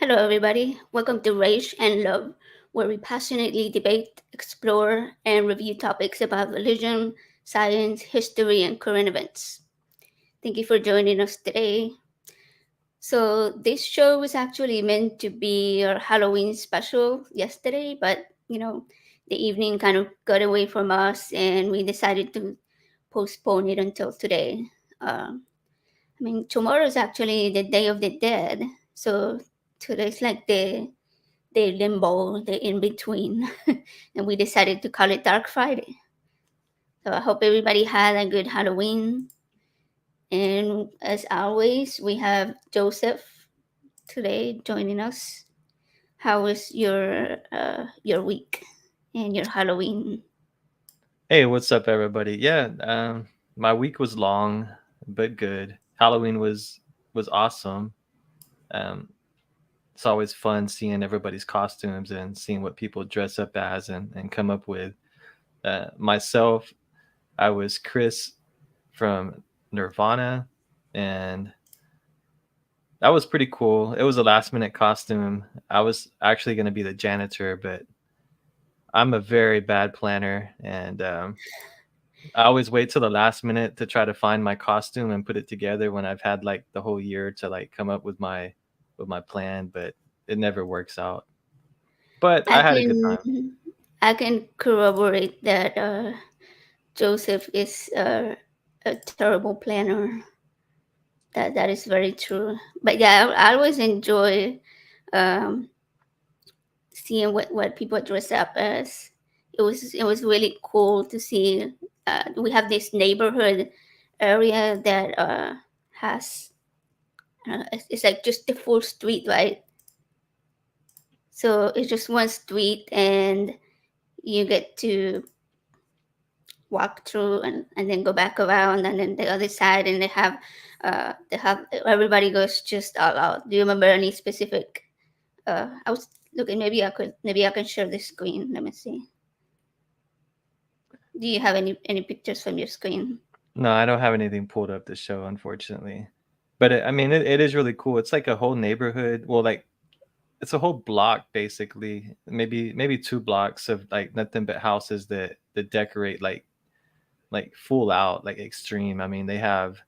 Hello, everybody. Welcome to Rage and Love, where we passionately debate, explore, and review topics about religion, science, history, and current events. Thank you for joining us today. So, this show was actually meant to be our Halloween special yesterday, but the evening kind of got away from us, and we decided to postpone it until today. Tomorrow is actually the Day of the Dead, so today's like the limbo, the in between, and we decided to call it Dark Friday. So I hope everybody had a good Halloween. And as always, we have Joseph today joining us. How was your week and your Halloween? Hey, what's up, everybody? My week was long but good. Halloween was awesome. Um, it's always fun seeing everybody's costumes and seeing what people dress up as and come up with. Myself, I was Chris from Nirvana, and that was pretty cool. It was a last minute costume. I was actually going to be the janitor, but I'm a very bad planner, and I always wait till the last minute to try to find my costume and put it together when I've had like the whole year to like come up with my plan, but it never works out. But I I had a good time. can I can corroborate that Joseph is a terrible planner. That is very true. But yeah, I always enjoy um, seeing what people dress up as. It was really cool to see. We have this neighborhood area that has it's like just the full street, right? So it's just one street, and you get to walk through and then go back around, and then the other side, and they have everybody goes just all out. Do you remember any specific? I was looking. Maybe I can share the screen. Let me see. Do you have any pictures from your screen? No, I don't have anything pulled up to show, unfortunately. But it is really cool. It's like a whole neighborhood. Well, like it's a whole block basically, maybe 2 blocks of like nothing but houses that decorate like full out, like extreme. I mean, they have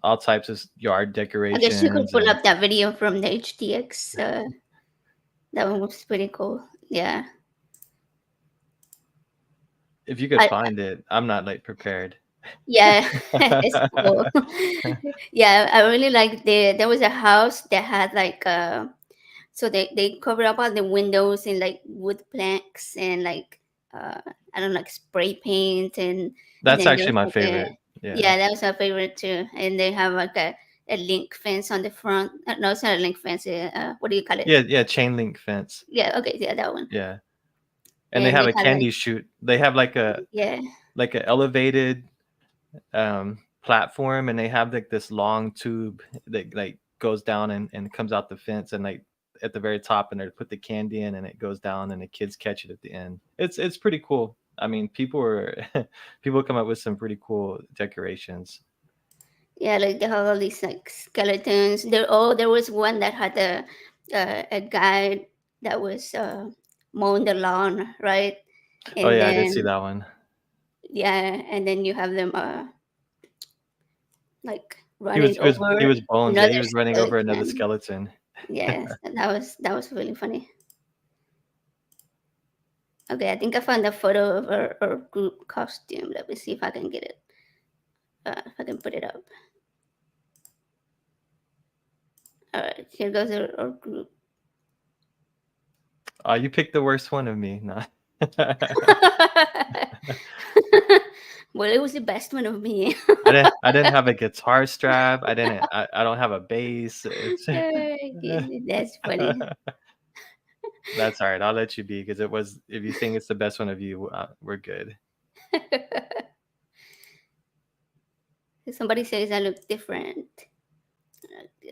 all types of yard I guess you could decorations pull and up that video from the HTX. That one was pretty cool. Yeah, if you could I find it, I'm not like prepared. yeah, it's cool. Yeah, I really like there was a house that had like so they cover up all the windows in like wood planks and like uh I don't know, like spray paint, and That's then actually there's my like a favorite. Yeah. yeah, that was our favorite too. And they have like a link fence on the front. No, it's not a link fence. What do you call it? Yeah, chain link fence. Yeah, okay, yeah, that one. Yeah. And they And have they a had like candy chute. They have yeah, like a elevated platform, and they have like this long tube that like goes down and comes out the fence, and like at the very top, and they put the candy in, and it goes down and the kids catch it at the end. It's pretty cool. I mean, people are people come up with some pretty cool decorations. yeah, like they have all these like skeletons. There was one that had a guy that was mowing the lawn, right? Oh And yeah, I did see then that one. yeah, and then you have them like He was running he was over he was Bones. Yeah, another he was running over another skeleton. skeleton. Yes, and that was really funny. Okay, I think I found a photo of our group costume. Let me see if I can get it. If I can put it up. All right, here goes our group. Oh, you picked the worst one of me. No. Well, it was the best one of me. I didn't have a guitar strap. I don't have a bass. It's That's funny. That's all right. I'll let you be because it was. If you think it's the best one of you, we're good. Somebody says I look different.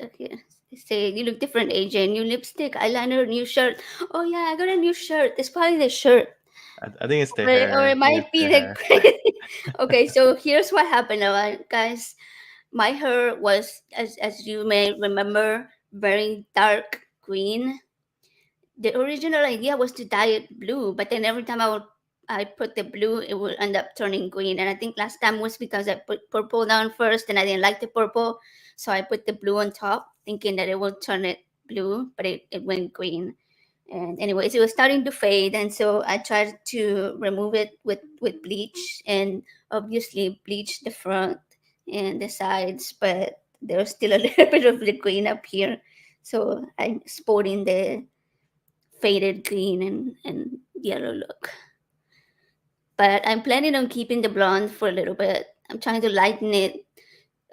Okay. They say you look different, AJ. New lipstick, eyeliner, new shirt. Oh yeah, I got a new shirt. It's probably the shirt. I think it's the Or hair. it I think might it's be the the hair. okay, so here's what happened, guys. My hair was, as you may remember, very dark green. The original idea was to dye it blue, but then every time I put the blue, it would end up turning green. And I think last time was because I put purple down first, and I didn't like the purple, so I put the blue on top, thinking that it would turn it blue, but it went green. And anyways, it was starting to fade, and so I tried to remove it with bleach, and obviously bleach the front and the sides, but there's still a little bit of the green up here. So I'm sporting the faded green and yellow look. But I'm planning on keeping the blonde for a little bit. I'm trying to lighten it.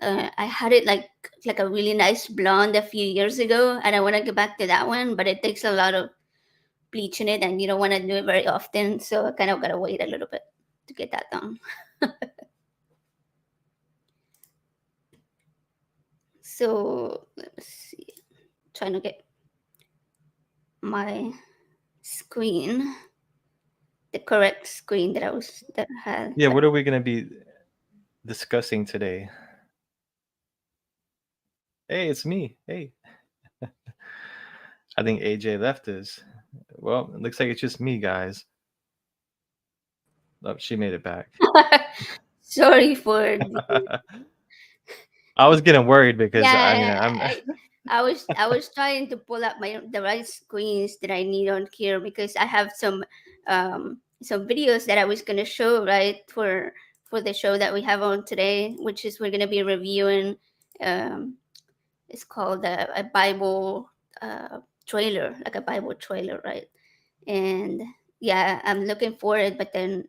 I had it like a really nice blonde a few years ago, and I want to get back to that one, but it takes a lot of bleach in it, and you don't want to do it very often, so I kind of gotta wait a little bit to get that done. So let's see. Trying to get my screen, the correct screen that I had. Yeah, what are we going to be discussing today? Hey, it's me. Hey. I think AJ left us. Well, it looks like it's just me, guys. Oh, she made it back. Sorry for. I was getting worried because I was trying to pull up the right screens that I need on here, because I have some videos that I was gonna show, right, for the show that we have on today, which is we're gonna be reviewing. It's called a Bible trailer, like a Bible trailer, right? And yeah, I'm looking for it, but then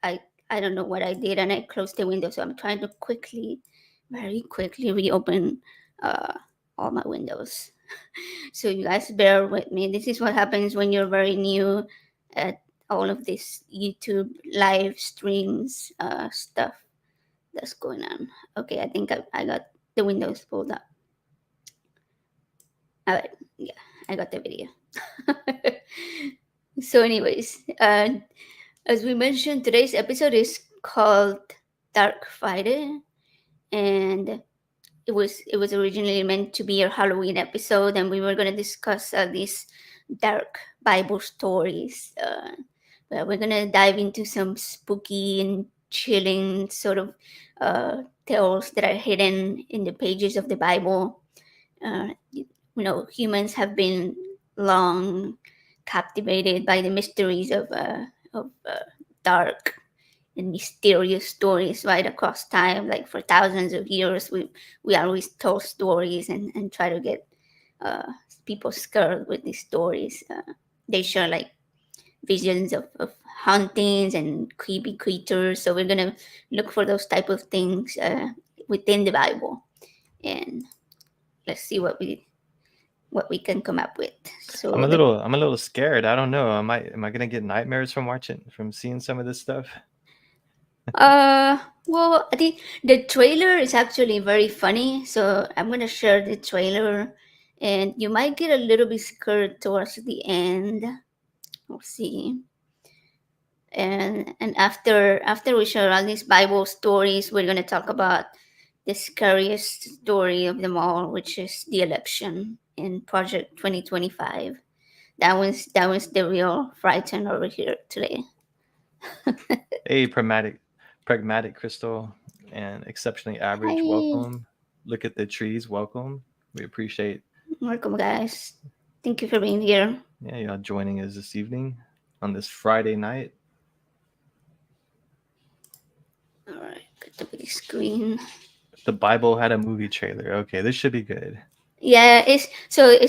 I don't know what I did, and I closed the window, so I'm trying to very quickly reopen all my windows. So you guys bear with me. This is what happens when you're very new at all of this YouTube live streams stuff that's going on. Okay, I think I got the windows pulled up. All right, yeah, I got the video. So anyways, as we mentioned, today's episode is called Dark Friday, and it was originally meant to be a Halloween episode, and we were going to discuss these dark Bible stories. But we're going to dive into some spooky and chilling sort of tales that are hidden in the pages of the Bible. Humans have been long captivated by the mysteries of dark and mysterious stories right across time. Like for thousands of years, we always tell stories and try to get people scared with these stories. They share like visions of hauntings and creepy creatures. So we're gonna look for those type of things within the Bible, and let's see what we can come up with. So I'm a little scared. I don't know. Am I gonna get nightmares from seeing some of this stuff? well, I think the trailer is actually very funny, so I'm gonna share the trailer, and you might get a little bit scared towards the end. We'll see. And after we share all these Bible stories, we're gonna talk about the scariest story of them all, which is the election in Project 2025. That was the real frighten over here today. Hey, pragmatic crystal and exceptionally average. Hi. Welcome. Look at the trees. Welcome. We appreciate. Welcome, guys. Thank you for being here. Yeah, y'all joining us this evening on this Friday night. All right, got the big screen. The Bible had a movie trailer. Okay, this should be good. Yeah, it's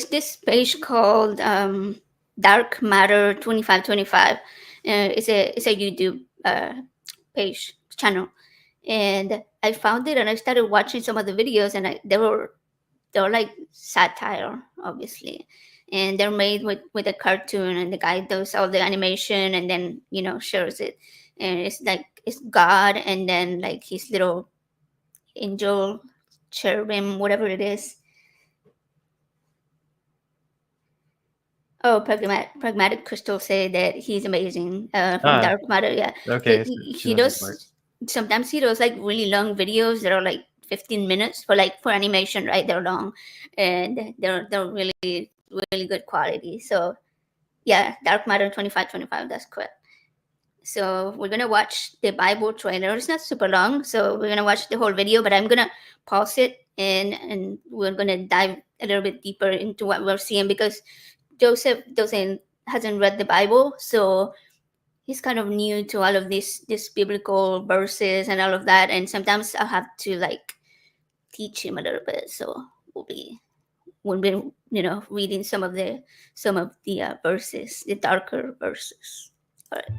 this page called Dark Matter 2525. It's a YouTube page channel, and I found it and I started watching some of the videos, and they were like satire, obviously, and they're made with a cartoon, and the guy does all the animation and then shares it, and it's like it's God and then like his little angel cherubim, whatever it is. Oh, pragmatic crystal say that he's amazing from Dark Matter. Yeah, Okay, he does. Sometimes he does like really long videos that are like 15 minutes for animation, right? They're long, and they're really really good quality. So yeah, Dark Matter 2525. That's correct. So we're gonna watch the Bible trailer. It's not super long, so we're gonna watch the whole video. But I'm gonna pause it, and we're gonna dive a little bit deeper into what we're seeing, because Joseph doesn't hasn't read the Bible, so he's kind of new to all of these biblical verses and all of that. And sometimes I'll have to like teach him a little bit. So we'll be when we're reading some of the verses, the darker verses. All right.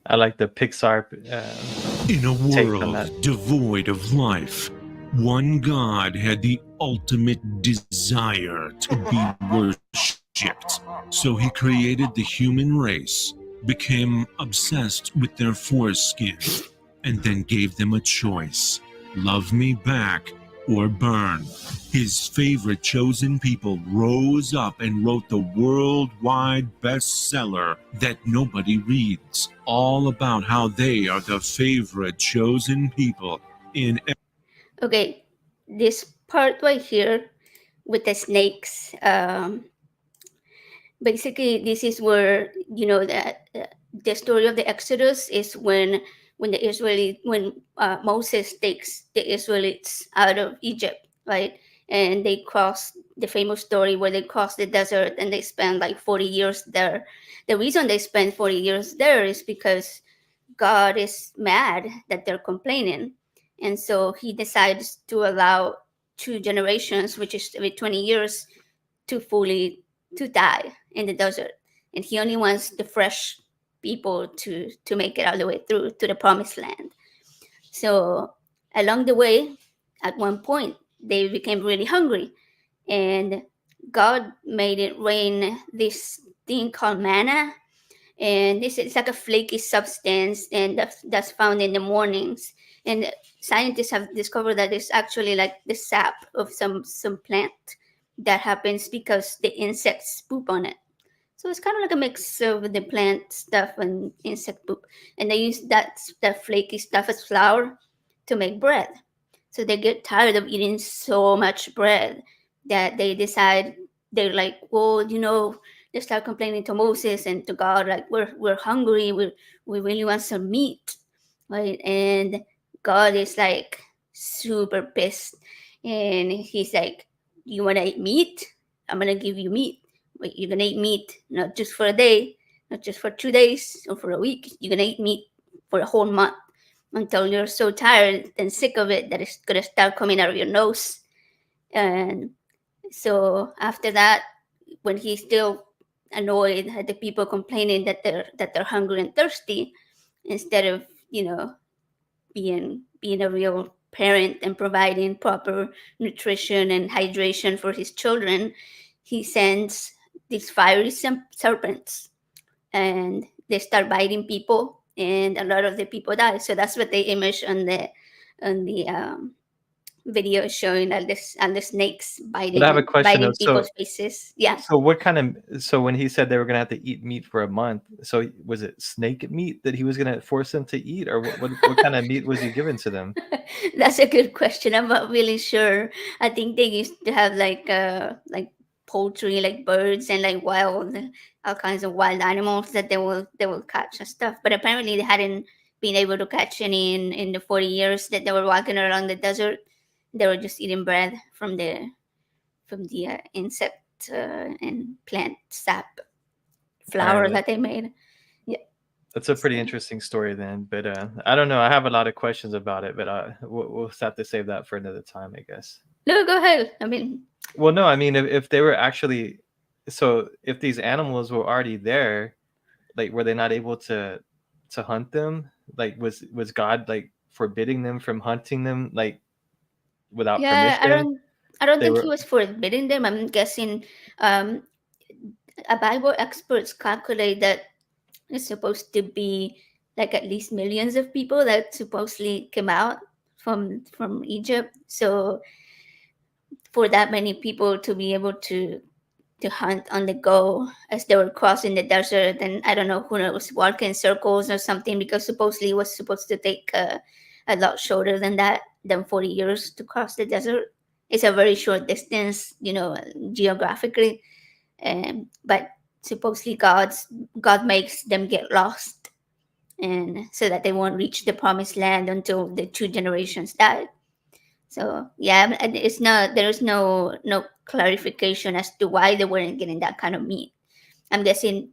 I like the Pixar In a take on world that. devoid of life, one God had the ultimate desire to be worshipped. So he created the human race, became obsessed with their foreskin, and then gave them a choice: love me back or burn. His favorite chosen people rose up and wrote the worldwide bestseller that nobody reads, all about how they are the favorite chosen people in. Okay, this part right here with the snakes. Basically, this is where that the story of the Exodus is when Moses takes the Israelites out of Egypt, right? And they cross the famous story where they cross the desert and they spend like 40 years there. The reason they spend 40 years there is because God is mad that they're complaining. And so he decides to allow two generations, which is every 20 years, to die in the desert. And he only wants the fresh people to make it all the way through to the promised land. So along the way, at one point, they became really hungry. And God made it rain this thing called manna, and this is like a flaky substance, and that's found in the mornings. And scientists have discovered that it's actually like the sap of some plant that happens because the insects poop on it. So it's kind of like a mix of the plant stuff and insect poop, and they use that flaky stuff as flour to make bread. So they get tired of eating so much bread that they decide, they're like, well, they start complaining to Moses and to God, like, we're hungry, we really want some meat, right? And God is like super pissed, and he's like, you want to eat meat? I'm gonna give you meat, but you're gonna eat meat not just for a day, not just for 2 days or for a week. You're gonna eat meat for a whole month, until you're so tired and sick of it that it's gonna start coming out of your nose. And so after that, when he's still annoyed at the people complaining that they're hungry and thirsty, instead of being a real parent and providing proper nutrition and hydration for his children, he sends these fiery serpents, and they start biting people, and a lot of the people die. So that's what they image on the video, showing all the snakes But I have a question though. biting people's faces. Yeah. So when he said they were gonna have to eat meat for a month, so was it snake meat that he was gonna force them to eat, or what kind of meat was he giving to them? That's a good question. I'm not really sure. I think they used to have like poultry, like birds and like all kinds of wild animals that they will catch and stuff. But apparently they hadn't been able to catch any in the 40 years that they were walking around the desert. They were just eating bread from the insect and plant sap All right, flour that they made. Yeah. that's a pretty So, interesting story then. But I don't know. I have a lot of questions about it, but we'll have to save that for another time, I guess. no, go ahead. I mean, Well, no, I mean if they were actually, so if these animals were already there, like were they not able to hunt them? Like was God like forbidding them from hunting them like without yeah, I permission? don't I don't They think he were was forbidding them. I'm guessing a Bible experts calculate that it's supposed to be like at least millions of people that supposedly came out from Egypt. So for that many people to be able to hunt on the go as they were crossing the desert, and I don't know, who knows, walk in circles or something, because supposedly it was supposed to take a lot shorter than that, than 40 years to cross the desert. It's a very short distance, geographically, but supposedly God makes them get lost, and so that they won't reach the promised land until the two generations die. So yeah, and there's no clarification as to why they weren't getting that kind of meat. I'm guessing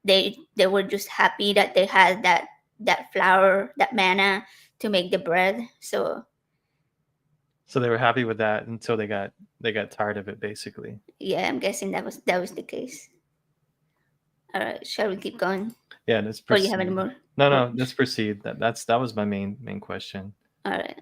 they were just happy that they had that flour, that manna to make the bread. So So they were happy with that until they got tired of it, basically. yeah, I'm guessing that was the case. All right, shall we keep going? Yeah, let's Or proceed. you have any more? No, let's proceed. That was my main question. All right.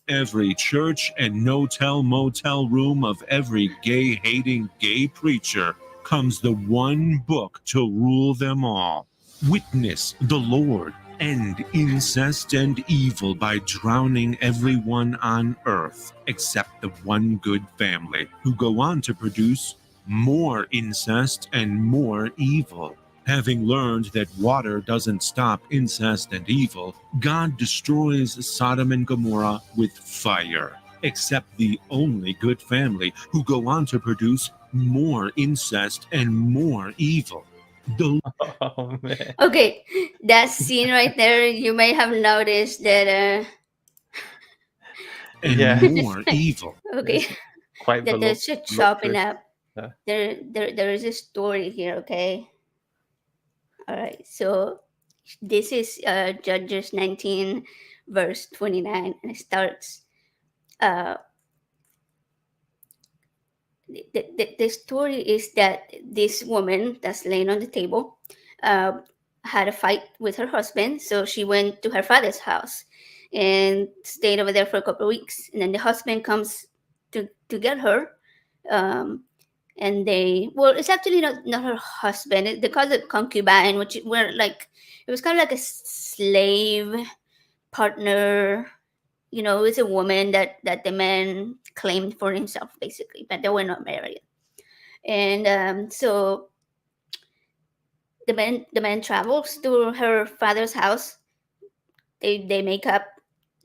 Every church and no-tell motel room of every gay-hating gay preacher comes the one book to rule them all. Witness the Lord end incest and evil by drowning everyone on earth except the one good family, who go on to produce more incest and more evil. Having learned that water doesn't stop incest and evil, God destroys Sodom and Gomorrah with fire, except the only good family, who go on to produce more incest and more evil. The Oh man. Okay, that scene right there, you may have noticed that. and Yeah. more evil. Okay, It's quite that there's a chopping voluptuous. up. Yeah. There is a story here. Okay. All right. So this is Judges 19, verse 29, and it starts. Uh, the story is that this woman that's laying on the table uh, had a fight with her husband, so she went to her father's house and stayed over there for a couple of weeks. And then the husband comes to get her. And it's actually not her husband. They call it concubine, which were like, it was kind of like a slave partner. It's a woman that the man claimed for himself, basically, but they were not married. And so the man travels to her father's house. They make up.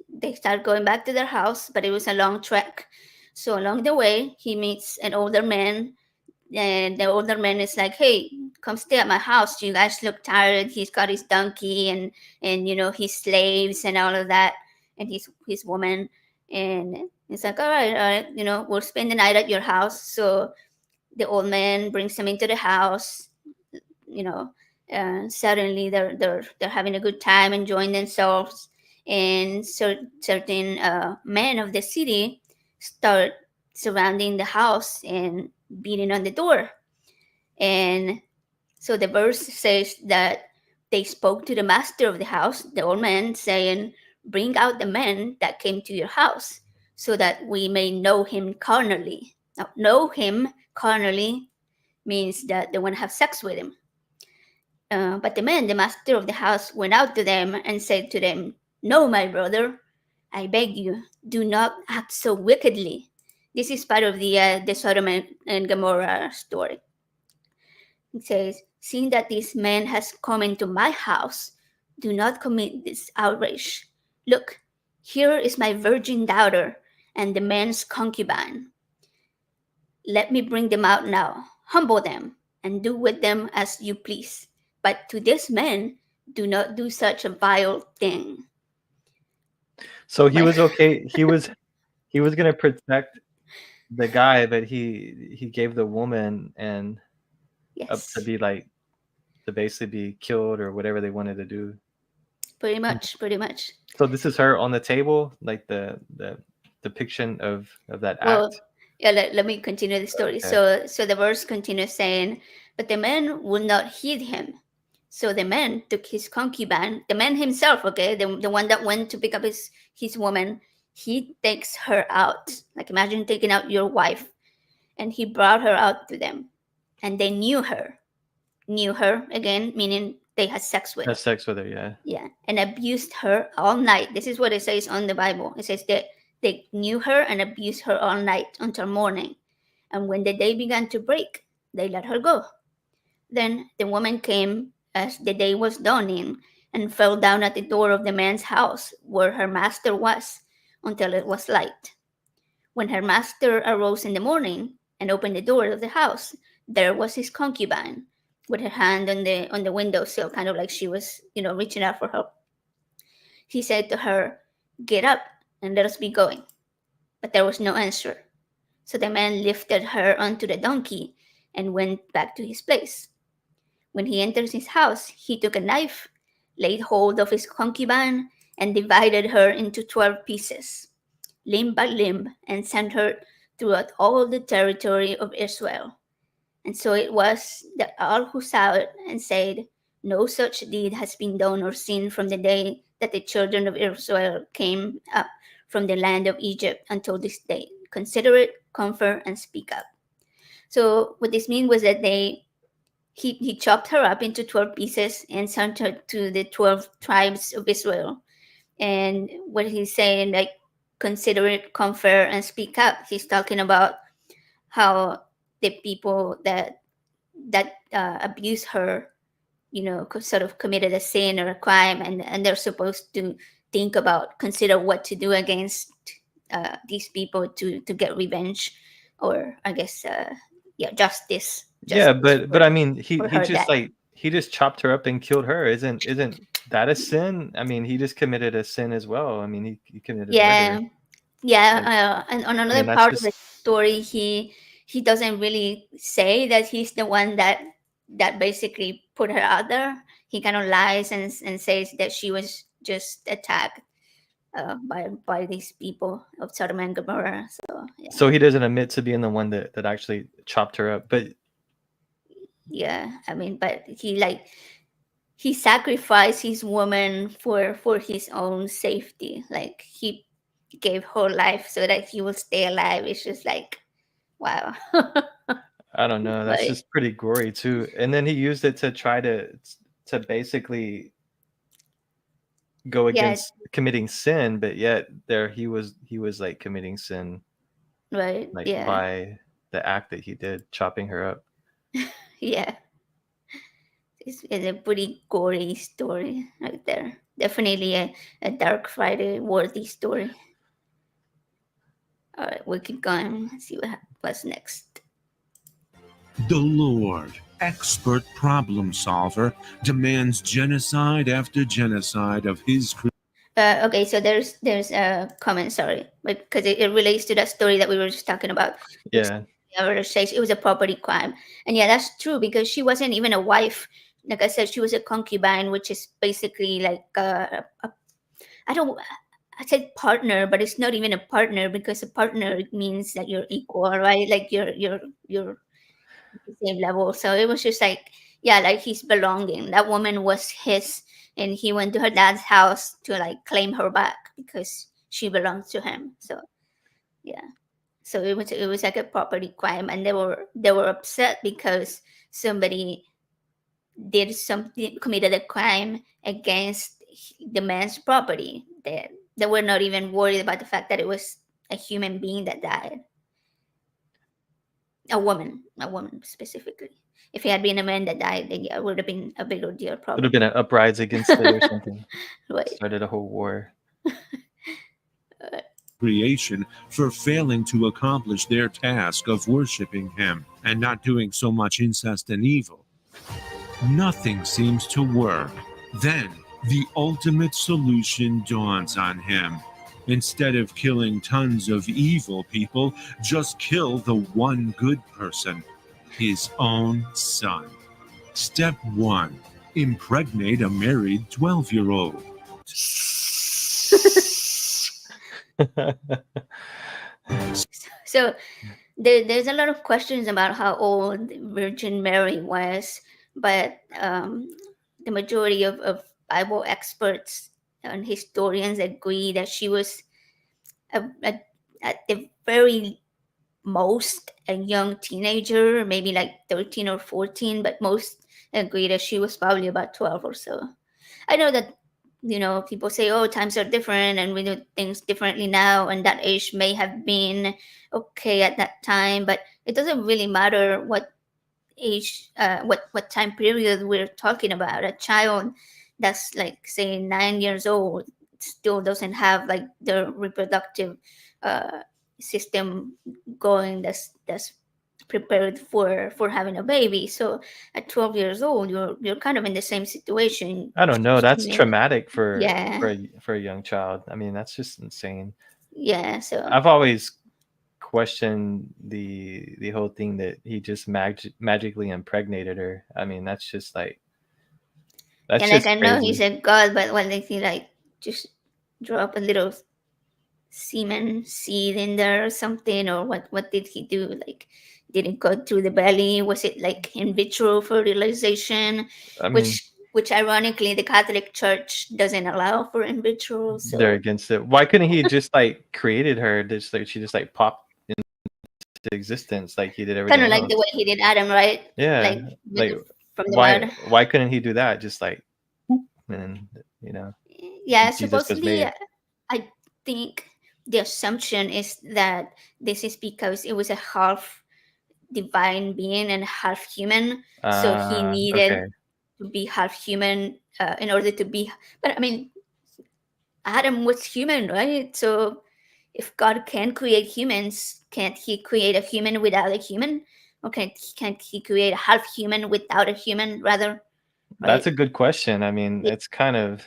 They start going back to their house, but it was a long trek. So along the way, he meets an older man, and the older man is like, "Hey, come stay at my house. You guys look tired." He's got his donkey and his slaves and all of that, and his woman. And it's like, all right, we'll spend the night at your house. So the old man brings him into the house. You know, suddenly they're having a good time, enjoying themselves, and certain men of the city start surrounding the house and beating on the door. And so the verse says that they spoke to the master of the house, the old man, saying, "Bring out the men that came to your house, so that we may know him carnally." Now, know him carnally means that they want to have sex with him. But the master of the house, went out to them and said to them, "No, my brother, I beg you, do not act so wickedly." This is part of the Sodom and Gomorrah story. It says, "Seeing that this man has come into my house, do not commit this outrage. Look, here is my virgin daughter and the man's concubine. Let me bring them out now, humble them, and do with them as you please. But to this man, do not do such a vile thing." So he My- was okay. He was gonna protect the guy, but he gave the woman and up Yes, to be like to basically be killed or whatever they wanted to do. pretty much, pretty much. So this is her on the table, like the depiction of that Well, act. yeah, let me continue the story. Okay. So the verse continues saying, "But the man would not heed him. So the man took his concubine, the man himself, okay, the one that went to pick up his woman, he takes her out. Like, imagine taking out your wife, and he brought her out to them, and they knew her. Knew her again, meaning they had sex with. Had sex with her, yeah. Yeah, and abused her all night. This is what it says on the Bible. It says that they knew her and abused her all night until morning. And when the day began to break, they let her go. Then the woman came as the day was dawning and fell down at the door of the man's house where her master was until it was light. When her master arose in the morning and opened the door of the house, there was his concubine with her hand on the windowsill, kind of like she was, reaching out for help. He said to her, "Get up and let us be going." But there was no answer. So the man lifted her onto the donkey and went back to his place. When he entered his house, he took a knife, laid hold of his concubine, and divided her into 12 pieces, limb by limb, and sent her throughout all the territory of Israel. And so it was that all who saw it and said, "No such deed has been done or seen from the day that the children of Israel came up from the land of Egypt until this day. Consider it, comfort, and speak up." So what this means was that he chopped her up into 12 pieces and sent her to the 12 tribes of Israel. And what he's saying, like, consider it, comfort, and speak up. He's talking about how the people that abuse her, sort of committed a sin or a crime, and they're supposed to consider what to do against these people to get revenge, or I guess, justice. Yeah, but I mean, he for her just death. he just chopped her up and killed her. Isn't that a sin? I mean, he just committed a sin as well. I mean, he committed Yeah, murder. yeah. And on I another mean, that's part of the just story, he doesn't really say that he's the one that basically put her out there. He kind of lies and says that she was just attacked by these people of Sodom and Gomorrah. So yeah, so he doesn't admit to being the one that actually chopped her up. But yeah. I mean, but he sacrificed his woman for his own safety. Like, he gave her life so that he will stay alive. It's just like, wow. I don't know. That's But just pretty gory too. And then he used it to try to basically go yeah, against committing sin, but yet there he was like committing sin right, like yeah, by the act that he did, chopping her up. yeah. It's a pretty gory story right there. Definitely a Dark Friday worthy story. All right, we'll keep going and see what's next. The Lord, expert problem solver, demands genocide after genocide of his creation. Okay, so there's a comment, sorry, because it relates to that story that we were just talking about. Yeah. Or says it was a property crime, and yeah, that's true, because she wasn't even a wife. Like I said, she was a concubine, which is basically like I don't. I said partner, but it's not even a partner, because a partner means that you're equal, right? Like you're at the same level. So it was just like, yeah, like his belonging. That woman was his, and he went to her dad's house to like claim her back because she belonged to him. So yeah, so it was like a property crime, and they were upset because somebody committed a crime against the man's property. They were not even worried about the fact that it was a human being that died. A woman specifically. If it had been a man that died, then yeah, it would have been a bigger deal, Would probably. have been an uprising against it or something. Right. Started a whole war. Creation for failing to accomplish their task of worshiping him and not doing so much incest and evil. Nothing seems to work. Then the ultimate solution dawns on him. Instead of killing tons of evil people, just kill the one good person, his own son. Step 1. Impregnate a married 12-year-old. So there's a lot of questions about how old Virgin Mary was, but the majority of Bible experts and historians agree that she was at the very most a young teenager, maybe like 13 or 14, but most agree that she was probably about 12 or so. I know that, people say, oh, times are different and we do things differently now, and that age may have been okay at that time, but it doesn't really matter what age, what time period we're talking about. A child that's like, say, 9 years old still doesn't have like the reproductive uh, system going, that's prepared for having a baby. So at 12 years old, you're kind of in the same situation. I don't know. That's Yeah. traumatic for Yeah. for a young child. I mean, that's just insane. Yeah, so I've always questioned the whole thing that he just magically impregnated her. I mean, that's just like that's and like, just I know he crazy. said God, but when they see like just drop a little semen seed in there or something, or what did he do? Like, did it go through the belly? Was it like in vitro fertilization? I mean, Which ironically the Catholic Church doesn't allow for in vitro. they're So against it. Why couldn't he just like created her? Just like she just like popped into existence like he did kind everything of like the else. way he did Adam, right? Yeah, Like like from the mud. why couldn't he do that? Just like whoop, and Yeah, Jesus was supposedly, made. I think the assumption is that this is because it was a half divine being and half human, so he needed Okay. to be half human in order to be. But I mean, Adam was human, right? So if God can create humans, can't he create a human without a human? Or can't he create a half human without a human, rather? That's Right? a good question. I mean, It it's kind of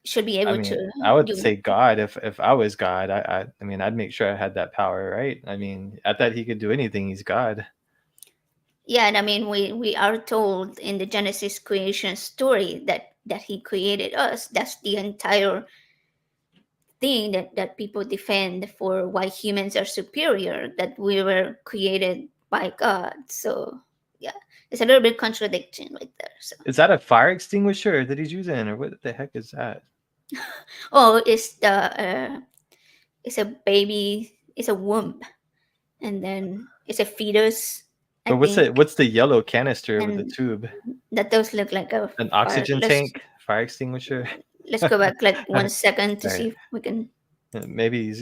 should be I able mean, to I would do. say God if I was God. I mean, I'd make sure I had that power, right? I mean, I thought he could do anything. He's God. Yeah, and I mean, we are told in the Genesis creation story that he created us. That's the entire thing that people defend for why humans are superior, that we were created by God. So yeah, it's a little bit contradiction right there. So Is that a fire extinguisher that he's using, or what the heck is that? oh, it's a baby, it's a womb, and then it's a fetus, I But think, what's the yellow canister with the and tube? that does look like a An fire. oxygen tank, fire extinguisher. Let's go back like 1 second to All right. see if we can. Maybe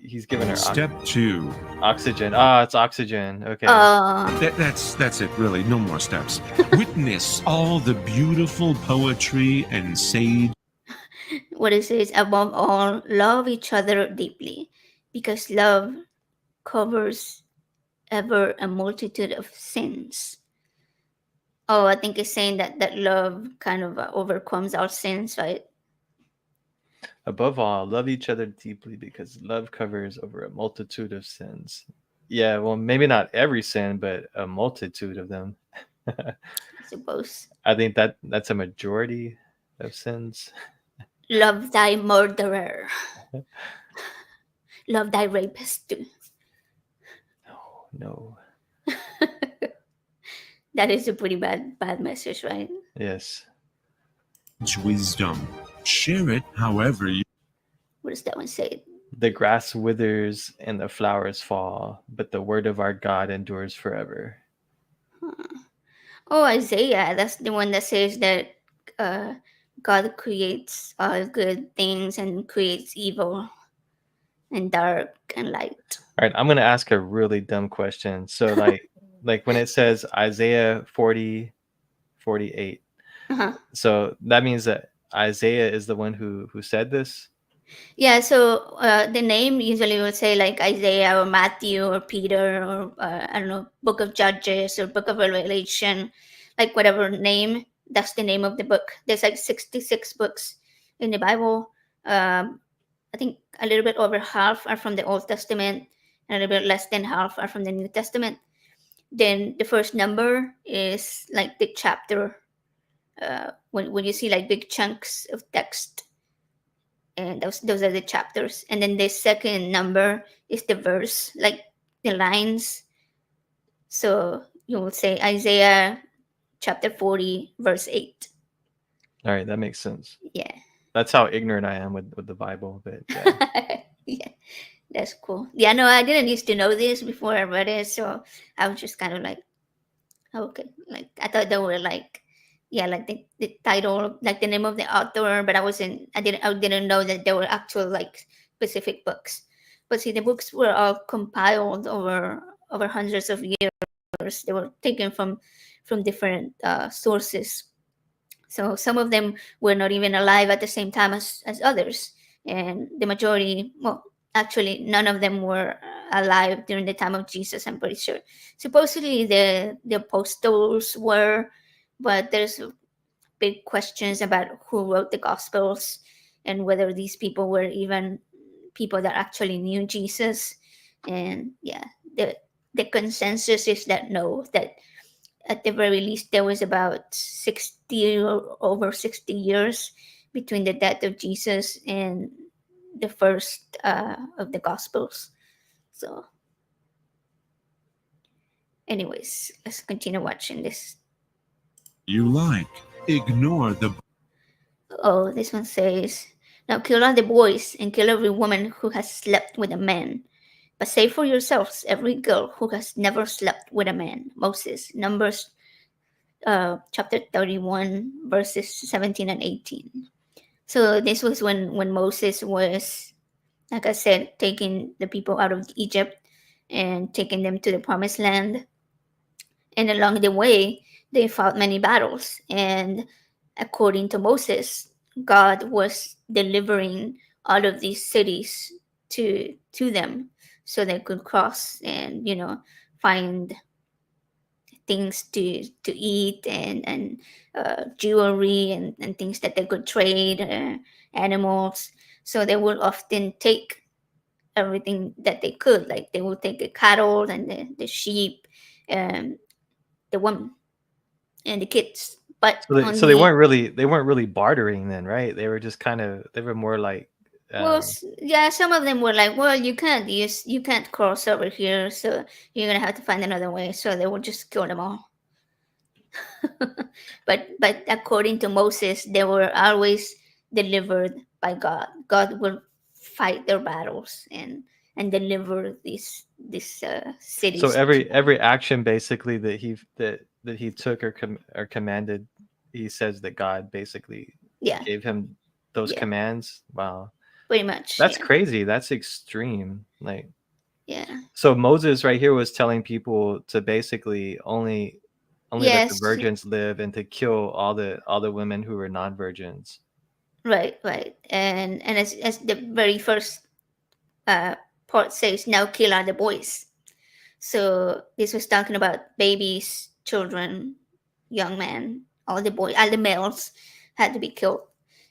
he's giving her Step 2. oxygen. Ah, it's oxygen. Okay. That's it, really. No more steps. Witness all the beautiful poetry and sage What it says, above all, love each other deeply, because love covers ever a multitude of sins. Oh, I think it's saying that love kind of overcomes our sins, right? Above all, love each other deeply because love covers over a multitude of sins. Yeah, well, maybe not every sin, but a multitude of them. I suppose. I think that's a majority of sins. Love thy murderer. Love thy rapist too. No. That is a pretty bad message, right? Yes. wisdom. Share it however you What does that one say? The grass withers and the flowers fall, but the word of our God endures forever. Oh, Isaiah. That's the one that says that uh, God creates all good things and creates evil and dark and light. All right, I'm going to ask a really dumb question. So like when it says Isaiah 40:48. Uh-huh. So that means that Isaiah is the one who said this? Yeah, so the name usually will say like Isaiah or Matthew or Peter or I don't know, Book of Judges or Book of Revelation, like whatever name. That's the name of the book. There's like 66 books in the Bible. I think a little bit over half are from the Old Testament, and a little bit less than half are from the New Testament. Then the first number is like the chapter. When you see like big chunks of text, and those are the chapters, and then the second number is the verse, like the lines. So you will say Isaiah chapter 40 verse 8. All right, that makes sense. Yeah. That's how ignorant I am with the Bible, but yeah. Yeah, that's cool. Yeah, no, I didn't used to know this before I read it, so I was just kind of like, okay, like I thought they were like yeah, like the title, like the name of the author, but I didn't know that there were actual like specific books. But see, the books were all compiled over hundreds of years. They were taken from different sources. So some of them were not even alive at the same time as others, and the majority, well, actually, none of them were alive during the time of Jesus. I'm pretty sure. Supposedly, the apostles were, but there's big questions about who wrote the Gospels and whether these people were even people that actually knew Jesus. And yeah, the consensus is that no, that at the very least there was about 60 or over 60 years between the death of Jesus and the first of the Gospels. So, anyways, let's continue watching this. You like. Ignore the Oh, this one says, now kill all the boys and kill every woman who has slept with a man. But save for yourselves every girl who has never slept with a man. Moses, Numbers chapter 31, verses 17 and 18. So this was when Moses was, like I said, taking the people out of Egypt and taking them to the promised land. And along the way, they fought many battles. And according to Moses, God was delivering all of these cities to them so they could cross and, find things to eat and jewelry and things that they could trade, animals. So they would often take everything that they could. Like they would take the cattle and the sheep, and the women and the kids. But on So they the weren't really bartering then, right? They were just kind of they were more like well, um yeah, some of them were like, well, you can't cross over here, so you're gonna have to find another way. So they would just kill them all. But according to Moses, they were always delivered by God. God will fight their battles and deliver these so cities. every action basically that he took or commanded, he says that God basically Yeah, gave him those yeah, commands. Wow. pretty much. That's Yeah, crazy. That's extreme. Like, yeah. so Moses right here was telling people to basically only let the Yes, virgins live and to kill all the women who were non-virgins. right, right. And as the very first uh, part says, now kill all the boys. So this was talking about babies, children, young men, all the males had to be killed,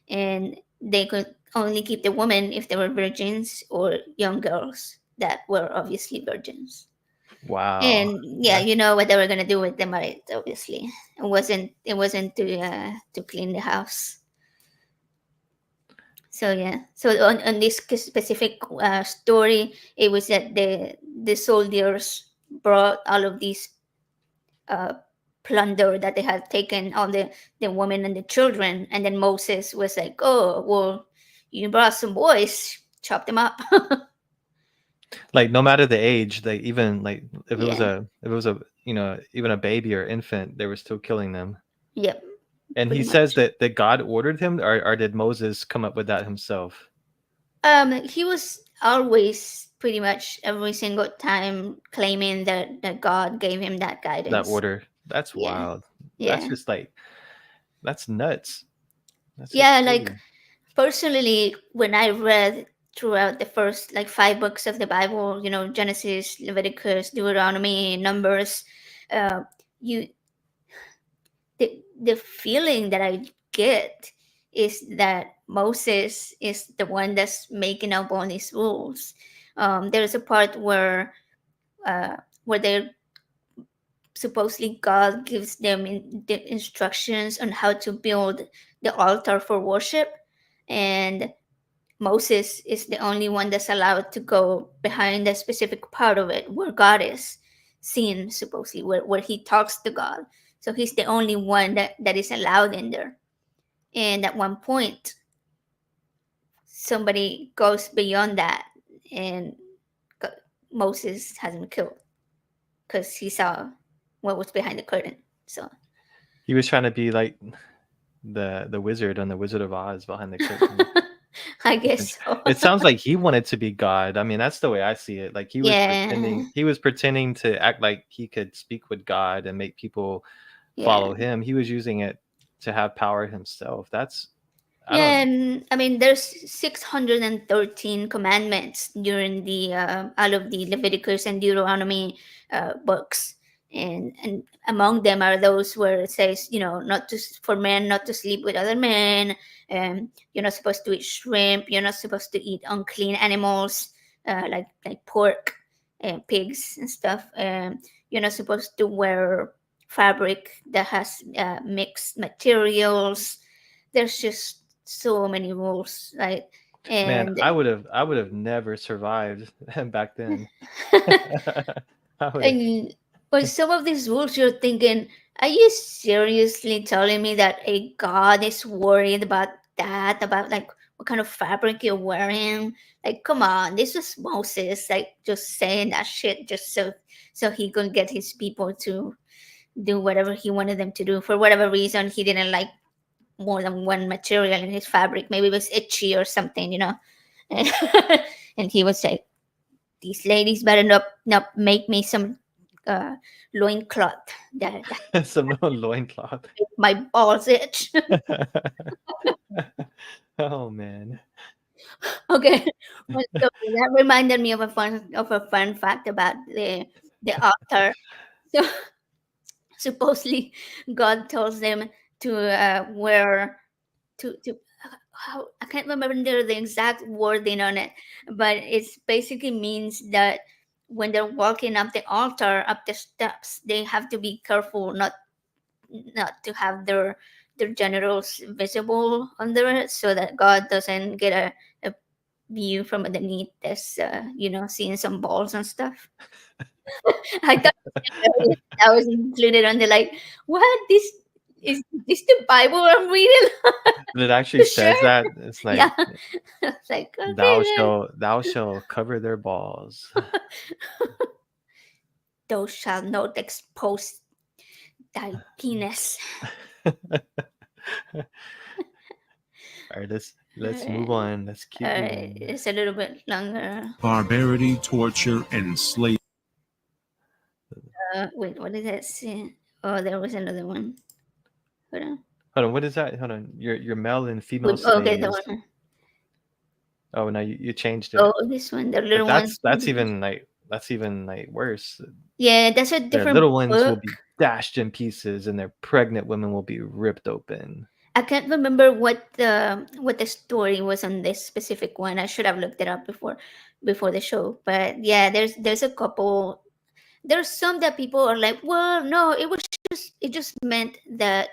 and they could only keep the women if they were virgins or young girls that were obviously virgins. Wow. And yeah, That's you know what they were gonna do with them, right? Obviously, it wasn't to clean the house. So yeah, so on this specific story, it was that the soldiers brought all of these uh, plunder that they had taken all the women and the children, and then Moses was like, "Oh, well, you brought some boys, chop them up." like no matter the age, like even like Yeah, if it was a even a baby or infant, they were still killing them. yep, And he pretty says much. that God ordered him, or did Moses come up with that himself? He was always pretty much every single time claiming that God gave him that That guidance. order. That's Yeah, wild. That's yeah, just like that's nuts. That's just yeah. Like crazy. personally, when I read throughout the first like five books of the Bible, Genesis, Leviticus, Deuteronomy, Numbers, uh, you the feeling that I get is that Moses is the one that's making up all these rules. There's a part where they supposedly God gives them the instructions on how to build the altar for worship, and Moses is the only one that's allowed to go behind a specific part of it where God is seen, supposedly, where he talks to God. So he's the only one that is allowed in there. And at one point, somebody goes beyond that, and Moses has him killed because he saw what was behind the curtain. So, He was trying to be like the wizard on the Wizard of Oz behind the curtain. I guess so. It sounds like he wanted to be God. I mean, that's the way I see it. Like Yeah. he was pretending to act like he could speak with God and make people Yeah. follow him. He was using it to have power himself. That's I Yeah, don't and I mean, there's 613 commandments during the all of the Leviticus and Deuteronomy books, and among them are those where it says, not to for men not to sleep with other men, you're not supposed to eat shrimp, you're not supposed to eat unclean animals like pork and pigs and stuff. You're not supposed to wear fabric that has mixed materials. There's just so many rules, right? man, And I would have never survived back then. I would have and with some of these rules, you're thinking, are you seriously telling me that a god is worried about that? About like what kind of fabric you're wearing? Like, come on, this was Moses, like just saying that shit just so he could get his people to do whatever he wanted them to do. For whatever reason, he didn't like more than one material in his fabric. Maybe it was itchy or something. And he was like, "These ladies better not make me some loincloth that some loincloth. make my balls itch." Oh man. Okay, well, so that reminded me of a fun fact about the author. So supposedly, God tells them to wear to how I can't remember the exact wording on it, but it's basically means that when they're walking up the altar, up the steps, they have to be careful not to have their genitals visible under it, so that God doesn't get a view from underneath this, seeing some balls and stuff. I thought that was included on the like, what is this the Bible I'm reading? It actually You says sure? that. It's like Yeah. It's like, okay, thou shall cover their balls. thou shalt not expose thy penis. All right, let's move on. Let's keep moving. It's a little bit longer. barbarity, torture, and slavery. Wait, what did that say? Oh, there was another one. Hold on. Hold on, what is that? Hold on. Your male and female Okay, the slaves. one. Oh, no, you changed it. Oh, this one, the little But ones. that's even like worse. Yeah, that's a The different little ones will book. be dashed in pieces, and their pregnant women will be ripped open. I can't remember what the story was on this specific one. I should have looked it up before the show. But yeah, there's a couple. There's some that people are like, well, no, it just meant that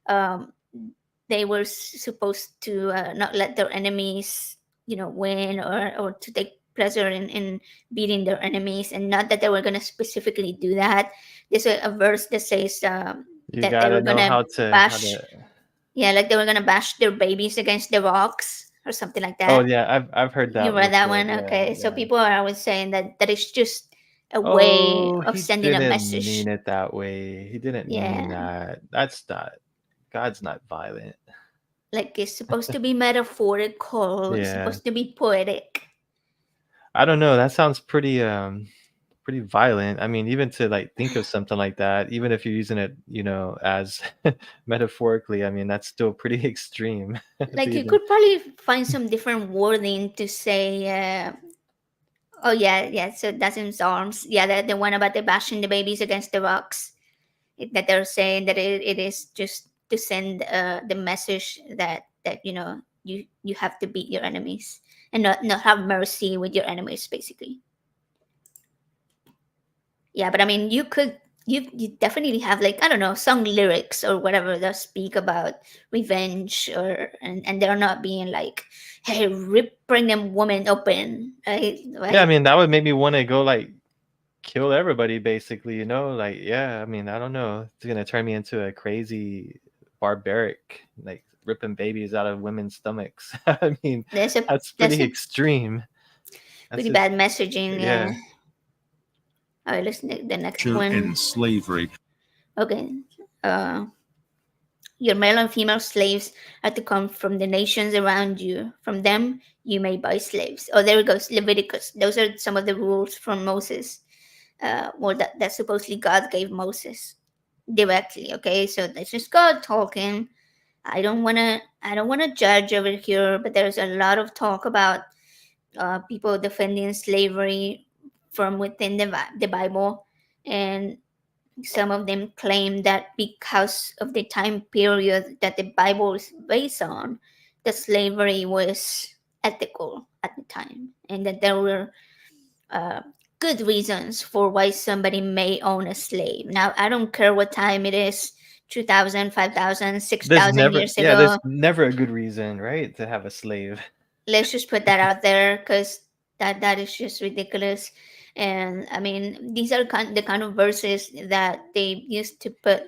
um, they were supposed to not let their enemies, win, or to take pleasure in beating their enemies, and not that they were gonna specifically do that. There's a verse that says You that they gotta were know gonna how to bash. Yeah, like they were gonna bash their babies against the rocks or something like Oh that. yeah, I've heard You that read that before. one? Yeah, Okay. So yeah. people are always saying that it's just a way Oh, of he sending a didn't message. mean it that way. He didn't mean Yeah. that. That's not God's not violent. Like it's supposed to be metaphorical, it's Yeah. supposed to be poetic. I don't know. That sounds pretty violent. I mean, even to like think of something like that, even if you're using it, as metaphorically, I mean, that's still pretty extreme to Like you even could probably find some different wording to say oh yeah, so that's in Psalms. Yeah, the one about the bashing the babies against the rocks. That they're saying that it is just to send the message that you have to beat your enemies and not have mercy with your enemies, basically. Yeah, but I mean, you definitely have, like, I don't know, song lyrics or whatever that speak about revenge, and they're not being like, hey, rip pregnant woman open, right? Yeah, I Like, mean, that would make me want to go like kill everybody basically, like yeah, I mean, I don't know. It's going to turn me into a crazy barbaric, like ripping babies out of women's stomachs. I mean, that's a that's that's pretty a extreme. That's pretty just bad messaging. yeah. Yeah. All right, let's the next Torture one. and slavery. Okay. Uh, Your male and female slaves are to come from the nations around you. From them you may buy slaves. Oh, there it goes, Leviticus. Those are some of the rules from Moses. That supposedly God gave Moses directly. Okay, so that's just God talking. I don't wanna judge over here, but there's a lot of talk about people defending slavery from within the Bible, and some of them claim that because of the time period that the Bible is based on, the slavery was ethical at the time, and that there were uh, good reasons for why somebody may own a slave. Now, I don't care what time it is, 2,000, 5,000, six There's thousand never, years yeah, there's ago. never a good reason, right, to have a slave. Let's just put that out there, because that is just ridiculous. And I mean, these are the kind of verses that they used to put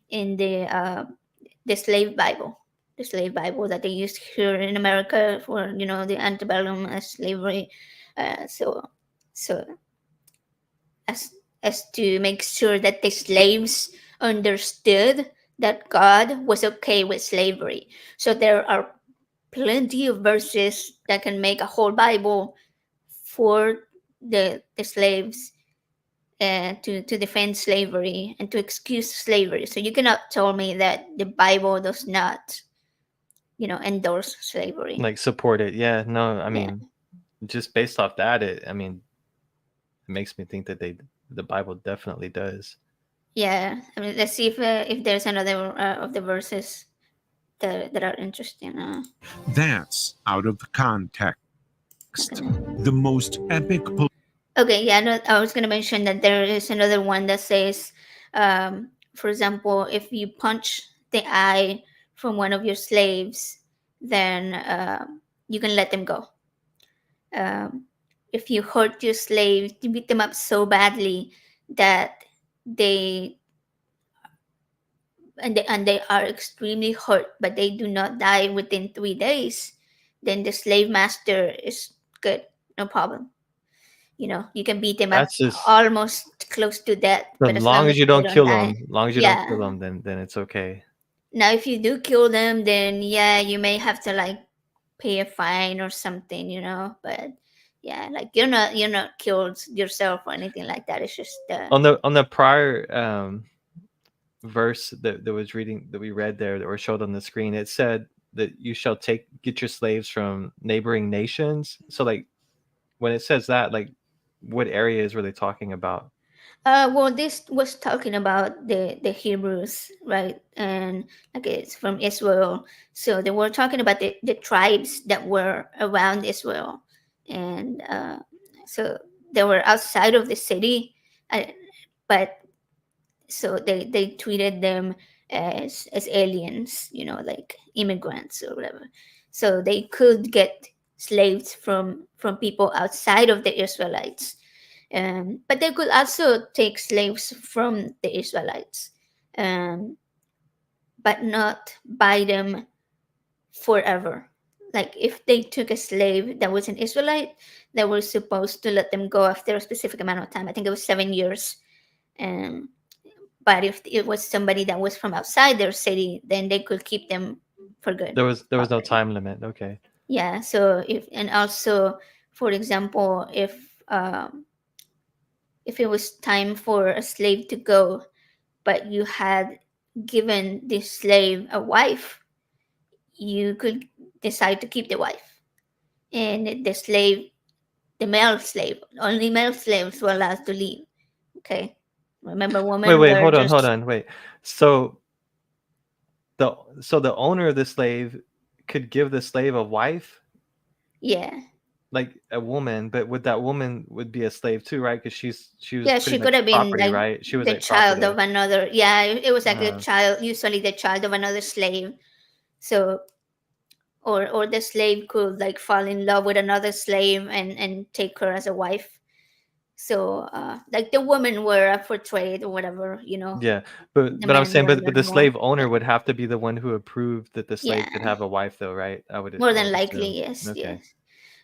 in the slave Bible that they used here in America for, the antebellum slavery. So so as to make sure that the slaves understood that God was okay with slavery. So there are plenty of verses that can make a whole Bible for the slaves, to defend slavery and to excuse slavery. So you cannot tell me that the Bible does not, endorse slavery. Like, support it. Yeah, no, I Yeah, mean, just based off that, it makes me think that the Bible definitely does. yeah. I mean, let's see if there's another of the verses that are interesting. That's out of context. Okay. The most epic Okay, yeah, no, I was gonna mention that there is another one that says, for example, if you punch the eye from one of your slaves, then you can let them go. Um, if you hurt your slaves, you beat them up so badly that they and they are extremely hurt, but they do not die within 3 days, then the slave master is good, no problem. You can beat them up That's just, almost close to death, as but as long long as as you they don't don't kill die. them, as long as you don't Yeah. kill them, then it's okay. Now, if you do kill them, then yeah, you may have to like pay a fine or something, But yeah, like you're not killed yourself or anything like that. It's just On the prior verse that we read there, that were showed on the screen, it said that you shall get your slaves from neighboring nations. So, like, when it says that, like, what areas were they talking about? well, this was talking about the Hebrews, right? And like it's from Israel. So they were talking about the tribes that were around Israel. And so they were outside of the city, uh, but so they treated them as aliens, like immigrants or whatever. So they could get slaves from people outside of the Israelites, but they could also take slaves from the Israelites, um, but not buy them forever. Like if they took a slave that was an Israelite, they were supposed to let them go after a specific amount of time. I think it was 7 years. Um, but if it was somebody that was from outside their city, then they could keep them for good. There was no Already. time limit. Okay. Yeah. So and also, for example, if it was time for a slave to go, but you had given this slave a wife, you could decide to keep the wife. And the male slave, only male slaves were allowed to leave. Okay. Remember, Wait, women wait, were hold just, on, wait. So the owner of the slave could give the slave a wife, yeah. like a woman, but that woman would be a slave too, right? Because she was Yeah, pretty she could much have been property, like right? She was the like child property. of another. Yeah, it was like a Uh, child, usually the child of another slave. So, or the slave could like fall in love with another slave and take her as a wife. So, like the women were up for trade or whatever, yeah, the but I'm men saying, were but the learning more. slave owner Yeah, would have to be the one who approved that the slave yeah, could have a wife, though, right? more I than would likely, assume. yes, Okay. yes.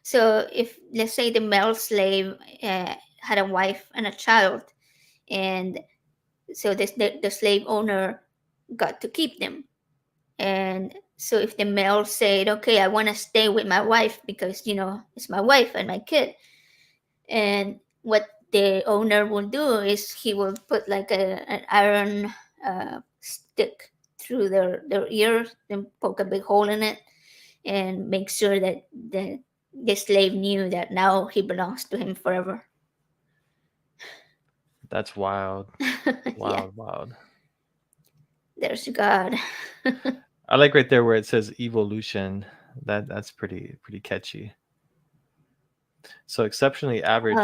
So, if let's say the male slave had a wife and a child, and so the slave owner got to keep them. And so if the male said, okay, I want to stay with my wife because, it's my wife and my kid, and what the owner will do is he will put like an iron stick through their ear and poke a big hole in it and make sure that the slave knew that now he belongs to him forever. That's wild. Yeah, Wild. there's God. I like right there where it says evolution. That's pretty catchy. So exceptionally average.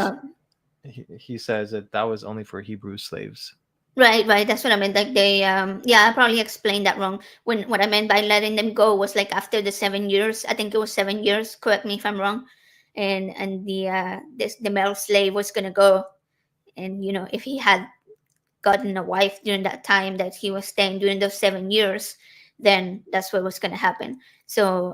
He says that was only for Hebrew slaves. Right. That's what I meant. Like they, I probably explained that wrong. When what I meant by letting them go was like after the 7 years. I think it was 7 years. Correct me if I'm wrong. And the male slave was gonna go, and if he had gotten a wife during that time that he was staying during those 7 years, then that's what was gonna happen. So,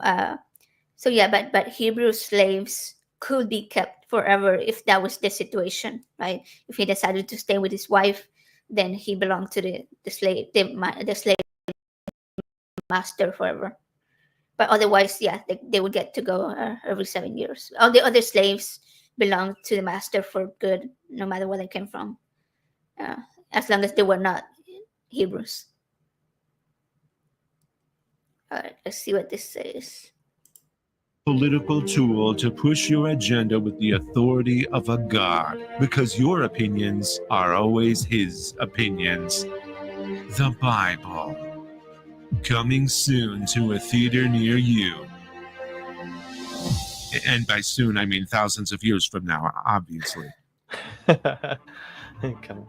yeah, but Hebrew slaves could be kept forever if that was the situation, right? If he decided to stay with his wife, then he belonged to the slave master forever. But otherwise, yeah, they would get to go every 7 years. All the other slaves belonged to the master for good, no matter where they came from, uh, as long as they were not Hebrews. All right, let's see what this says. Political tool to push your agenda with the authority of a god, because your opinions are always his opinions. The Bible. Coming soon to a theater near you. And by soon, I mean thousands of years from now, obviously. Come on.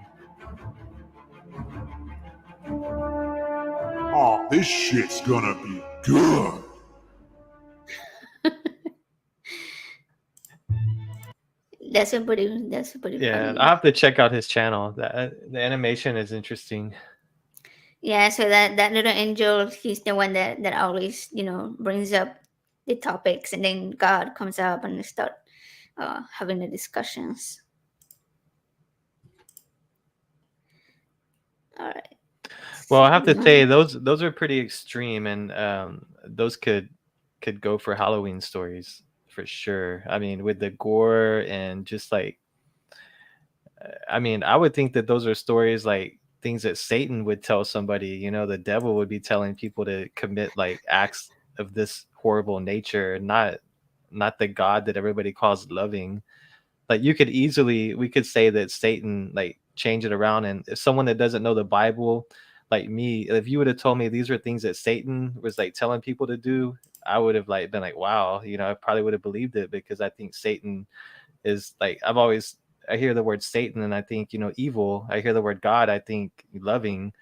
Oh, this shit's gonna be good. That's a pretty Yeah, funny. I have to check out his channel. The animation is interesting. Yeah, so that little angel, he's the one that always brings up the topics, and then God comes up and they start having the discussions. All right. Well, I have to say those are pretty extreme, and those could go for Halloween stories for sure. I mean, with the gore and just like, I mean, I would think that those are stories like things that Satan would tell somebody. The devil would be telling people to commit like acts of this horrible nature, not the God that everybody calls loving. Like we could say that Satan like change it around, and if someone that doesn't know the Bible, like me, if you would have told me these are things that Satan was like telling people to do, I would have like been like, wow, I probably would have believed it, because I think Satan is like, I hear the word Satan and I think, evil. I hear the word God, I think loving,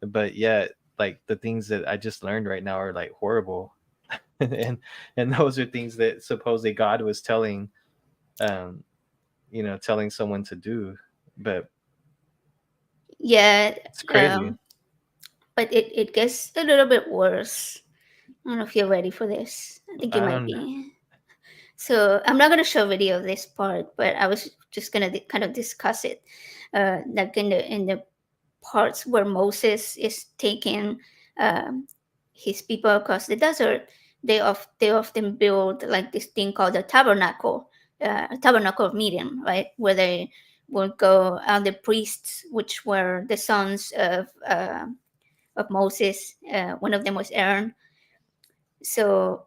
but yet like the things that I just learned right now are like horrible. and those are things that supposedly God was telling telling someone to do. But yeah, it's crazy. but it gets a little bit worse. I don't know if you're ready for this. I think you I might don't be. So I'm not going to show video of this part, but I was just going to kind of discuss it, like in the parts where Moses is taking his people across the desert. They often build like this thing called a tabernacle of meeting, right, where they will go. The priests, which were the sons of Moses, one of them was Aaron. So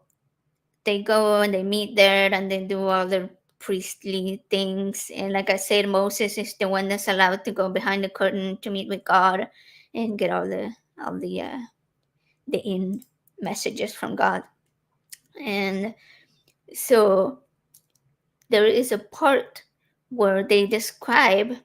they go and they meet there and they do all their priestly things. And like I said, Moses is the one that's allowed to go behind the curtain to meet with God and get all the in messages from God. And so there is a part where they describe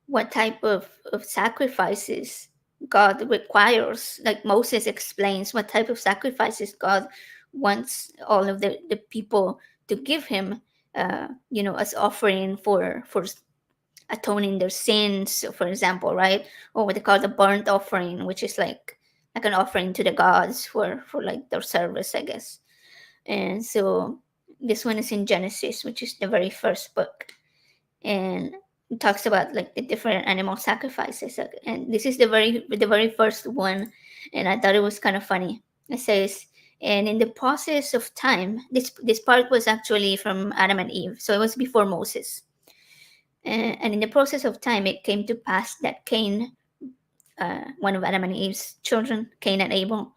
what type of sacrifices God requires. Like Moses explains what type of sacrifices God wants all of the people to give him, as offering for atoning their sins, for example, right? Or what they call the burnt offering, which is like an offering to the gods for like their service, I guess. And so this one is in Genesis, which is the very first book, and it talks about like the different animal sacrifices. And this is the very first one, and I thought it was kind of funny. It says, and in the process of time, this part was actually from Adam and Eve, so it was before Moses. And in the process of time, it came to pass that Cain, one of Adam and Eve's children, Cain and Abel,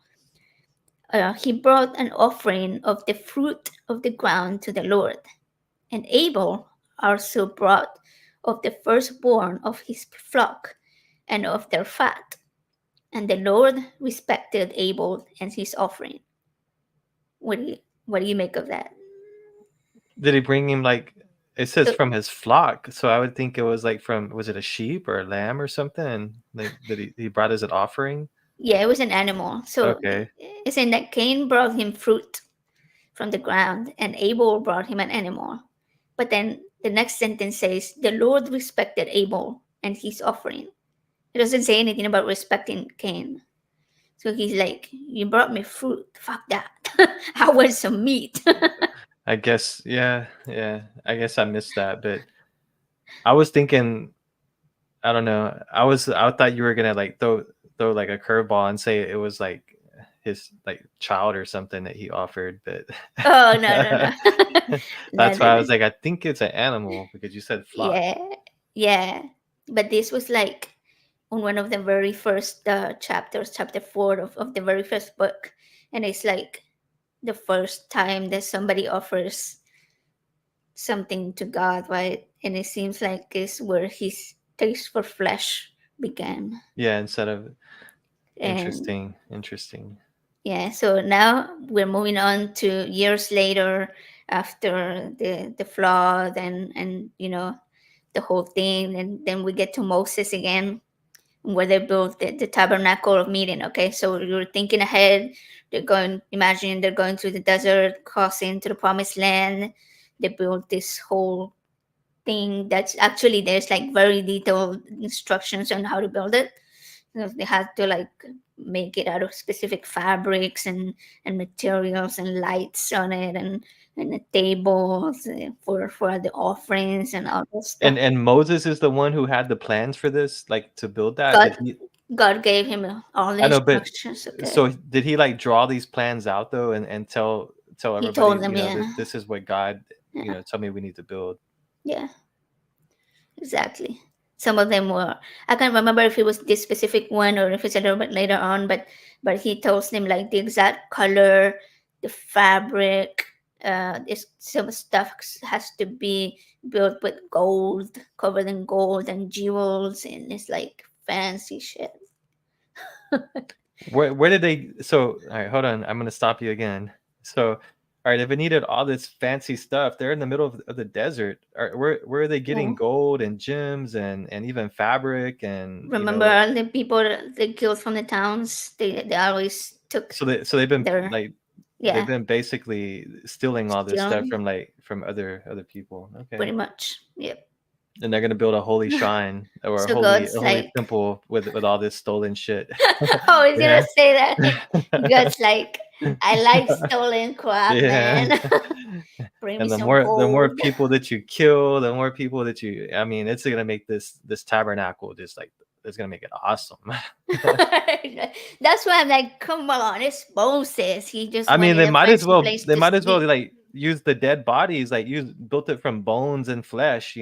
he brought an offering of the fruit of the ground to the Lord. And Abel also brought of the firstborn of his flock and of their fat. And the Lord respected Abel and his offering. What do you make of that? Did he bring him like it says So, from his flock? So I would think it was like from was it a sheep or a lamb or something? Like that he brought as an offering? yeah, it was an animal. So Okay. it's saying that Cain brought him fruit from the ground, and Abel brought him an animal. But then the next sentence says, the Lord respected Abel and his offering. It doesn't say anything about respecting Cain. So he's like, you brought me fruit. Fuck that. I want some meat. I guess yeah. I guess I missed that, but I was thinking I don't know. I thought you were gonna like throw like a curveball and say it was like his like child or something that he offered, but Oh, no. that's No. why I was like, I think it's an animal because you said flock. Yeah. But this was like on one of the very first chapters, chapter 4 of the very first book. And it's like the first time that somebody offers something to God, right? And it seems like it's where his taste for flesh began. Yeah, instead of And interesting. yeah, so now we're moving on to years later after the flood and the whole thing, and then we get to Moses again, where they built the tabernacle of meeting. Okay, so you're thinking ahead. Imagine they're going through the desert, crossing to the promised land. They built this whole thing that's actually there's like very detailed instructions on how to build it. So they had to like make it out of specific fabrics and materials and lights on it and the tables for the offerings and all that stuff. And Moses is the one who had the plans for this, like to build that. God, God gave him all the I know, but instructions. Okay. so did he like draw these plans out though and tell everybody, told them, yeah. this is what God, Yeah. told me we need to build. Yeah, exactly. Some of them were, I can't remember if it was this specific one or if it's a little bit later on, but he tells them like the exact color, the fabric, some stuff has to be built with gold, covered in gold and jewels, and it's like fancy shit. Where did they? So all right, hold on, I'm gonna stop you again. So all right, if it needed all this fancy stuff, they're in the middle of the desert. Where are they getting gold and gems and even fabric and remember all the people they killed from the towns? They always took. So they've been like they've been basically stealing all this stuff from other people. Okay, pretty much. Yep. And they're gonna build a holy shrine or So a holy temple with all this stolen shit. Oh, he's gonna say that. God's like, I like stolen crap, man. Bring and me the some more gold. people that you kill, the more people that you. I mean, it's gonna make this tabernacle just like it's gonna make it awesome. That's why I'm like, come on, it's Moses. He just. I mean, they might as well like use the dead bodies, like built it from bones and flesh,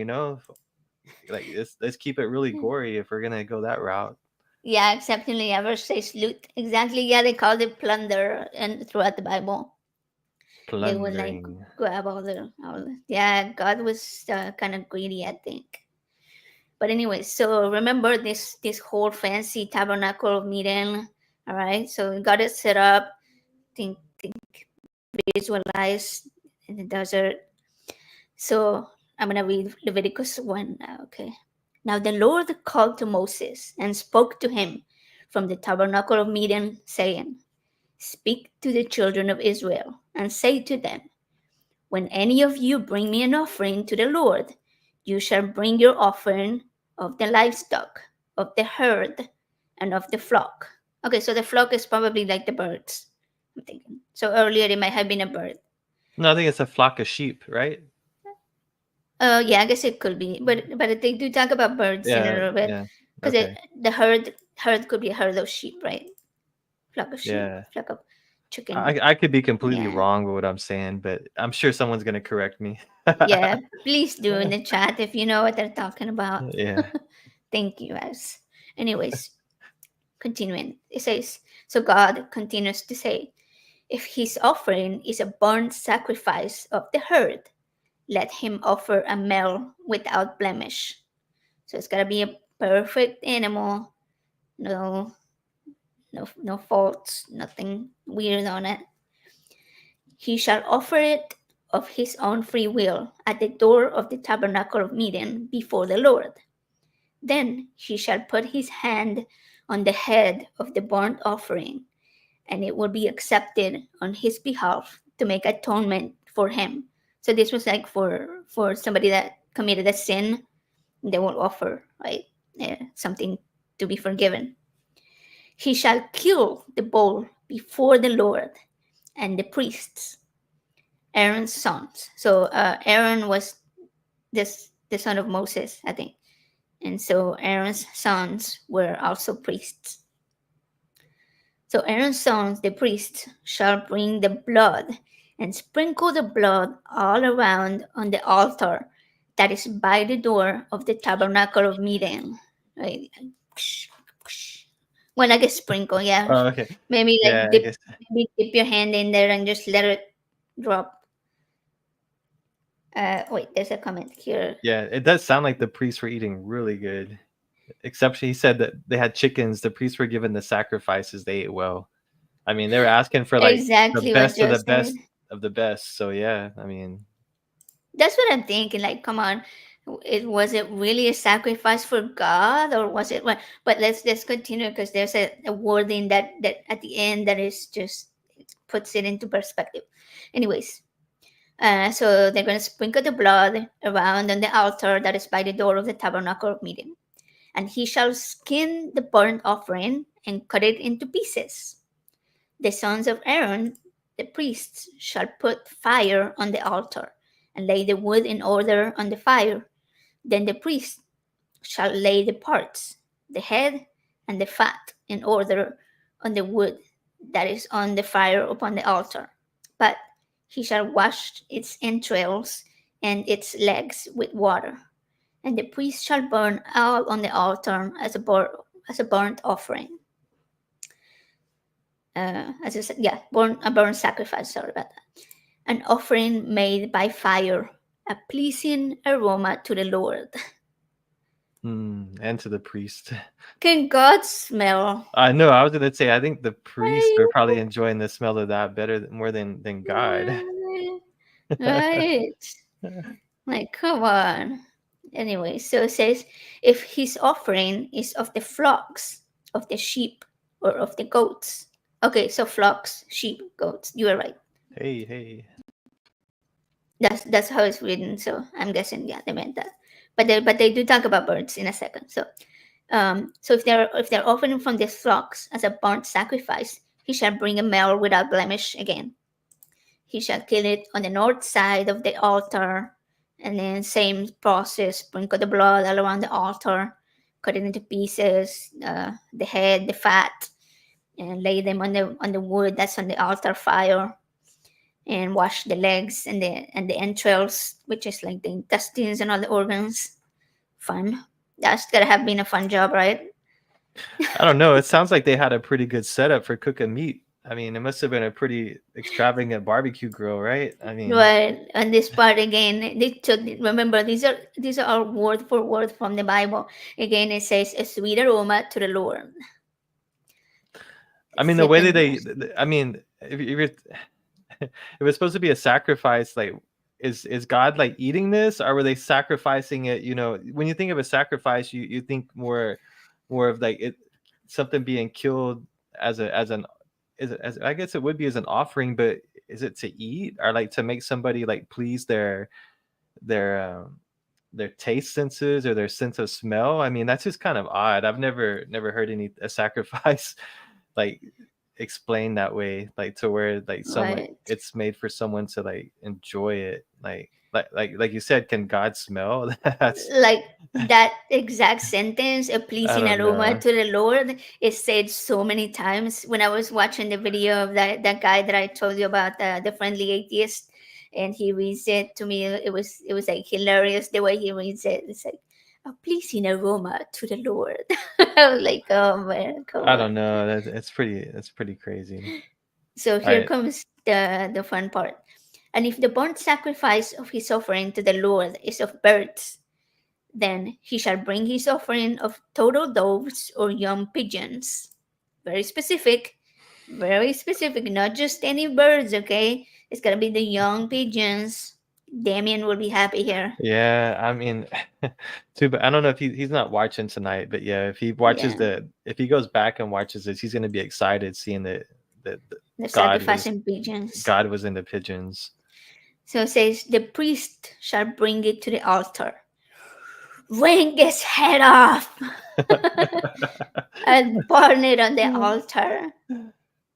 like let's keep it really gory if we're gonna go that route. Yeah, except in the verse says loot. Exactly. Yeah, they called it plunder, and throughout the Bible, plundering. They would like grab all the. Yeah, God was kind of greedy, I think. But anyway, so remember this whole fancy tabernacle of meeting. All right, so got it set up. Think visualize in the desert. So I'm gonna read Leviticus 1 now. Okay. Now the Lord called to Moses and spoke to him from the tabernacle of meeting, saying, "Speak to the children of Israel and say to them, when any of you bring me an offering to the Lord, you shall bring your offering of the livestock, of the herd, and of the flock." Okay, so the flock is probably like the birds, I'm thinking. So earlier it might have been a bird. No, I think it's a flock of sheep, right? Yeah, I guess it could be, but they do talk about birds in a little bit, because the herd could be a herd of sheep, right? Flock of sheep, flock of. chicken. I could be completely Yeah. wrong with what I'm saying, but I'm sure someone's gonna correct me. Yeah, please do in the chat if you know what they're talking about. Yeah. Thank you, guys. Anyways, continuing. It says, so God continues to say, if his offering is a burnt sacrifice of the herd, let him offer a male without blemish. So it's gotta be a perfect animal, no no faults, nothing weird on it. He shall offer it of his own free will at the door of the tabernacle of meeting before the Lord. Then he shall put his hand on the head of the burnt offering, and it will be accepted on his behalf to make atonement for him. So this was like for somebody that committed a sin, they will offer, right, something to be forgiven. He shall kill the bull before the Lord and the priests, Aaron's sons. So Aaron was the son of Moses, I think, and so Aaron's sons were also priests. So Aaron's sons, the priests, shall bring the blood and sprinkle the blood all around on the altar that is by the door of the tabernacle of meeting. Right? When I get sprinkle, yeah. Oh, okay. Maybe Yeah, like I guess. maybe dip your hand in there and just let it drop. Wait, there's a comment here. Yeah, it does sound like the priests were eating really good. Except he said that they had chickens. The priests were given the sacrifices. They ate well. I mean, they were asking for like the Exactly what best of Joe the said. best of the best. So yeah, I mean, That's what I'm thinking. Like, come on, was it really a sacrifice for God, or was it what? But let's continue because there's a wording that at the end that is just puts it into perspective. Anyways, so they're going to sprinkle the blood around on the altar that is by the door of the tabernacle of meeting, and he shall skin the burnt offering and cut it into pieces. The sons of Aaron, the priests, shall put fire on the altar and lay the wood in order on the fire. Then the priest shall lay the parts, the head and the fat, in order on the wood that is on the fire upon the altar. But he shall wash its entrails and its legs with water, and the priest shall burn all on the altar as a burnt offering. As I said, yeah, a burnt sacrifice. Sorry about that. An offering made by fire, a pleasing aroma to the Lord. and to the priest. Can God smell? I know. I was gonna say. I think the priests are probably enjoying the smell of that more than God. Right. Like, come on. Anyway, so it says, if his offering is of the flocks, of the sheep, or of the goats. Okay, so flocks, sheep, goats. You are right. Hey. That's how it's written. So I'm guessing, yeah, they meant that. But they do talk about birds in a second. So so if they're offering from the flocks as a burnt sacrifice, he shall bring a male without blemish again. He shall kill it on the north side of the altar, and then same process, sprinkle the blood all around the altar, cut it into pieces, the head, the fat, and lay them on the wood that's on the altar fire, and wash the legs and the entrails, which is like the intestines and all the organs. Fun. That's gotta have been a fun job, right? I don't know. It sounds like they had a pretty good setup for cooking meat. I mean, it must have been a pretty extravagant barbecue grill, right? I mean, But on this part again, they took. Remember, these are all word for word from the Bible. Again, it says a sweet aroma to the Lord. I mean, the way that I mean, if if it's supposed to be a sacrifice, like is God like eating this, or were they sacrificing it? You know, when you think of a sacrifice, you think more of like it something being killed as an as I guess it would be as an offering, but is it to eat or like to make somebody like please their taste senses or their sense of smell? I mean, that's just kind of odd. I've never heard a sacrifice like explained that way, like to where like someone Right. it's made for someone to like enjoy it, like you said, can God smell? That's like that exact sentence, a I pleasing don't aroma know. to the Lord, is said so many times. When I was watching the video of that guy that I told you about, the friendly atheist, and he reads it to me, it was like hilarious the way he reads it. It's like a pleasing aroma to the Lord. I was like, oh man, come I on. don't know. It's pretty crazy. So All here right. comes the fun part. And if the burnt sacrifice of his offering to the Lord is of birds, then he shall bring his offering of turtle doves or young pigeons. Very specific, very specific, not just any birds, okay? It's gonna be the young pigeons. Damien will be happy here. Yeah, I mean, too bad. I don't know if he's not watching tonight, but yeah, Yeah, if he goes back and watches this, he's gonna be excited seeing that they're God was sacrificing pigeons. God was into pigeons. So it says, the priest shall bring it to the altar, wring its head off, and burn it on the altar.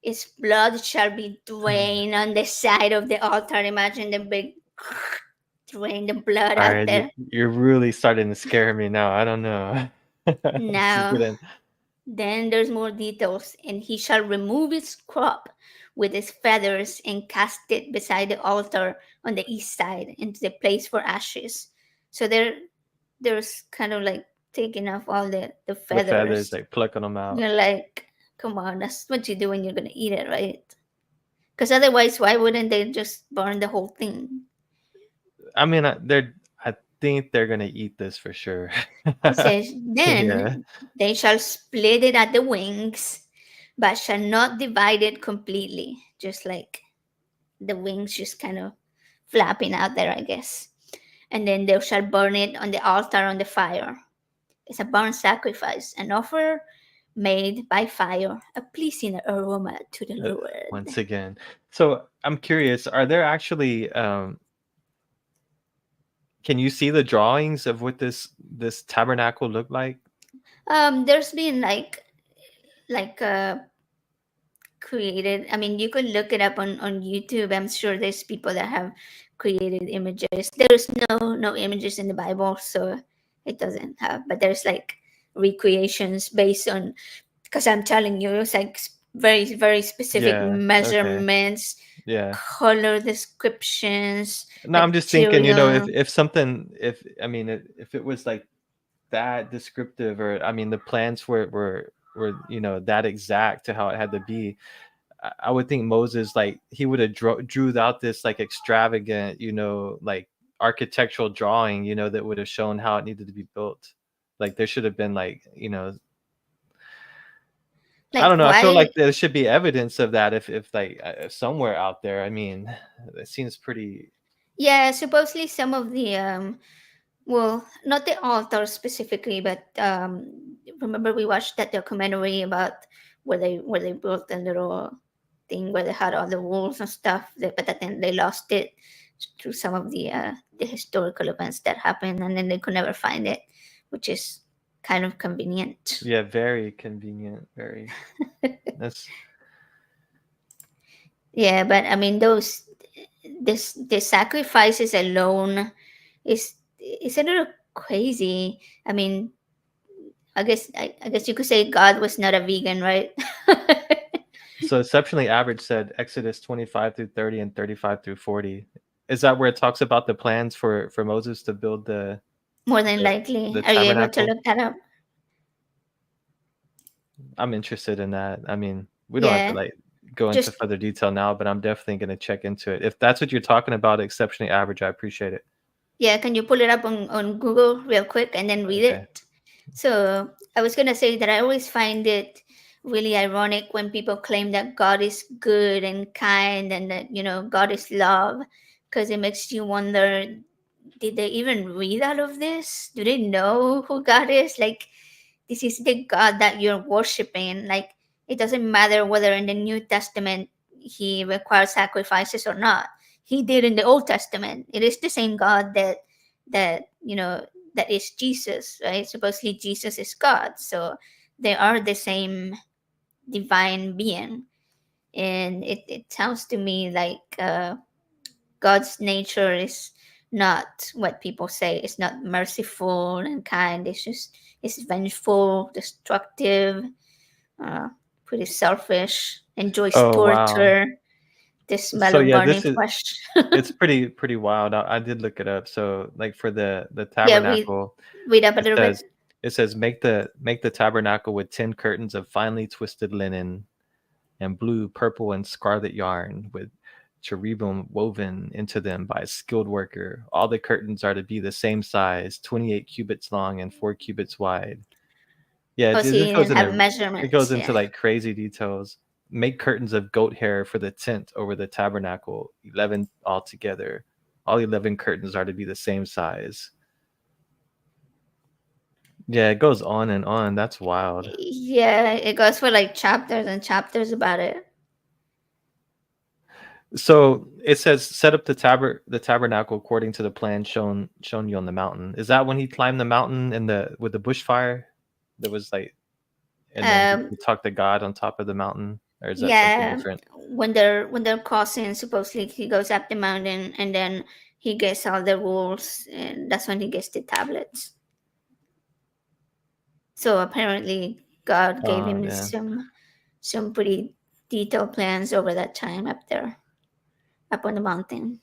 Its blood shall be drained on the side of the altar. Imagine the big drain the blood All out right, there. you're really starting to scare me now. I don't know. This is Now, getting then there's more details. And he shall remove its crop with its feathers and cast it beside the altar on the east side into the place for ashes. So there's kind of like taking off all the the feathers, feathers. like plucking them out. You're like, come on, that's what you do when you're gonna eat it, right? Because otherwise, why wouldn't they just burn the whole thing? I mean, I think they're gonna eat this for sure. It says, Yeah. then they shall split it at the wings, but shall not divide it completely. Just like the wings just kind of flapping out there, I guess. And then they shall burn it on the altar on the fire. It's a burnt sacrifice, an offer made by fire, a pleasing aroma to the Lord. Once again. So I'm curious, are there actually can you see the drawings of what this tabernacle looked like? There's been like created, I mean, you could look it up on YouTube. I'm sure there's people that have created images. There's no images in the Bible, so it doesn't have, but there's like recreations based on, because I'm telling you, it's like very very specific Yeah, okay. measurements, Yeah. color descriptions, No, I'm just thinking, material. if something, if I mean, if it was like that descriptive, or I mean, the plans were that exact to how it had to be, I would think Moses, like, he would have drew out this like extravagant, like architectural drawing, that would have shown how it needed to be built. Like there should have been like, I Like don't know. I feel why? like there should be evidence of that if like somewhere out there. I mean, it seems pretty. Yeah, supposedly some of the well, not the altar specifically, but remember we watched that documentary about where they built a little thing where they had all the walls and stuff, but then they lost it through some of the historical events that happened, and then they could never find it, which is kind of convenient. Yeah, very convenient. Very. That's Yeah, but I mean this the sacrifices alone is a little crazy. I mean, I guess you could say God was not a vegan, right? so exceptionally average said Exodus 25 through 30 and 35 through 40. Is that where it talks about the plans for Moses to build More than the, likely. the Are you able to tabernacle? look that up? I'm interested in that. I mean, we don't have to Yeah. like go into Just further detail now, but I'm definitely going to check into it. If that's what you're talking about, exceptionally average, I appreciate it. yeah, can you pull it up on Google real quick and then read Okay. it? So I was gonna say that I always find it really ironic when people claim that God is good and kind and that God is love, because it makes you wonder, did they even read all of this? Do they know who God is? Like, this is the God that you're worshiping. Like, it doesn't matter whether in the New Testament he requires sacrifices or not. He did in the Old Testament. It is the same God that is Jesus, right? Supposedly Jesus is God. So they are the same divine being. And it sounds to me like God's nature is not what people say. It's not merciful and kind. It's vengeful, destructive, uh, pretty selfish, enjoys Oh wow. torture, the smell So of yeah, burning this is flesh. it's pretty wild. I did look it up. So like for the Yeah, tabernacle, read up a it little bit. says make the tabernacle with 10 curtains of finely twisted linen and blue, purple, and scarlet yarn with cherubim woven into them by a skilled worker. All the curtains are to be the same size, 28 cubits long and 4 cubits wide. Yeah, Oh, so it you goes didn't have it goes measurements. into Yeah. like crazy details. Make curtains of goat hair for the tent over the tabernacle, 11 altogether. All 11 curtains are to be the same size. Yeah, it goes on and on. That's wild. Yeah, it goes for like chapters and chapters about it. So it says set up the tabernacle according to the plan shown you on the mountain. Is that when he climbed the mountain in the with the bushfire? There was like, and then Um, he talked to God on top of the mountain, or is that something yeah, different? when they're crossing, supposedly he goes up the mountain and then he gets all the rules, and that's when he gets the tablets. So apparently, God gave him Yeah. some pretty detailed plans over that time up there, up on the mountain.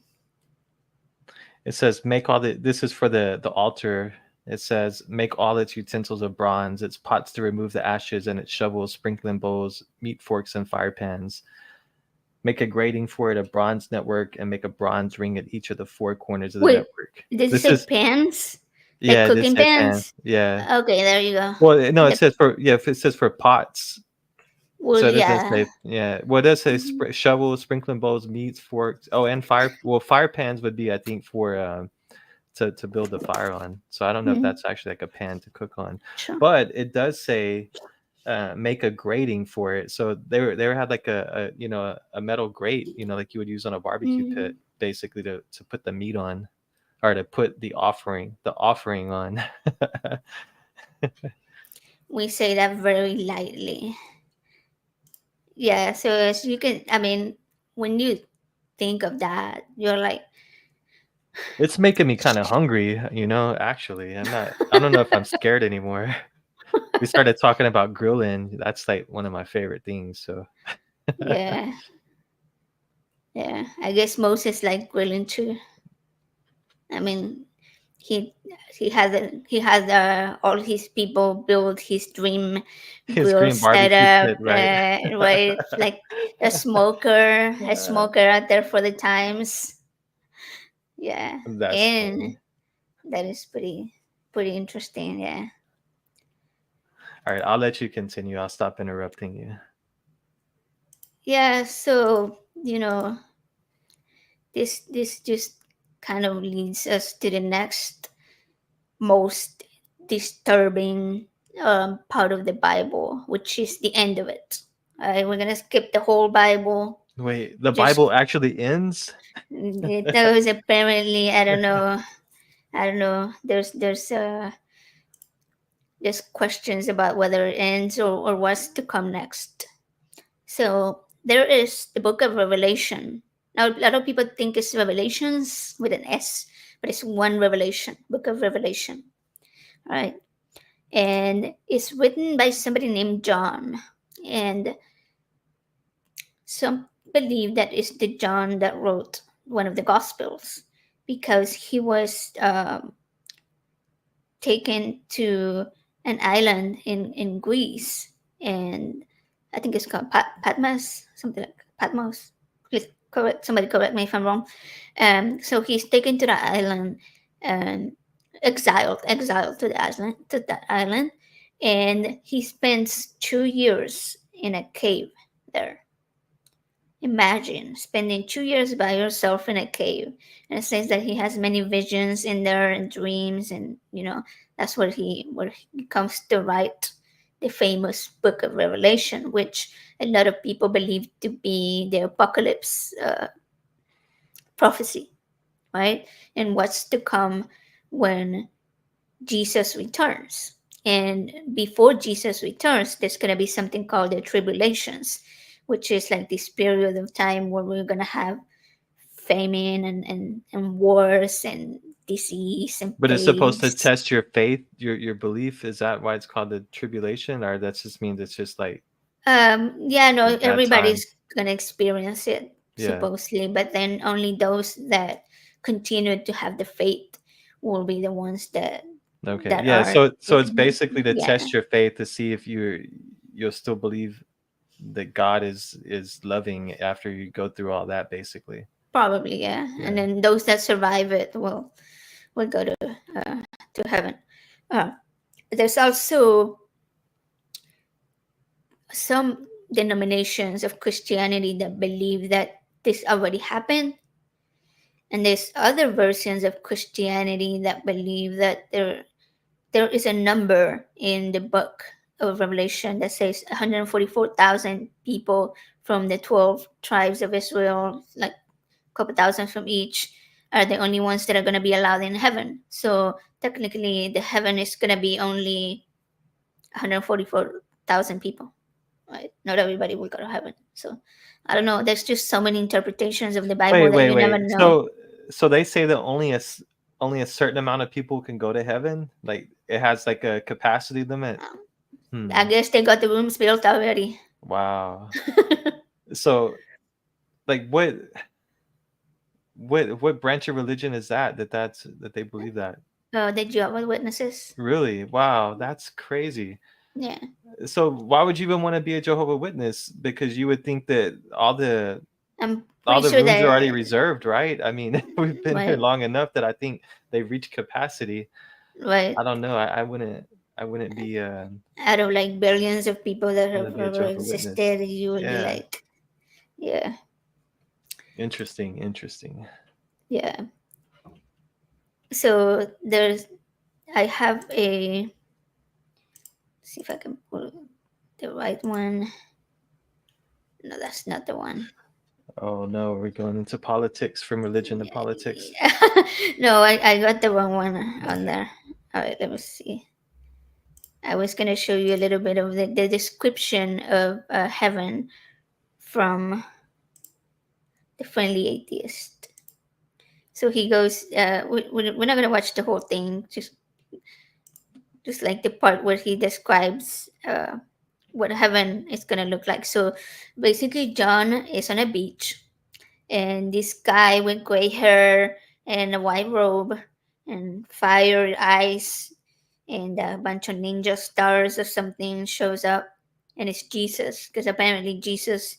It says make all the this is for the altar. It says make all its utensils of bronze, its pots to remove the ashes, and its shovels, sprinkling bowls, meat forks, and fire pans. Make a grating for it, a bronze network, and make a bronze ring at each of the four corners of the Wait, network. did it This say is pans? Like yeah, this cooking said pan. pans? Yeah. Okay, there you go. Well, no, it The, says for if it says for pots, well, so it doesn't yeah. say yeah. Well, it does say shovels, sprinkling bowls, meats, forks. Oh, and fire. Well, fire pans would be I think for to build the fire on. So I don't know if Mm, that's actually like a pan to cook on, sure. but it does say make a grating for it. So they had like a a metal grate, like you would use on a barbecue Mm. pit, basically to put the meat on or to put the offering on. We say that very lightly. Yeah, so as you can, I mean, when you think of that, you're like, It's making me kind of hungry, actually. I don't know if I'm scared anymore. We started talking about grilling. That's like one of my favorite things. So yeah, yeah. I guess Moses like grilling too. I mean, he he has all his people build his dream his grill green barbecue setup, pit, right? right? Like a smoker out there for the times. Yeah, That's and funny. that is pretty interesting. Yeah. All right, I'll let you continue. I'll stop interrupting you. Yeah, so this just kind of leads us to the next most disturbing part of the Bible, which is the end of it. We're gonna skip the whole Bible. Wait, the Just Bible actually ends? that was apparently, I don't know. There's questions about whether it ends or what's to come next. So there is the book of Revelation. Now, a lot of people think it's Revelations with an S, but it's one Revelation, book of Revelation, right? And it's written by somebody named John. And some believe that it's the John that wrote one of the Gospels because he was taken to an island in Greece, and I think it's called Patmos, something like Patmos. Please somebody correct me if I'm wrong. So he's taken to that island and exiled to that island, and he spends 2 years in a cave there. Imagine spending 2 years by yourself in a cave. And it says that he has many visions in there and dreams, and that's where he comes to write the famous book of Revelation, which a lot of people believe to be the apocalypse prophecy, right? And what's to come when Jesus returns. And before Jesus returns, there's going to be something called the tribulations, which is like this period of time where we're going to have famine and wars and disease and But it's supposed to plagues. test your faith, your belief. Is that why it's called the tribulation, or that just means it's just like Yeah, no, bad everybody's times? gonna experience it Yeah. supposedly, but then only those that continue to have the faith will be the ones Okay. that Yeah. are So it's basically to yeah, test your faith to see if you'll still believe that God is loving after you go through all that, basically. probably, yeah. And Yeah. then those that survive it will go to heaven. Uh, there's also some denominations of Christianity that believe that this already happened, and there's other versions of Christianity that believe that there is a number in the book of Revelation that says 144,000 people from the 12 tribes of Israel, like a couple thousand from each, are the only ones that are going to be allowed in heaven. So technically, the heaven is going to be only 144,000 people. Right? Not everybody will go to heaven. So I don't know. There's just so many interpretations of the Bible Wait, that wait, you never wait. know. So they say that only a certain amount of people can go to heaven. Like it has like a capacity limit. I Hmm. guess they got the rooms built already. Wow. So like what branch of religion is that they believe that? The Jehovah's Witnesses. Really? Wow, that's crazy. Yeah. So why would you even want to be a Jehovah Witness? Because you would think that I'm all pretty the sure rooms are that already reserved, right? I mean, we've been here right, long enough that I think they've reached capacity. right. I don't know. I wouldn't be Out of like billions of people that want to have be a ever Jehovah Witness. existed, you will be Yeah. like, yeah, Interesting. yeah. So I have see if I can pull the right one. No, that's not the one. Oh no, we're going into politics, from religion to politics. No, I got the wrong one on there. All right, let me see. I was going to show you a little bit of the description of heaven from the Friendly Atheist. So he goes, we're not going to watch the whole thing, just like the part where he describes what heaven is going to look like. So basically, John is on a beach, and this guy with gray hair and a white robe and fire eyes and a bunch of ninja stars or something shows up, and it's Jesus, because apparently Jesus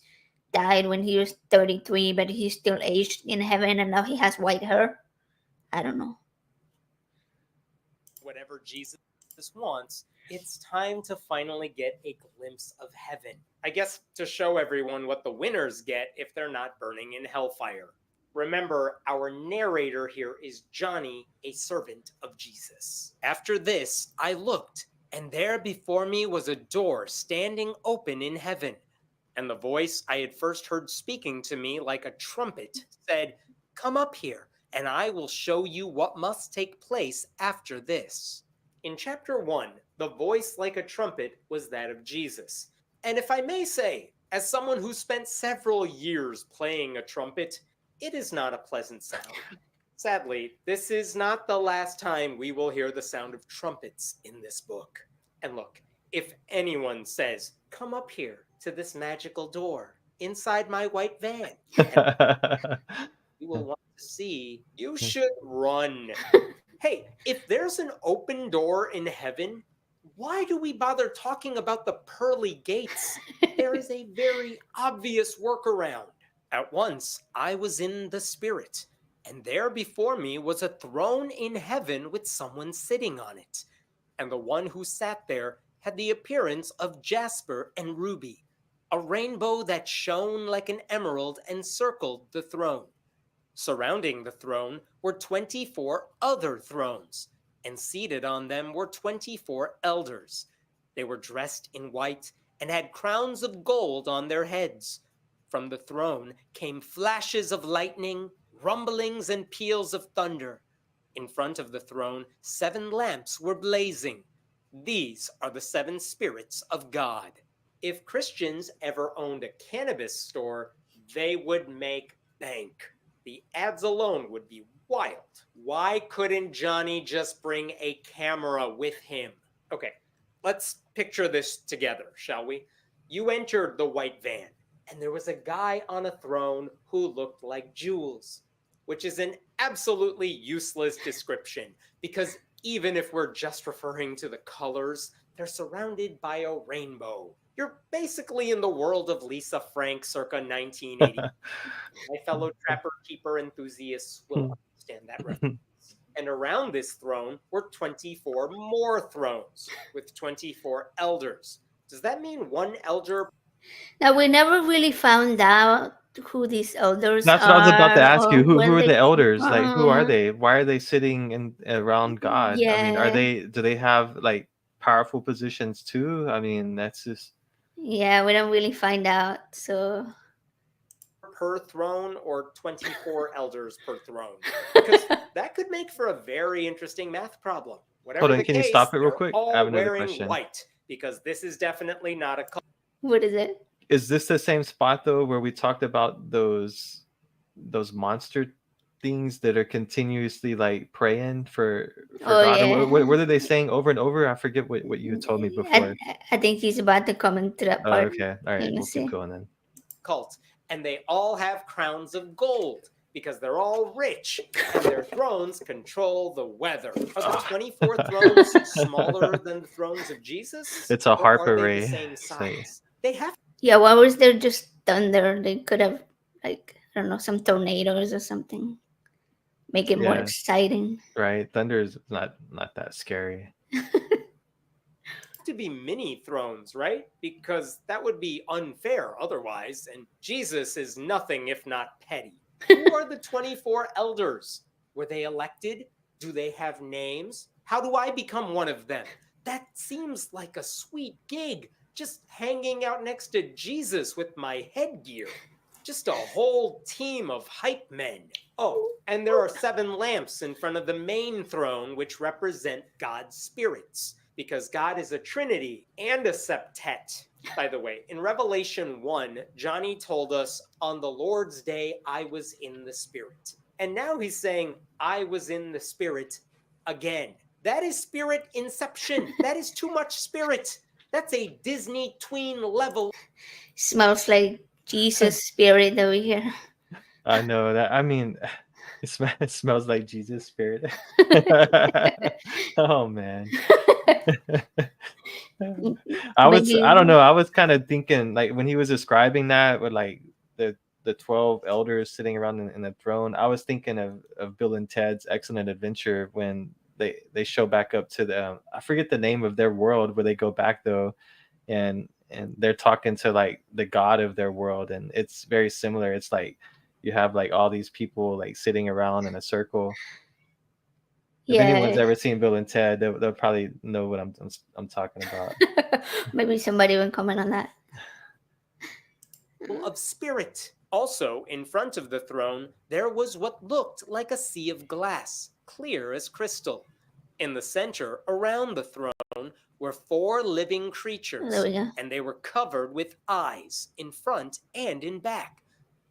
died when he was 33, but he's still aged in heaven, and now he has white hair. I don't know. Whatever Jesus wants, it's time to finally get a glimpse of heaven. I guess to show everyone what the winners get if they're not burning in hellfire. Remember, our narrator here is Johnny, a servant of Jesus. After this, I looked, and there before me was a door standing open in heaven. And the voice I had first heard speaking to me like a trumpet said, "Come up here, and I will show you what must take place after this." In chapter 1, the voice like a trumpet was that of Jesus. And if I may say, as someone who spent several years playing a trumpet, it is not a pleasant sound. Sadly, this is not the last time we will hear the sound of trumpets in this book. And look, if anyone says, "Come up here to this magical door inside my white van," you will want to see, you should run. Hey, if there's an open door in heaven, why do we bother talking about the pearly gates? There is a very obvious workaround. At once, I was in the spirit, and there before me was a throne in heaven with someone sitting on it. And the one who sat there had the appearance of jasper and ruby. A rainbow that shone like an emerald encircled the throne. Surrounding the throne were 24 other thrones, and seated on them were 24 elders. They were dressed in white and had crowns of gold on their heads. From the throne came flashes of lightning, rumblings, and peals of thunder. In front of the throne, 7 lamps were blazing. These are the 7 spirits of God. If Christians ever owned a cannabis store, they would make bank, The ads alone would be wild. Why couldn't Johnny just bring a camera with him? Okay, let's picture this together, shall we? You entered the white van, and there was a guy on a throne who looked like Jules, which is an absolutely useless description, because even if we're just referring to the colors, they're surrounded by a rainbow. You're basically in the world of Lisa Frank circa 1980. My fellow trapper keeper enthusiasts will understand that reference. And around this throne were 24 more thrones with 24 elders. Does that mean one elder? Now we never really found out who these elders That's what I was about to are ask or you. Who where are they the came elders? Like, who are from. they? Why are they sitting in around God? I mean, Yeah. do they have like powerful positions too? I mean, that's just Yeah, we don't really find out. So Per throne or 24 elders per throne? Because that could make for a very interesting math problem. Whatever hold on. the Can you case, stop it real they're quick? I all have another wearing question. white, because this is definitely not a color. what is it? Is this the same spot though where we talked about those monster things that are continuously like praying for Oh, God? yeah. What are they saying over and over? I forget what you told me before. I think he's about to come into that Oh, part. okay. All right. Let me We'll see. keep going then. Cult, and they all have crowns of gold because they're all rich, and their thrones control the weather. Are the 24 thrones smaller than the thrones of Jesus? It's a Or harp are they array. the same size? They have Yeah, why was there just thunder? They could have, like, I don't know, some tornadoes or something. Make it more Yeah. exciting. Right. Thunder is not that scary. to be mini thrones, right? Because that would be unfair otherwise, and Jesus is nothing if not petty. Who are the 24 elders? Were they elected? Do they have names? How do I become one of them? That seems like a sweet gig, just hanging out next to Jesus with my headgear. Just a whole team of hype men. Oh, and there are 7 lamps in front of the main throne, which represent God's spirits, because God is a trinity and a septet. By the way, in Revelation 1, Johnny told us, on the Lord's day, I was in the Spirit. And now he's saying, I was in the Spirit again. That is spirit inception. That is too much spirit. That's a Disney tween level. Smells like Jesus spirit over here. I know that. I mean, it smells like Jesus' spirit. Oh man. I don't know. I was kind of thinking like when he was describing that with like the 12 elders sitting around in the throne, I was thinking of Bill and Ted's Excellent Adventure when they show back up to the I forget the name of their world where they go back though, and they're talking to like the god of their world, and it's very similar. It's like you have like all these people like sitting around in a circle. If anyone's ever seen Bill and Ted, they'll probably know what I'm talking about. Maybe somebody will comment on that. Of spirit. Also, in front of the throne, there was what looked like a sea of glass, clear as crystal. In the center, around the throne, were 4 living creatures, There we go. and they were covered with eyes in front and in back.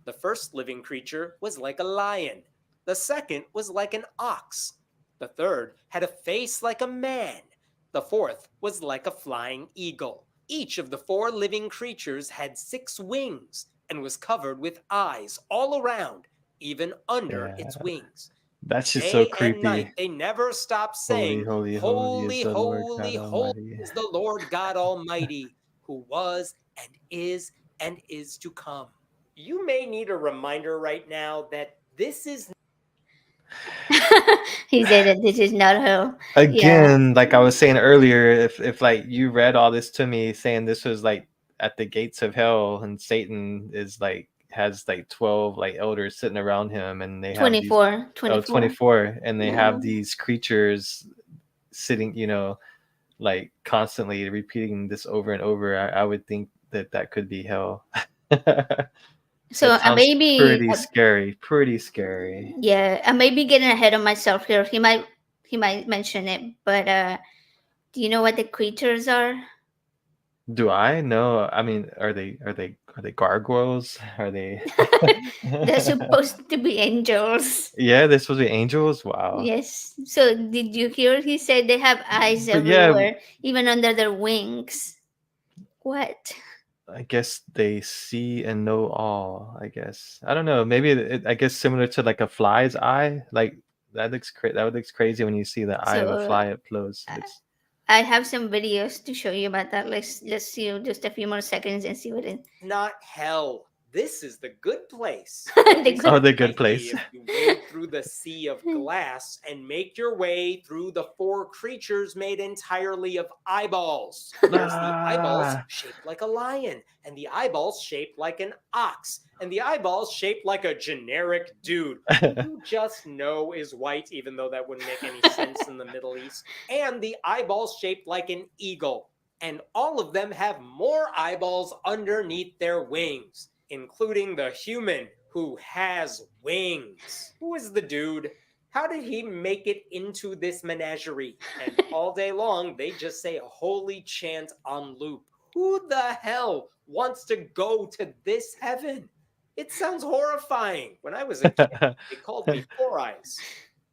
The first living creature was like a lion. The second was like an ox. The third had a face like a man. The fourth was like a flying eagle. Each of the 4 living creatures had 6 wings and was covered with eyes all around, even under its wings. That's just Day so and creepy. night, they never stop saying, Holy, holy, is the Lord holy, God holy Almighty. is the Lord God Almighty, who was and is to come. You may need a reminder right now that this is He said that this is not hell. Again, like I was saying earlier, if like you read all this to me saying this was like at the gates of hell and Satan is like has like 12 like elders sitting around him and they have 24. 24 and they have Yeah. these creatures sitting, like constantly repeating this over and over. I would think that could be hell. So That I sounds may be, pretty scary. yeah, I may be getting ahead of myself here. He might mention it, but do you know what the creatures are? Do I know? I mean, are they Are they gargoyles? Are they? They're supposed to be angels. Yeah, they're supposed to be angels. Wow. Yes. So did you hear? He said they have eyes But yeah, everywhere, even under their wings. What? I guess they see and know all. I guess I don't know. Maybe I guess similar to like a fly's eye. Like that looks crazy when you see the eye of a So fly up close. Looks I have some videos to show you about that. Let's see just a few more seconds and see what it. Not hell. This is the good place. The At good- Oh, the least it good might place. be If you wade through the sea of glass and make your way through the four creatures made entirely of eyeballs. There's the eyeballs Ah. shaped like a lion, and the eyeballs shaped like an ox, and the eyeballs shaped like a generic dude who you just know is white, even though that wouldn't make any sense in the Middle East, and the eyeballs shaped like an eagle. And all of them have more eyeballs underneath their wings, including the human who has wings. Who is the dude? How did he make it into this menagerie? And all day long, they just say a holy chant on loop. Who the hell wants to go to this heaven? It sounds horrifying. When I was a kid, they called me Four Eyes.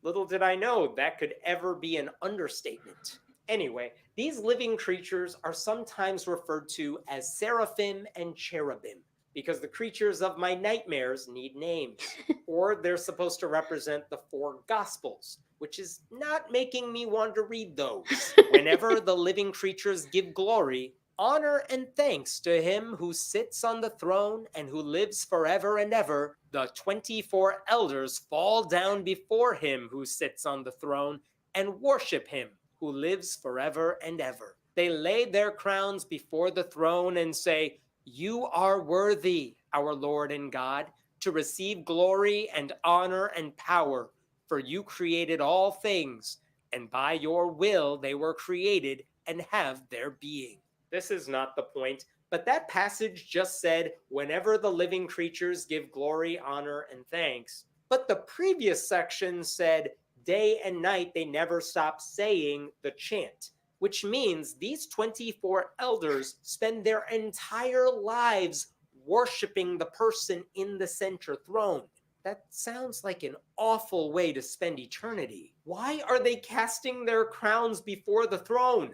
Little did I know that could ever be an understatement. Anyway, these living creatures are sometimes referred to as seraphim and cherubim because the creatures of my nightmares need names, or they're supposed to represent the four gospels, which is not making me want to read those. Whenever the living creatures give glory, honor, and thanks to him who sits on the throne and who lives forever and ever, the 24 elders fall down before him who sits on the throne and worship him who lives forever and ever. They lay their crowns before the throne and say, "You are worthy, our Lord and God, to receive glory and honor and power, for you created all things, and by your will they were created and have their being." This is not the point, but that passage just said, whenever the living creatures give glory, honor, and thanks. But the previous section said, day and night they never stop saying the chant, which means these 24 elders spend their entire lives worshiping the person in the center throne. That sounds like an awful way to spend eternity. Why are they casting their crowns before the throne?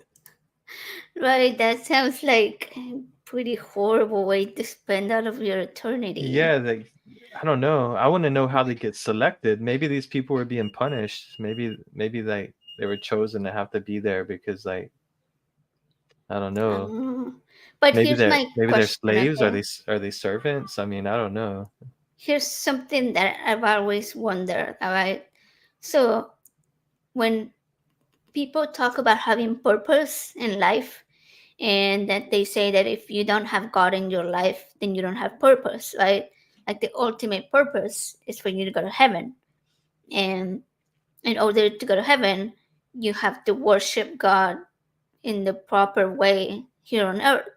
Right, that sounds like a pretty horrible way to spend all of your eternity. Yeah, I don't know. I want to know how they get selected. Maybe these people were being punished. Maybe like they were chosen to have to be there because like I don't know. But Maybe here's they're my they're question. slaves. Okay? Are they servants? I mean, I don't know. Here's something that I've always wondered. All right, so when people talk about having purpose in life, and that they say that if you don't have God in your life, then you don't have purpose, right? Like the ultimate purpose is for you to go to heaven, and in order to go to heaven, you have to worship God in the proper way here on earth,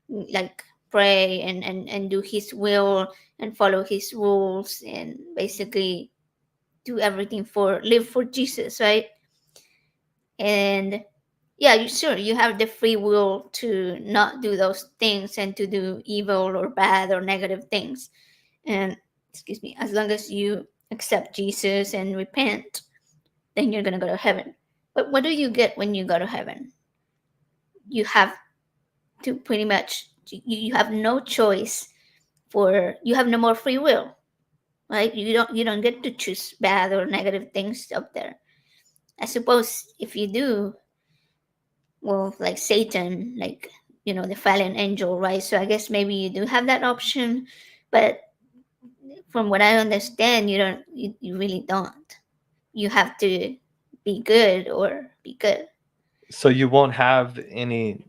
like pray and do His will and follow His rules and basically do everything live for Jesus, right? And yeah, you have the free will to not do those things and to do evil or bad or negative things. And excuse me, as long as you accept Jesus and repent, then you're gonna go to heaven. But what do you get when you go to heaven? You have to pretty much you have no choice you have no more free will, right? You don't get to choose bad or negative things up there. I suppose if you do, well, like Satan, like the fallen angel, right? So I guess maybe you do have that option, but from what I understand, you really don't. You have to be good or be good. So you won't have any.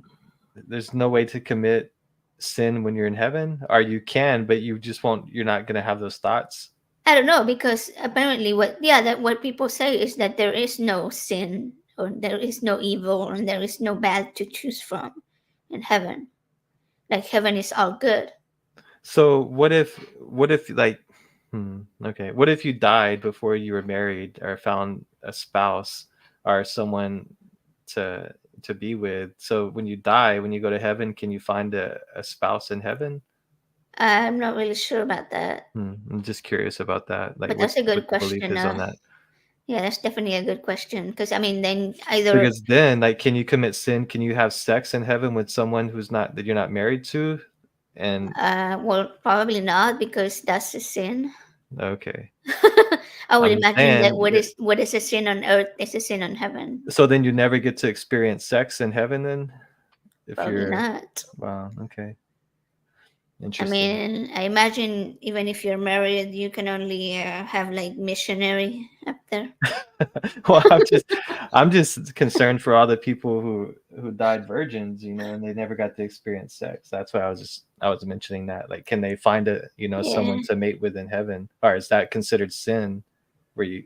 There's no way to commit sin when you're in heaven, or you can, but you just won't. You're not gonna have those thoughts. I don't know, because apparently what people say is that there is no sin or there is no evil and there is no bad to choose from in heaven. Like heaven is all good. So what if like okay, what if you died before you were married or found a spouse or someone to be with? So when you die, when you go to heaven, can you find a spouse in heaven? I'm not really sure about that, I'm just curious about that. Like, but that's a what good your belief question. is on that? Yeah, that's definitely a good question because I mean, then either Because then, like, can you commit sin? Can you have sex in heaven with someone that you're not married to? And well, probably not because that's a sin. okay, I would I'm just imagine that saying. what is a sin on earth is a sin on heaven. So then you never get to experience sex in heaven then? If Probably you're not. wow, okay. I Interesting. mean, I imagine even if you're married, you can only have like missionary up there. Well, I'm just concerned for all the people who died virgins, and they never got to experience sex. That's why I was mentioning that. Like, can they find Yeah. someone to mate with in heaven? Or is that considered sin? Where you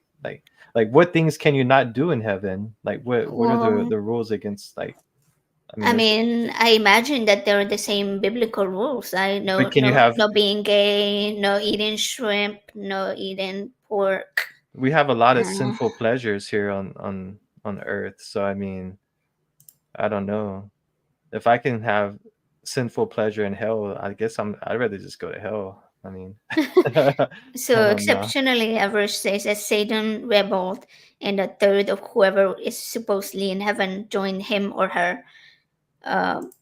like what things can you not do in heaven? Like what are Well, the rules against I mean I there's mean, I imagine that they're the same biblical rules. I but no can you no have no being gay, no eating shrimp, no eating pork. we have a lot of Uh, sinful pleasures here on earth. So I mean, I don't know. If I can have sinful pleasure in hell, I guess I'd rather just go to hell. I mean, I So don't know. exceptionally, a verse says that Satan rebelled, and a third of whoever is supposedly in heaven joined him or her. Um,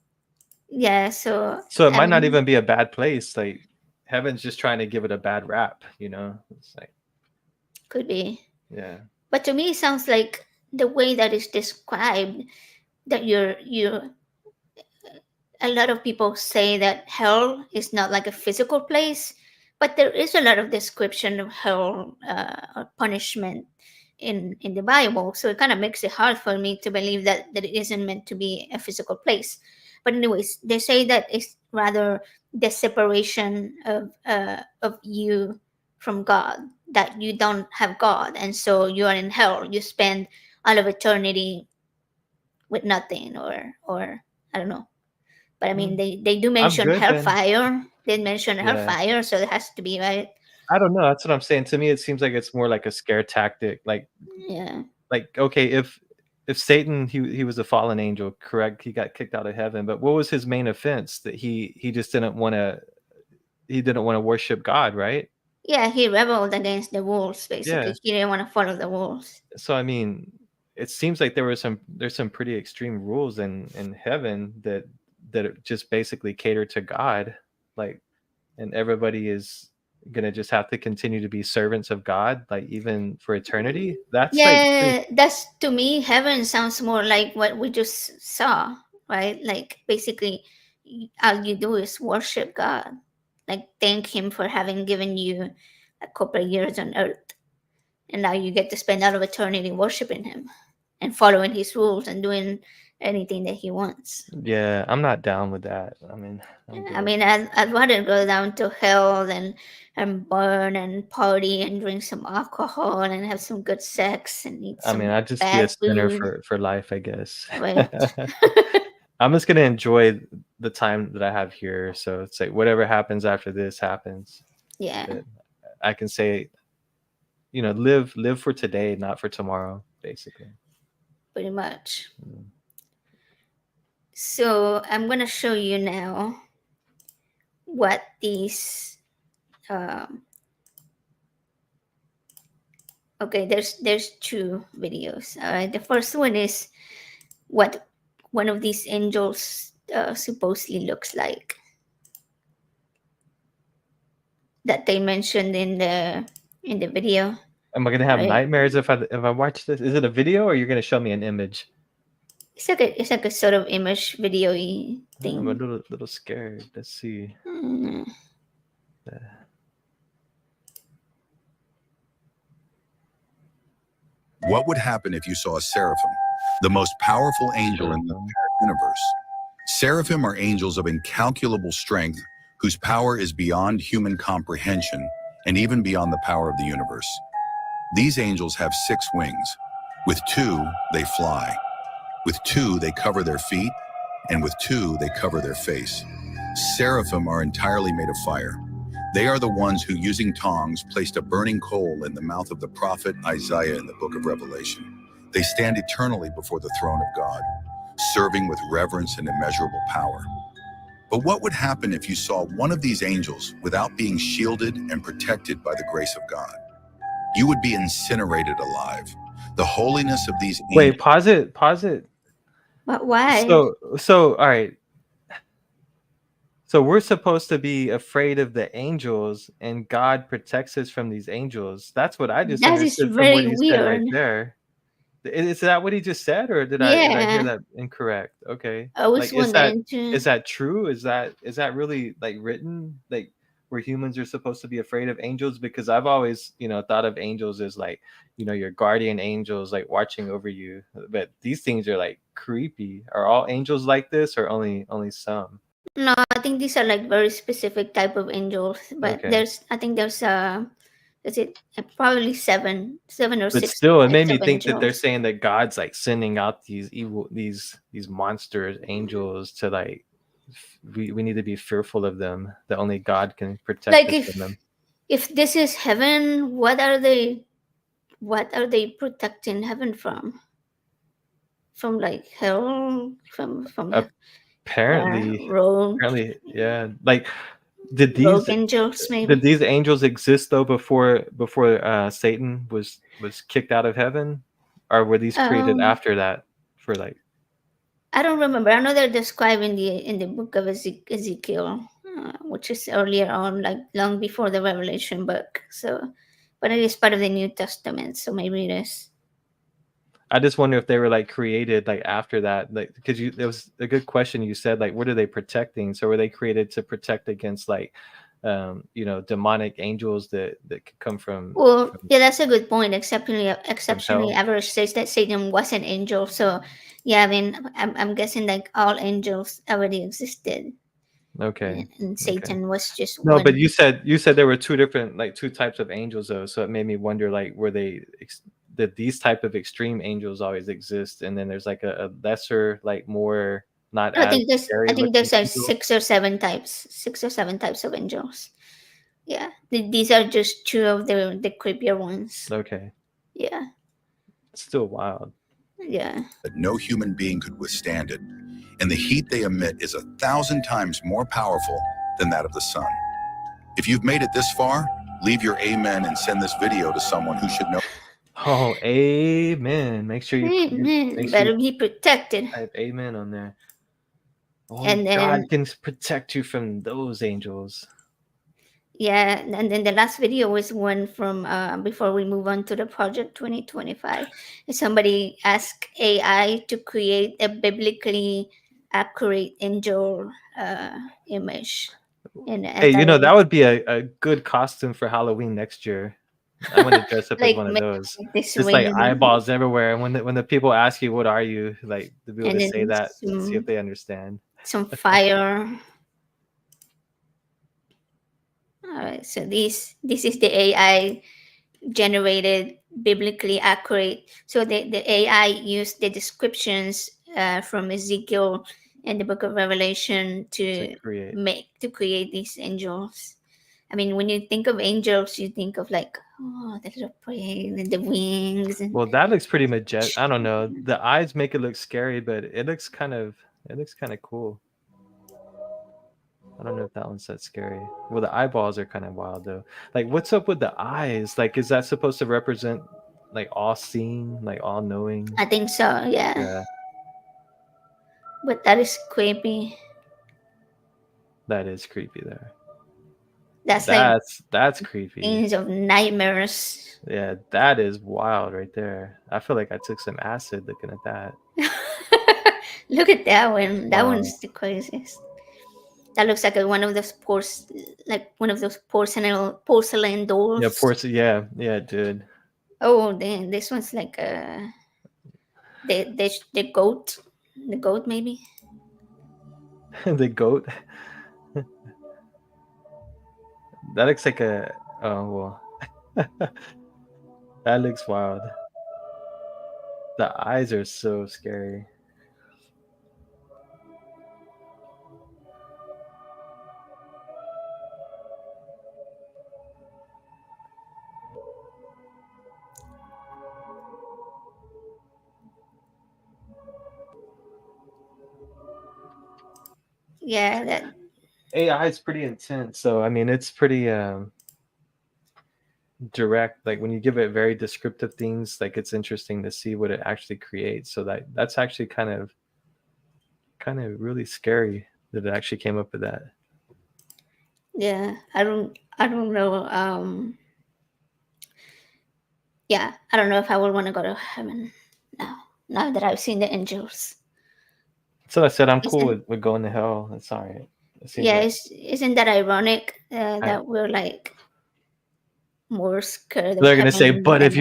yeah, so So it I might not mean, even be a bad place. Like heaven's just trying to give it a bad rap. It's like, could be. yeah. But to me, it sounds like the way that is described that you. A lot of people say that hell is not like a physical place, but there is a lot of description of hell or punishment in the Bible. So it kind of makes it hard for me to believe that it isn't meant to be a physical place. But anyways, they say that it's rather the separation of you from God, that you don't have God, and so you are in hell. You spend all of eternity with nothing, or I don't know. But I mean, Mm, they do I'm mention good then. hellfire. They mention Yeah. hellfire, so it has to be right. I don't know. That's what I'm saying. To me, it seems like it's more like a scare tactic. Yeah. Like okay, if Satan he was a fallen angel, correct? He got kicked out of heaven, but what was his main offense? That he just didn't want to worship God, right? Yeah, he rebelled against the rules, Yeah. basically. He didn't want to follow the rules. So I mean, it seems like there's some pretty extreme rules in heaven that just basically cater to God, like, and everybody is gonna just have to continue to be servants of God, like even for eternity. That's like pretty. Yeah, that's to me, heaven sounds more like what we just saw, right? Like basically, all you do is worship God, like thank Him for having given you a couple of years on earth, and now you get to spend all of eternity worshiping Him and following His rules and doing anything that He wants. Yeah, I'm not down with that. I mean, I'm I good. mean, I'd rather go down to hell and burn and party and drink some alcohol and have some good sex and eat I mean, some I'd just be a bad sinner food, for life, I guess. right? I'm just gonna enjoy the time that I have here. So it's like whatever happens after this happens. Yeah, That I can say, live for today, not for tomorrow, basically. pretty much. Mm. So I'm gonna show you now what these. Um, okay, there's two videos. All right, the first one is what one of these angels supposedly looks like that they mentioned in the video. Am I gonna have Right? nightmares if I watch this? Is it a video or you're gonna show me an image? It's like a sort of image video I'm a thing. little scared. Let's see. Mm. Uh, What would happen if you saw a seraphim, the most powerful angel in the universe? Seraphim are angels of incalculable strength whose power is beyond human comprehension and even beyond the power of the universe. These angels have 6 wings. With 2, they fly. With 2, they cover their feet, and with 2, they cover their face. Seraphim are entirely made of fire. They are the ones who, using tongs, placed a burning coal in the mouth of the prophet Isaiah in the book of Revelation. They stand eternally before the throne of God, serving with reverence and immeasurable power. But what would happen if you saw one of these angels without being shielded and protected by the grace of God? You would be incinerated alive. The holiness of these Wait, angels. pause it. But why? So all right. So we're supposed to be afraid of the angels, and God protects us from these angels. That's what I just That is understood from what very he said right weird. there. Is that what he just said, or did I hear Yeah, that incorrect? Okay. I was Like wondering too. is that true? Is that really like written, like where humans are supposed to be afraid of angels? Because I've always, thought of angels as like, your guardian angels like watching over you. But these things are like creepy. Are all angels like this, or only some? No, I think these are like very specific type of angels. But Okay. I think there's is it probably seven or But six still, it made types me of think that they're angels. saying that God's like sending out these evil, these monsters, angels to like we need to be fearful of them. That only God can protect Like us from them. if this is heaven, what are they protecting heaven from? From like hell, from Apparently, rogue yeah. Like, did rogue these angels did maybe. these angels exist though before Satan was kicked out of heaven, or were these created Um, after that? For like, I don't remember. I know they're described in the book of Ezekiel, which is earlier on, like long before the Revelation book. So, but it is part of the New Testament, so maybe it is. I just wonder if they were like created like after that, like because it was a good question. You said like, what are they protecting? So were they created to protect against like, demonic angels that could come Well, from yeah, that's a good point. Exceptionally, hell? average says that Satan was an angel. So, yeah, I mean, I'm guessing like all angels already existed, Okay, and okay. Satan was just No, but one. you said there were two types of angels though. So it made me wonder like, did these type of extreme angels always exist, and then there's like a lesser, like more not I as think there's I scary think looking there's like angel? six or seven types of angels. Yeah, these are just two of the creepier ones. Okay, Yeah, still wild. yeah. That no human being could withstand it, and the heat they emit is 1,000 times more powerful than that of the sun. If you've made it this far, leave your amen and send this video to someone who should know. Oh, amen. Make sure Amen. Better be protected. type amen on there. Only And God then, can protect you from those angels. yeah, and then the last video was one from before we move on to the project 2025. Somebody asked AI to create a biblically accurate angel image. And Hey, that that is would be a good costume for Halloween next year. I want to dress up as like one of make those. this Just like ring, eyeballs everywhere. And when the people ask you, "What are you?" like to be able and to say then that, see if they understand. some fire. All right, so this is the AI generated biblically accurate. So the AI used the descriptions from Ezekiel and the book of Revelation To to create. create these angels. I mean, when you think of angels, you think of like, oh, the little plane and the wings and Well, that looks pretty majestic. I don't know. The eyes make it look scary, but it looks kind of cool. I don't know if that one's that scary. Well, the eyeballs are kind of wild though. Like, what's up with the eyes? Like, is that supposed to represent like all seeing, like all knowing? I think so, yeah. Yeah, But that is creepy. that is creepy there. That's like That's creepy. things of nightmares. Yeah, that is wild right there. I feel like I took some acid looking at that. Look at that one. That Wow. one's the craziest. That looks like one of those porcelain Yeah, dolls. poor. Yeah, dude. Oh, damn! This one's like the goat, maybe. The goat. That looks like a. Oh well. That looks wild. The eyes are so scary. Yeah, that AI is pretty intense. So I mean, it's pretty direct. Like when you give it very descriptive things, like it's interesting to see what it actually creates. So that's actually kind of really scary that it actually came up with that. Yeah, I don't know. Yeah, I don't know if I would want to go to heaven now that I've seen the angels. So I said I'm cool Isn't with going to hell. It's all right. It seems yeah, like isn't that ironic I, that we're like more scared of they're gonna say, heaven but than of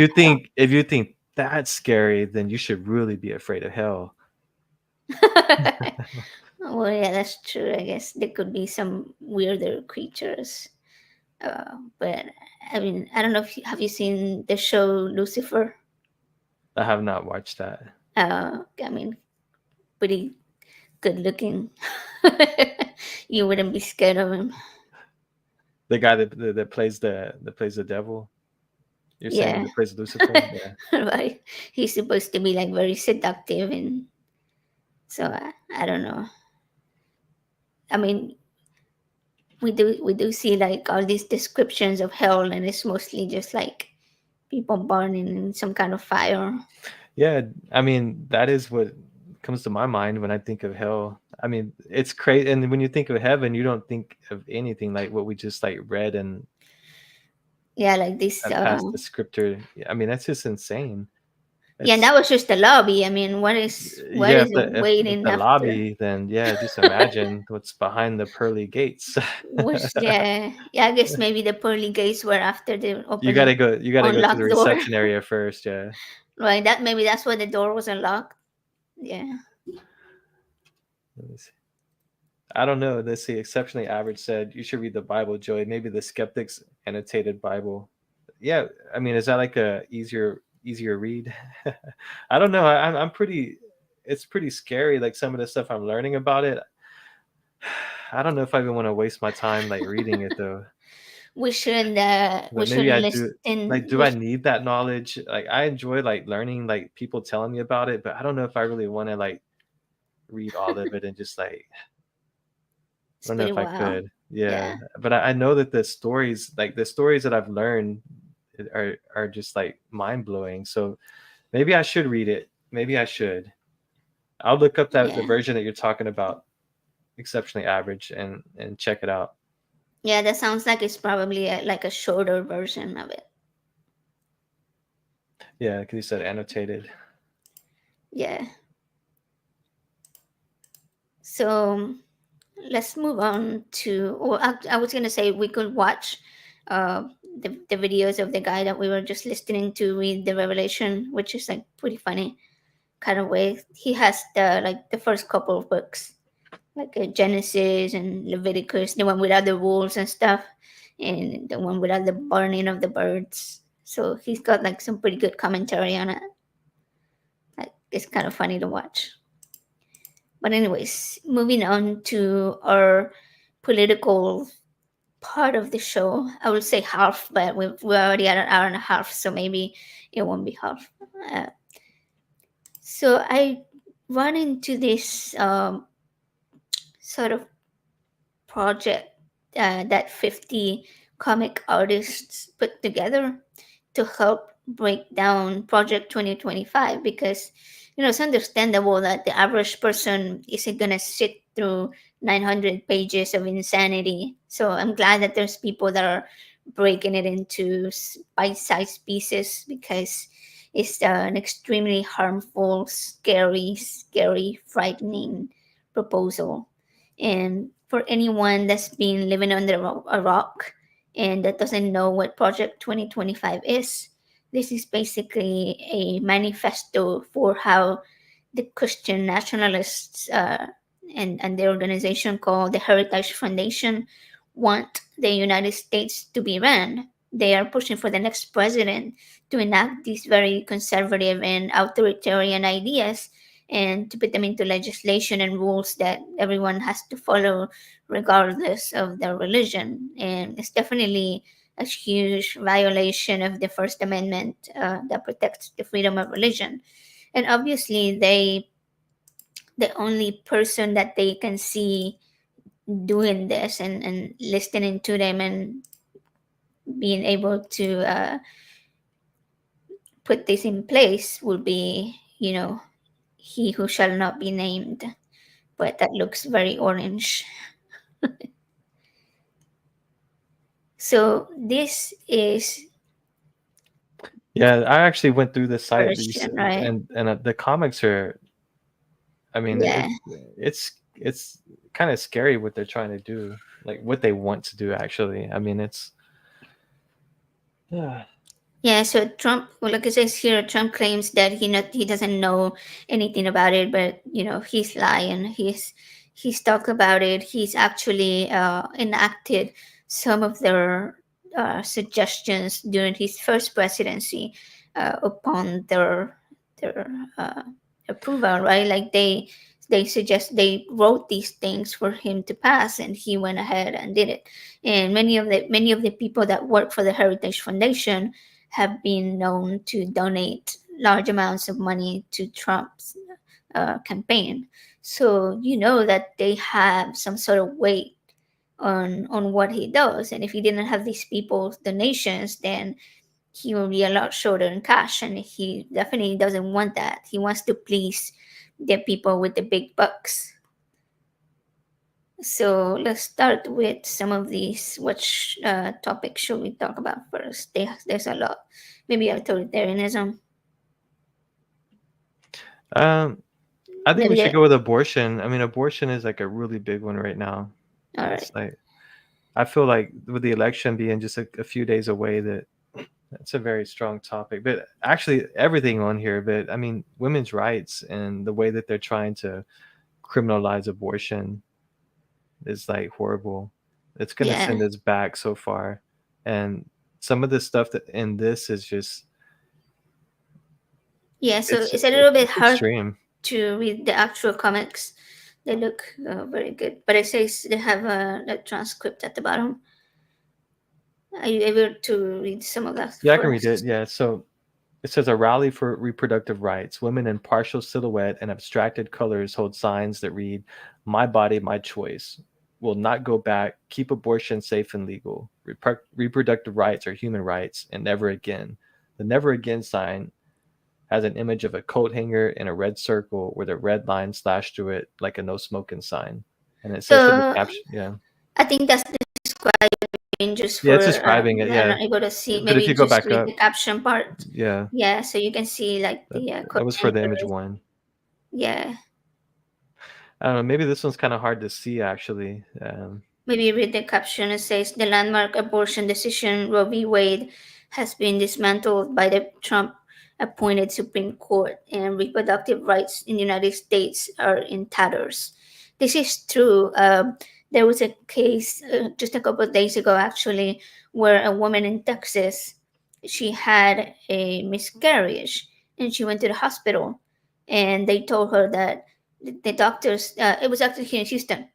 if you think that's scary, then you should really be afraid of hell. hell? Well, yeah, that's true. I guess there could be some weirder creatures. But I mean, I don't know if have you seen the show Lucifer? I have not watched that. I mean, pretty good looking. You wouldn't be scared of him. The guy that plays the devil. You're saying Yeah, that plays Lucifer? Yeah. right. He's supposed to be like very seductive, and so I don't know. I mean, we do see like all these descriptions of hell, and it's mostly just like people burning in some kind of fire. Yeah, I mean, that is what comes to my mind when I think of hell. I mean, it's crazy. And when you think of heaven, you don't think of anything like what we just like read and Yeah, like this. that past descriptor. Yeah, I mean, that's just insane. Yeah, and It's that was just the lobby. I mean, what yeah, is if waiting the after? lobby, then yeah, just imagine what's behind the pearly gates. Which yeah, I guess maybe the pearly gates were after the You gotta go to the unlocked door. reception area first, yeah. Right, that maybe that's why the door was unlocked. Yeah. Let me see. I don't know. Let's see. Exceptionally average said you should read the Bible, Joey. Maybe the Skeptics Annotated Bible. Yeah, I mean, is that like a easier read? I don't know. I'm pretty. It's pretty scary. Like some of the stuff I'm learning about it. I don't know if I even want to waste my time like reading it though. We should But maybe I do. Like, do I listen. need that knowledge? Like, I enjoy like learning, like people telling me about it, but I don't know if I really want to like read all of it and just like I It's don't know pretty if I wild. could. Yeah, Yeah. but I know that the stories that I've learned are just like mind blowing. So maybe I should read it. Maybe I should. I'll look up the Yeah. version that you're talking about, exceptionally average, and check it out. Yeah, that sounds like it's probably like a shorter version of it. Yeah, because you said annotated. Yeah. So let's move on to. Well, I was gonna say we could watch uh, the videos of the guy that we were just listening to read the Revelation, which is like pretty funny kind of way. He has the first couple of books, like Genesis and Leviticus, the one without the wolves and stuff, and the one without the burning of the birds. So he's got like some pretty good commentary on it. Like it's kind of funny to watch. But anyways, moving on to our political part of the show. I would say half, but we're already at an hour and a half, so maybe it won't be half. Uh, so I run into this sort of project that 50 comic artists put together to help break down Project 2025 because it's understandable that the average person isn't going to sit through 900 pages of insanity. So I'm glad that there's people that are breaking it into bite-sized pieces because it's an extremely harmful, scary, frightening proposal. And for anyone that's been living under a rock and that doesn't know what Project 2025 is, this is basically a manifesto for how the Christian nationalists and the organization called the Heritage Foundation want the United States to be ran. They are pushing for the next president to enact these very conservative and authoritarian ideas and to put them into legislation and rules that everyone has to follow regardless of their religion. And it's definitely a huge violation of the First Amendment that protects the freedom of religion. And obviously, the only person that they can see doing this and listening to them and being able to put this in place will be, he who shall not be named, but that looks very orange. So this is Yeah, I actually went through the site version, right? and the comics are, I mean, Yeah. it's kind of scary what they're trying to do, like what they want to do actually. I mean, it's Yeah, so Trump, well, like it says here, Trump claims that he doesn't know anything about it, but he's lying. He's talked about it. He's actually enacted some of their suggestions during his first presidency upon their approval, right? Like they wrote these things for him to pass, and he went ahead and did it. And many of the people that work for the Heritage Foundation have been known to donate large amounts of money to Trump's campaign. So you know that they have some sort of weight on what he does. And if he didn't have these people's donations, then he will be a lot shorter in cash. And he definitely doesn't want that. He wants to please the people with the big bucks. So let's start with some of these. Which topics should we talk about first? There's a lot. Maybe authoritarianism. I think we Maybe should go with abortion. I mean, abortion is like a really big one right now. all right. It's like, I feel like with the election being just a few days away, that's a very strong topic. But actually, everything on here. But I mean, women's rights and the way that they're trying to criminalize abortion is like horrible. It's going to Yeah. send us back so far. And some of the stuff that in this is just Yeah. So it's a little bit hard extreme. to read the actual comics. They look very good, but it says they have a transcript at the bottom. Are you able to read some of that? Yeah, I can read it. Yeah. So it says a rally for reproductive rights. Women in partial silhouette and abstracted colors hold signs that read, "My body, my choice. Will not go back. Keep abortion safe and legal. Reproductive rights are human rights, and never again." The "never again" sign has an image of a coat hanger in a red circle with a red line slashed through it like a no smoking sign. And it says for the So caption, yeah. I think that's describing just for Yeah, it's describing it. I'm Yeah. not able to see. But if Maybe you go just back read up, the caption part. yeah, Yeah, so you can see like the that was for the image containers. one. Yeah, I don't know. Maybe this one's kind of hard to see actually. maybe read the caption. It says the landmark abortion decision Roe v. Wade has been dismantled by the Trump-appointed Supreme Court, and reproductive rights in the United States are in tatters. This is true. There was a case just a couple of days ago, actually, where a woman in Texas, she had a miscarriage, and she went to the hospital, and they told her that the doctors. It was actually here in Houston,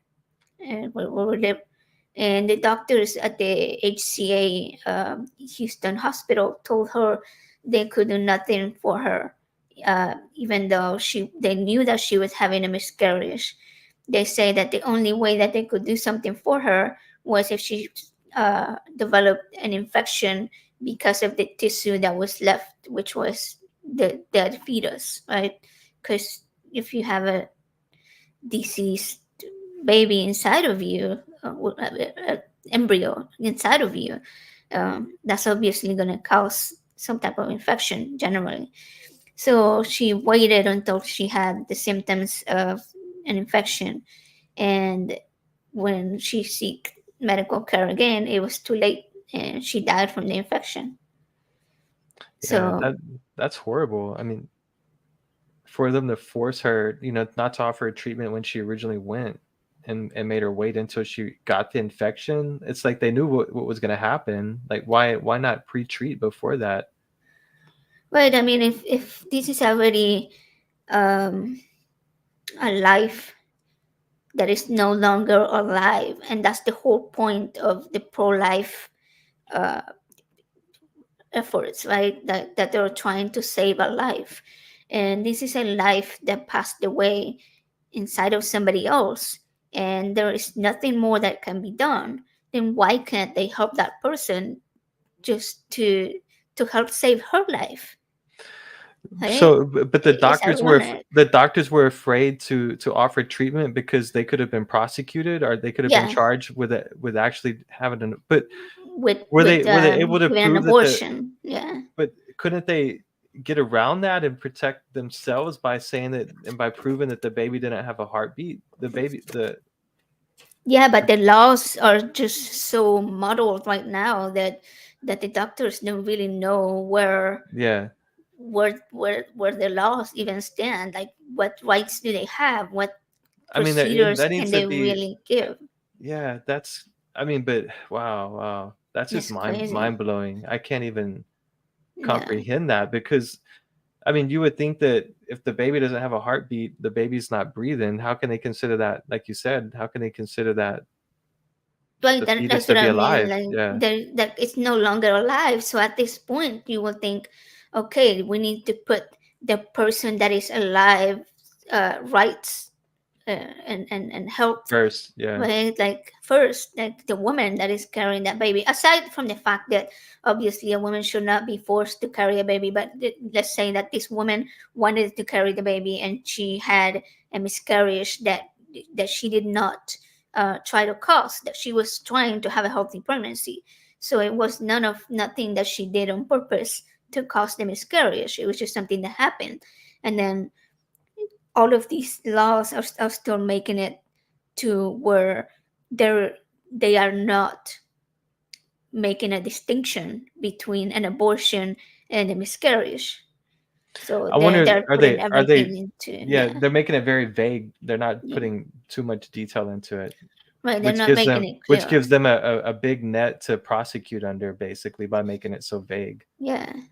where we live, and the doctors at the HCA Houston Hospital told her they could do nothing for her, even though they knew that she was having a miscarriage. They say that the only way that they could do something for her was if she developed an infection because of the tissue that was left, which was the dead fetus, right? Because if you have a deceased baby inside of you, embryo inside of you, that's obviously going to cause some type of infection generally. So she waited until she had the symptoms of an infection, and when she seek medical care again, it was too late, and she died from the infection. So yeah, that's horrible. I mean, for them to force her, not to offer her treatment when she originally went and made her wait until she got the infection. It's like they knew what was going to happen. Like, why not pre-treat before that? right, I mean, if this is already a life that is no longer alive, and that's the whole point of the pro-life uh, efforts, right? That they're trying to save a life, and this is a life that passed away inside of somebody else, and there is nothing more that can be done, then why can't they help that person just to help save her life? Right? So, but the It's doctors were ironic. the doctors were afraid to offer treatment because they could have been prosecuted or they could have been Yeah, charged with actually having an. But with were they able to giving an prove that the? abortion. Yeah, But couldn't they get around that and protect themselves by saying that and by proving that the baby didn't have a heartbeat? yeah, but the laws are just so muddled right now that the doctors don't really know Yeah. where the laws even stand. Like, what rights do they have? What I mean that procedures that can needs to they be. really give? Yeah, that's. I mean, but wow, that's just It's crazy. mind blowing. I can't even Yeah. comprehend that because I mean, you would think that if the baby doesn't have a heartbeat, the baby's not breathing. How can they consider that, like you said, how can they consider that Right, the fetus that's to what be I mean. alive? Like, Yeah, that it's no longer alive. So at this point, you will think, okay, we need to put the person that is alive rights and health, first, yeah, right? Like, first, like the woman that is carrying that baby. Aside from the fact that obviously a woman should not be forced to carry a baby, but let's say that this woman wanted to carry the baby and she had a miscarriage that she did not try to cause, that she was trying to have a healthy pregnancy. So it was nothing that she did on purpose to cause the miscarriage. It was just something that happened. And then all of these laws are still making it to where they're they are not making a distinction between an abortion and a miscarriage. So I they're wonder, putting are they everything into, yeah, yeah, they're making it very vague. They're not yeah, putting too much detail into it, right. They're not making it which clear. gives them a big net to prosecute under basically by making it so vague. Yeah, and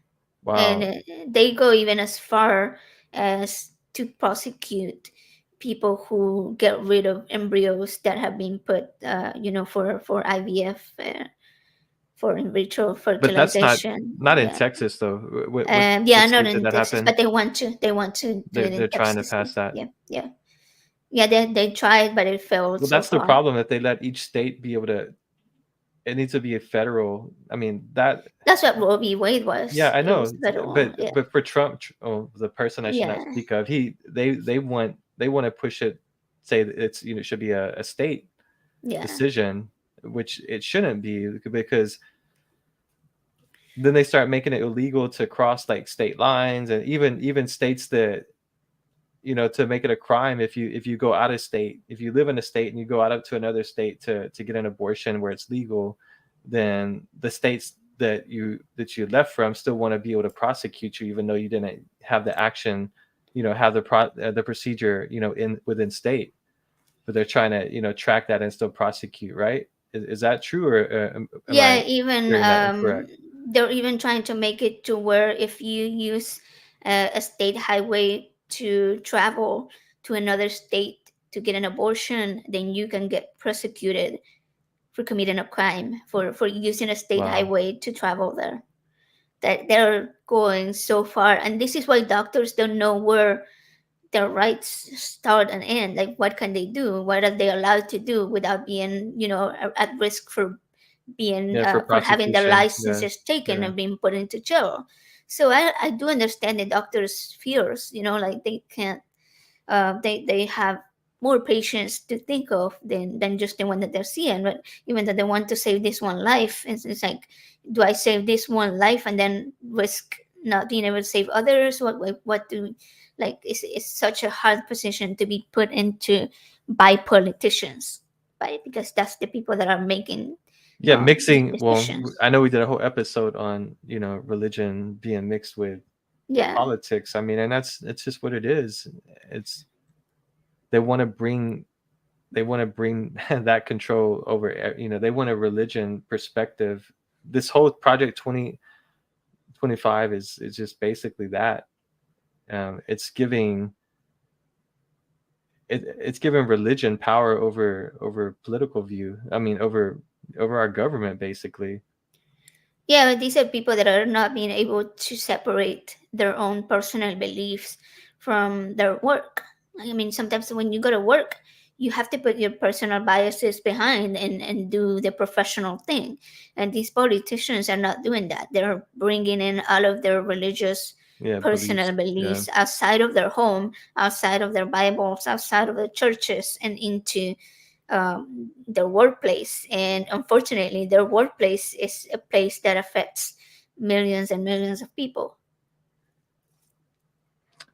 Wow. they go even as far as to prosecute people who get rid of embryos that have been put, for IVF, for in vitro But that's fertilization. not in Yeah. Texas though. Yeah, What not state did in that Texas, happen? but they want to do it in They're trying to Texas. pass that. Yeah, yeah, yeah. They tried, but it failed Well, so that's the far. problem that they let each state be able to. It needs to be a federal. I mean that. That's what Roe v. Wade Yeah, was. I It was know, federal. Yeah, but for Trump, the person I should not yeah, speak of, they want to push it, say that it's it should be a state yeah, decision, which it shouldn't be because then they start making it illegal to cross like state lines and even states that to make it a crime if you go out of state, if you live in a state and you go out up to another state to get an abortion where it's legal, then the states that you left from still want to be able to prosecute you even though you didn't have the action, have the procedure in within state, but they're trying to track that and still prosecute, right? Is that true, or am yeah. I Even hearing that incorrect? they're even trying to make it to where if you use a state highway to travel to another state to get an abortion, then you can get prosecuted for committing a crime for using a state Wow. highway to travel there. That they're going so far, and this is why doctors don't know where their rights start and end. Like, what can they do? What are they allowed to do without being, at risk for being Yeah, for for having their prosecution. Yeah, licenses taken yeah. and being put into jail? So I do understand the doctors' fears. Like, they can't. They have more patients to think of than just the one that they're seeing. But even though they want to save this one life, it's like, do I save this one life and then risk not being able to save others? What do, like, it's such a hard position to be put into by politicians, right? Because that's the people that are making Yeah, these mixing. Well, decisions. I know we did a whole episode on religion being mixed with Yeah, politics. I mean, and it's just what it is. It's they want to bring that control over. They want a religion perspective. This whole Project 2025 is just basically that. It's giving it's giving religion power over political view. I mean, over our government, basically. yeah, but these are people that are not being able to separate their own personal beliefs from their work. I mean, sometimes when you go to work, you have to put your personal biases behind and do the professional thing. And these politicians are not doing that. They're bringing in all of their religious Yeah, personal beliefs. beliefs outside of their home, outside of their Bibles, outside of the churches, and into their workplace. And unfortunately, their workplace is a place that affects millions and millions of people.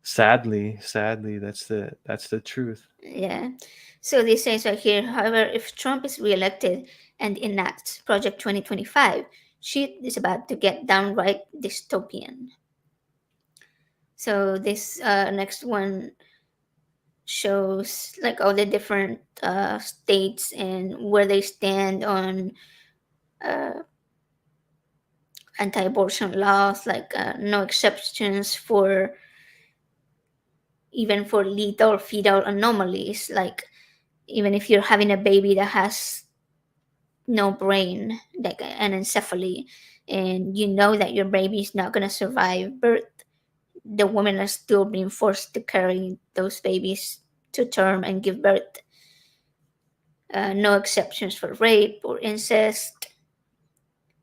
Sadly, that's the truth. Yeah. So this says right here, however, if Trump is reelected and enacts Project 2025, shit is about to get downright dystopian. So this next one shows like all the different states and where they stand on uh, anti-abortion laws, like no exceptions for even for lethal fetal anomalies, like even if you're having a baby that has no brain, like anencephaly, and you know that your baby is not going to survive birth, the women are still being forced to carry those babies to term and give birth. No exceptions for rape or incest.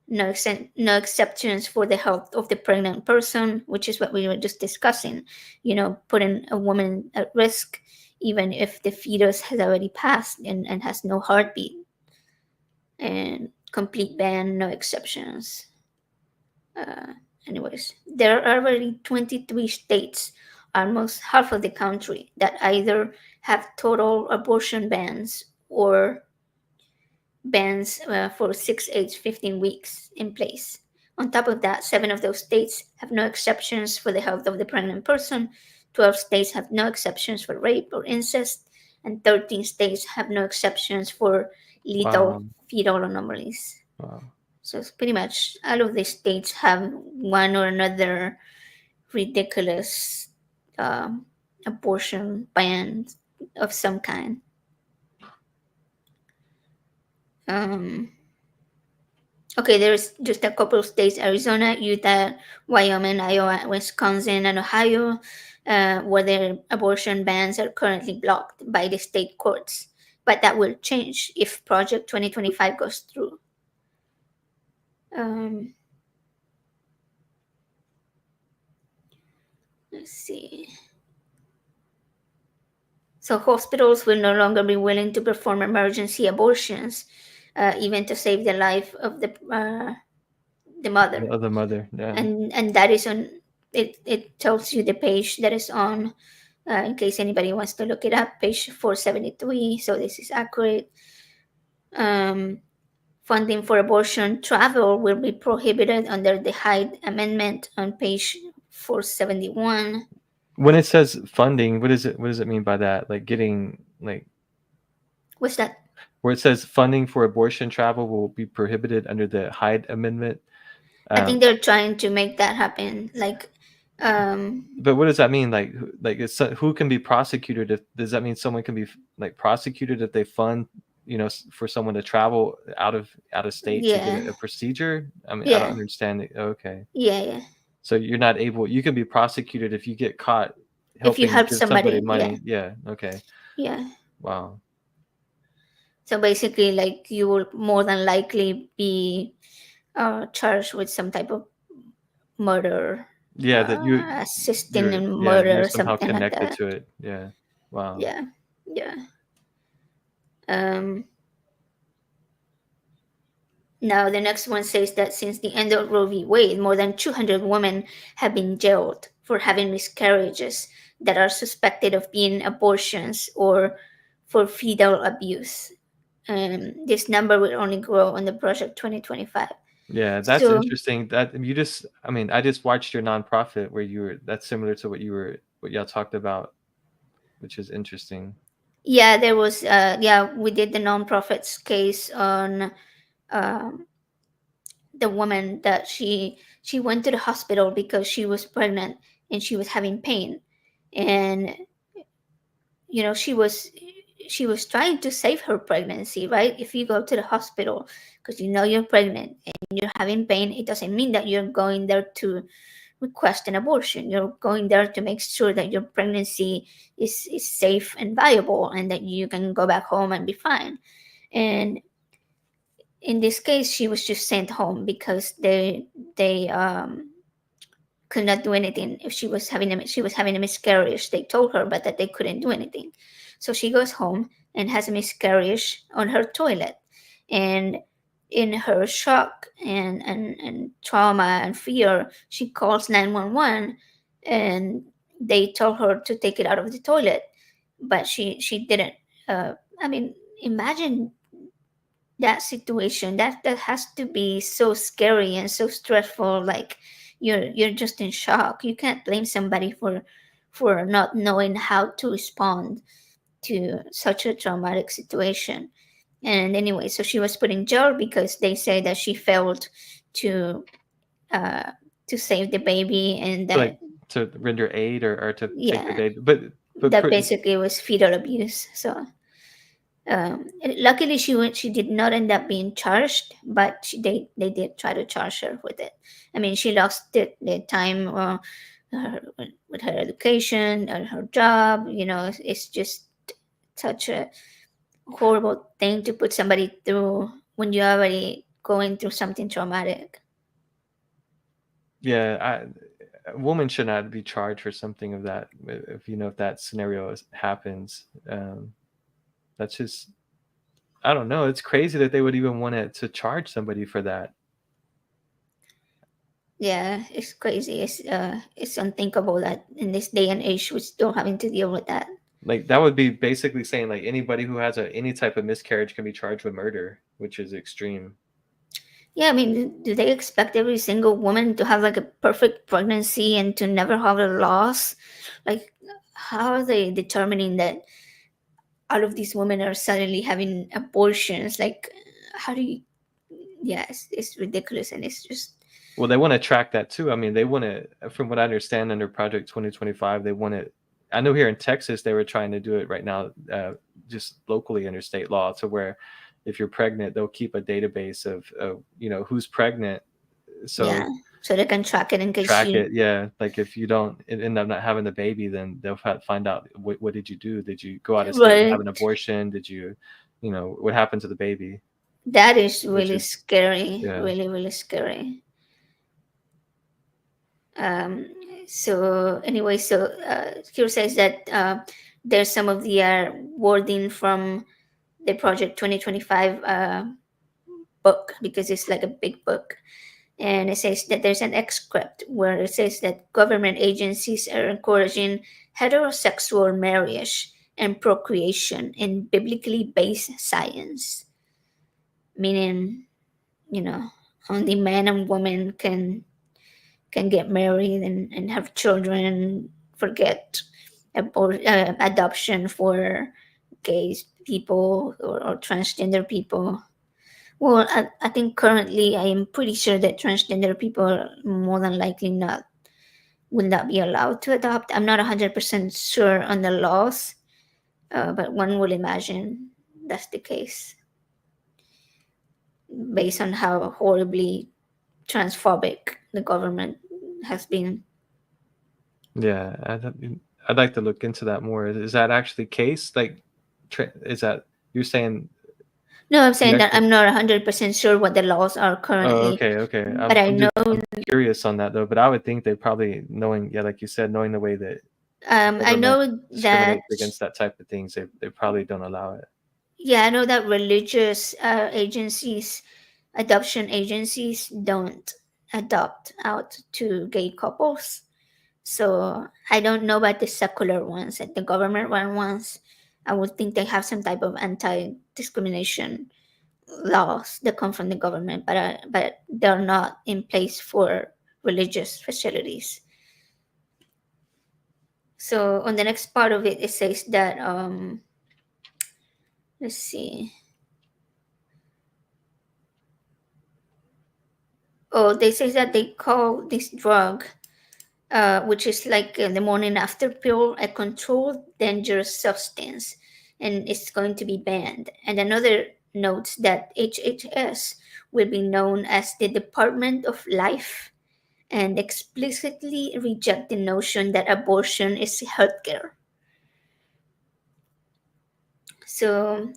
No exceptions for the health of the pregnant person, which is what we were just discussing. Putting a woman at risk, even if the fetus has already passed and has no heartbeat. And complete ban, no exceptions. Anyways, there are already 23 states, almost half of the country, that either have total abortion bans or bans for 6, 8, 15 weeks in place. On top of that, 7 of those states have no exceptions for the health of the pregnant person, 12 states have no exceptions for rape or incest, and 13 states have no exceptions for lethal fetal anomalies. Wow. So it's pretty much all of the states have one or another ridiculous abortion ban of some kind. Okay, there's just a couple of states: Arizona, Utah, Wyoming, Iowa, Wisconsin, and Ohio, where their abortion bans are currently blocked by the state courts. But that will change if Project 2025 goes through. Let's see. So hospitals will no longer be willing to perform emergency abortions, even to save the life of the mother. The mother, yeah. And that is on. It tells you the page that is on. In case anybody wants to look it up, page 473. So this is accurate. Funding for abortion travel will be prohibited under the Hyde Amendment on page 471. When it says funding, what does it mean by that? Like getting like What's that? Where it says funding for abortion travel will be prohibited under the Hyde Amendment. I think they're trying to make that happen. Like, but what does that mean? Like it's, who can be prosecuted? Does that mean someone can be like prosecuted if they fund, for someone to travel out of state to get a procedure? I mean, I don't understand it. Okay. Yeah. So you're not able. You can be prosecuted if you get caught if you help somebody money. Yeah. Okay. Yeah. Wow. So basically, like, you will more than likely be charged with some type of murder. Yeah, that you assisting in murder, you're or somehow something connected like that. to it. Yeah. Wow. Yeah. Now the next one says that since the end of Roe v. Wade, more than 200 women have been jailed for having miscarriages that are suspected of being abortions or for fetal abuse. This number will only grow on the Project 2025. Yeah, that's interesting. That I just watched your nonprofit where that's similar to what y'all talked about, which is interesting. Yeah, there was we did the nonprofit's case on the woman that she went to the hospital because she was pregnant and she was having pain, and she was trying to save her pregnancy, right? If you go to the hospital because you're pregnant and you're having pain, it doesn't mean that you're going there to request an abortion. You're going there to make sure that your pregnancy is safe and viable and that you can go back home and be fine. And in this case, she was just sent home because they could not do anything. If she was having a miscarriage, they told her, but that they couldn't do anything. So she goes home and has a miscarriage on her toilet. And in her shock and trauma and fear, she calls 911, and they told her to take it out of the toilet, but she didn't. I mean, imagine that situation. That has to be so scary and so stressful. Like you're just in shock. You can't blame somebody for not knowing how to respond to such a traumatic situation. And anyway, so she was put in jail because they say that she failed to uh, to save the baby, and Like that to render aid or to take the yeah, baby. But that basically was fetal abuse. So luckily she did not end up being charged, but they did try to charge her with it. I mean, she lost the time her, with her education and her job. It's just such a horrible thing to put somebody through when you're already going through something traumatic. yeah, a woman should not be charged for something of that. If that scenario happens, that's just, I don't know. It's crazy that they would even want to charge somebody for that. Yeah, it's crazy. It's unthinkable that in this day and age we're still having to deal with that. Like that would be basically saying like anybody who has any type of miscarriage can be charged with murder, which is extreme. Yeah, I mean, do they expect every single woman to have like a perfect pregnancy and to never have a loss? Like, how are they determining that all of these women are suddenly having abortions? Like, how do you? Yeah, it's ridiculous, and it's just Well, they want to track that too. I mean, they want to, from what I understand, under Project 2025, they want to. I know here in Texas they were trying to do it right now, just locally under state law, to where if you're pregnant, they'll keep a database of who's pregnant, so yeah. So they can track it in case track you. it. Yeah, like if you don't end up not having the baby, then they'll find out what did you do? Did you go out of state and have Right. an abortion? Did you, what happened to the baby? That is Which really is scary. yeah. Really, really scary. Um, so anyway, here says that there's some of the wording from the Project 2025 book, because it's like a big book. And it says that there's an excerpt where it says that government agencies are encouraging heterosexual marriage and procreation in biblically based science, meaning, you know, only man and woman can get married and have children. Forget adoption for gay people or transgender people. Well, I think currently I am pretty sure that transgender people are more than likely not will not be allowed to adopt. I'm not 100% sure on the laws, but one will imagine that's the case based on how horribly transphobic the government has been. Yeah, I'd like to look into that more. Is that actually the case? Like, is that you're saying No, I'm the saying that actual? I'm not 100% sure what the laws are Oh, currently, okay. but I I'm know just curious on that though. But I would think they probably knowing, yeah, like you said, knowing the way that the I government know that discriminates against that type of things, they probably don't allow it. yeah, I know that religious agencies, adoption agencies, don't adopt out to gay couples. So I don't know about the secular ones and the government run ones. I would think they have some type of anti-discrimination laws that come from the government, but they're not in place for religious facilities. So on the next part of it, it says that let's see. Oh, they say that they call this drug, which is like the morning after pill, a controlled dangerous substance, and it's going to be banned. And another notes that HHS will be known as the Department of Life and explicitly reject the notion that abortion is healthcare. So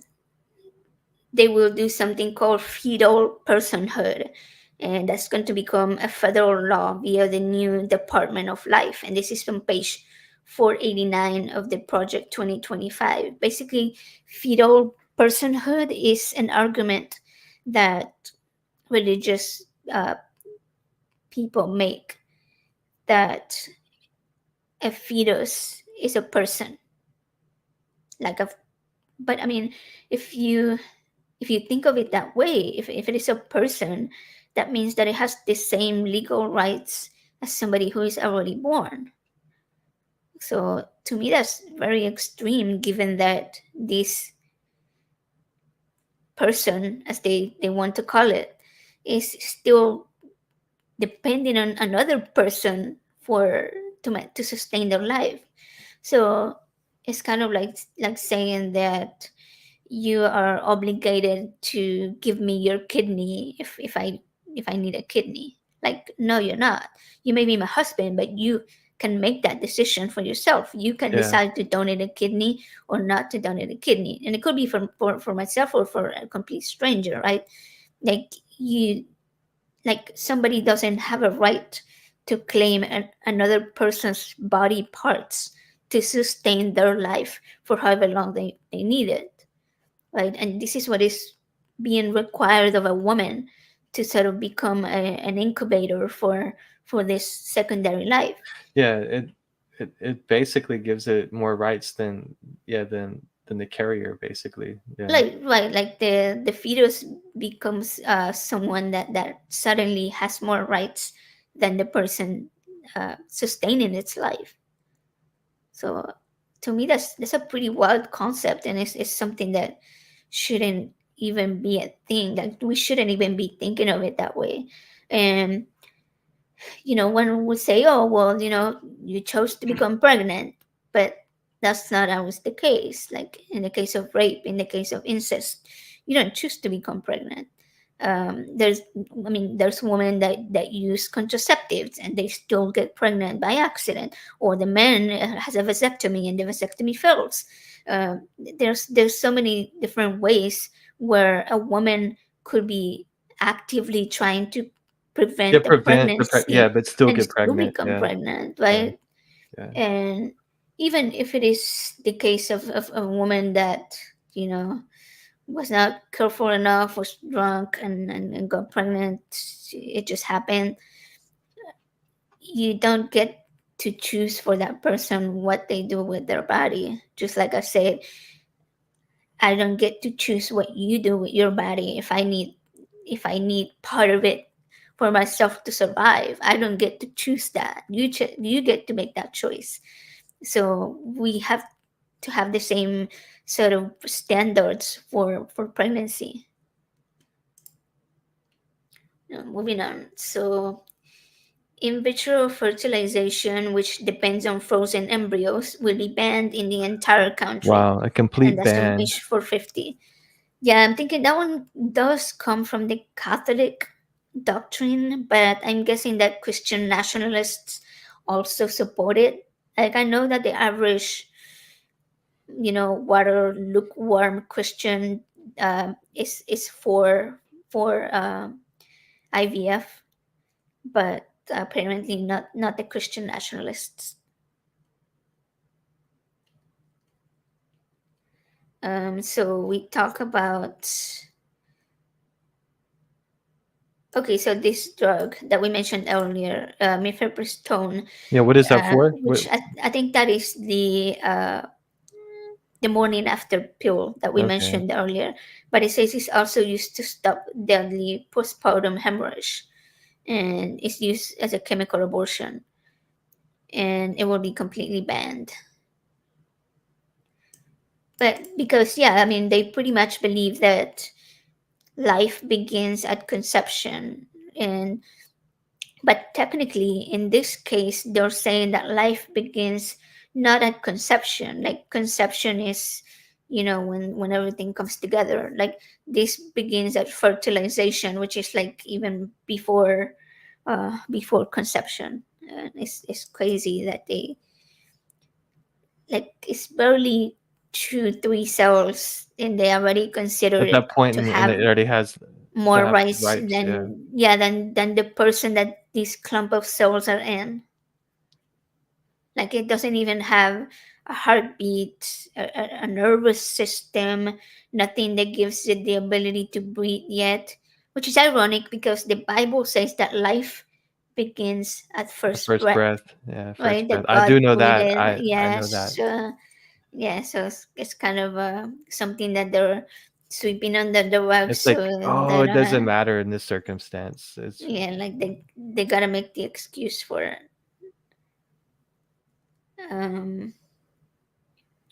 they will do something called fetal personhood, and that's going to become a federal law via the new Department of Life. And this is from page 489 of the Project 2025. Basically, fetal personhood is an argument that religious people make, that a fetus is a person, like a. But I mean, if you think of it that way, if it is a person, that means that it has the same legal rights as somebody who is already born. So to me, that's very extreme, given that this person, as they want to call it, is still depending on another person for to sustain their life. So it's kind of like saying that you are obligated to give me your kidney if I need a kidney. Like, no, you're not. You may be my husband, but you can make that decision for yourself. You can Yeah. decide to donate a kidney or not to donate a kidney, and it could be for myself or for a complete stranger, right? Like you, like somebody doesn't have a right to claim another person's body parts to sustain their life for however long they need it, right? And this is what is being required of a woman to sort of become an incubator for this secondary life. Yeah, it basically gives it more rights than the carrier, basically. Yeah. Like, right, like the fetus becomes someone that suddenly has more rights than the person sustaining its life. So to me, that's a pretty wild concept, and it's something that shouldn't even be a thing. Like we shouldn't even be thinking of it that way. And one would say, "Oh, well, you chose to become pregnant," but that's not always the case. Like in the case of rape, in the case of incest, you don't choose to become pregnant. There's women that use contraceptives and they still get pregnant by accident, or the man has a vasectomy and the vasectomy fails. There's so many different ways where a woman could be actively trying to prevent the pregnancy but still and get still pregnant. become Yeah. pregnant, Yeah. right? Yeah. And even if it is the case of a woman that was not careful enough, was drunk and got pregnant, it just happened. You don't get to choose for that person what they do with their body. Just like I said, I don't get to choose what you do with your body. If I need part of it for myself to survive, I don't get to choose that. You get to make that choice. So we have to have the same sort of standards for pregnancy. Moving on. So in vitro fertilization, which depends on frozen embryos, will be banned in the entire country. Wow, a And complete that's on ban. page 450. Yeah, I'm thinking that one does come from the Catholic doctrine, but I'm guessing that Christian nationalists also support it. Like, I know that the average, water lukewarm Christian is for IVF, but apparently not the Christian nationalists. So we talk about. Okay, so this drug that we mentioned earlier, mifepristone, Yeah, what is that for? which I think that is the morning after pill that we Okay. mentioned earlier, but it says it's also used to stop deadly postpartum hemorrhage, and it's used as a chemical abortion, and it will be completely banned. But because they pretty much believe that life begins at conception, and but technically in this case they're saying that life begins not at conception. Like conception is when everything comes together. Like this begins at fertilization, which is like even before before conception. It's crazy that they, like, it's barely 2 3 cells and they already consider At it that point, to and have it already has more to have rights rights. Yeah, than than the person that this clump of cells are in. Like, it doesn't even have a heartbeat, a nervous system, nothing that gives it the ability to breathe yet. Which is ironic because the Bible says that life begins at the first first breath, breath. Yeah, right? first breath. That I do God know that. breathed. I know that. Yes. Yeah, so it's kind of something that they're sweeping under the rug, It's so like, oh, they it don't doesn't matter in this circumstance. It's yeah, like they gotta make the excuse for it. Um,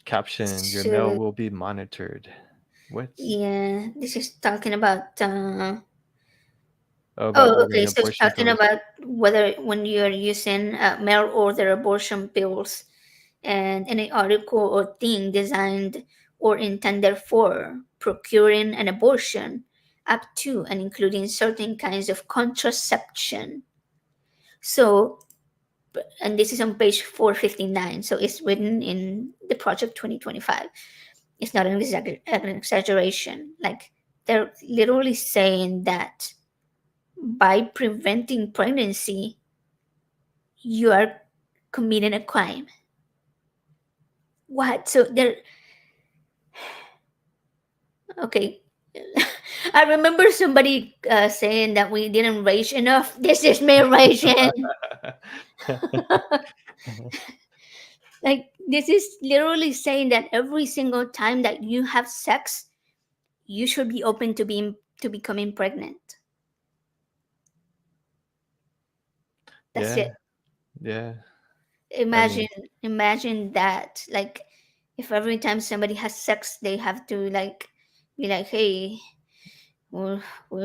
caption. Your mail so will be monitored. What? yeah, this is talking about. Oh, about Oh, ordering okay. So it's abortion talking pills. about whether when you're using mail order abortion pills and any article or thing designed or intended for procuring an abortion, up to and including certain kinds of contraception. So, and this is on page 459. So it's written in the Project 2025. It's not an exaggeration. Like, they're literally saying that by preventing pregnancy, you are committing a crime. What? So they're okay. I remember somebody saying that we didn't rage enough. This is me raging. Like, this is literally saying that every single time that you have sex, you should be open to becoming pregnant. That's Yeah, it. yeah. I Imagine, mean, imagine that. Like, if every time somebody has sex, they have to like be like, "Hey, we're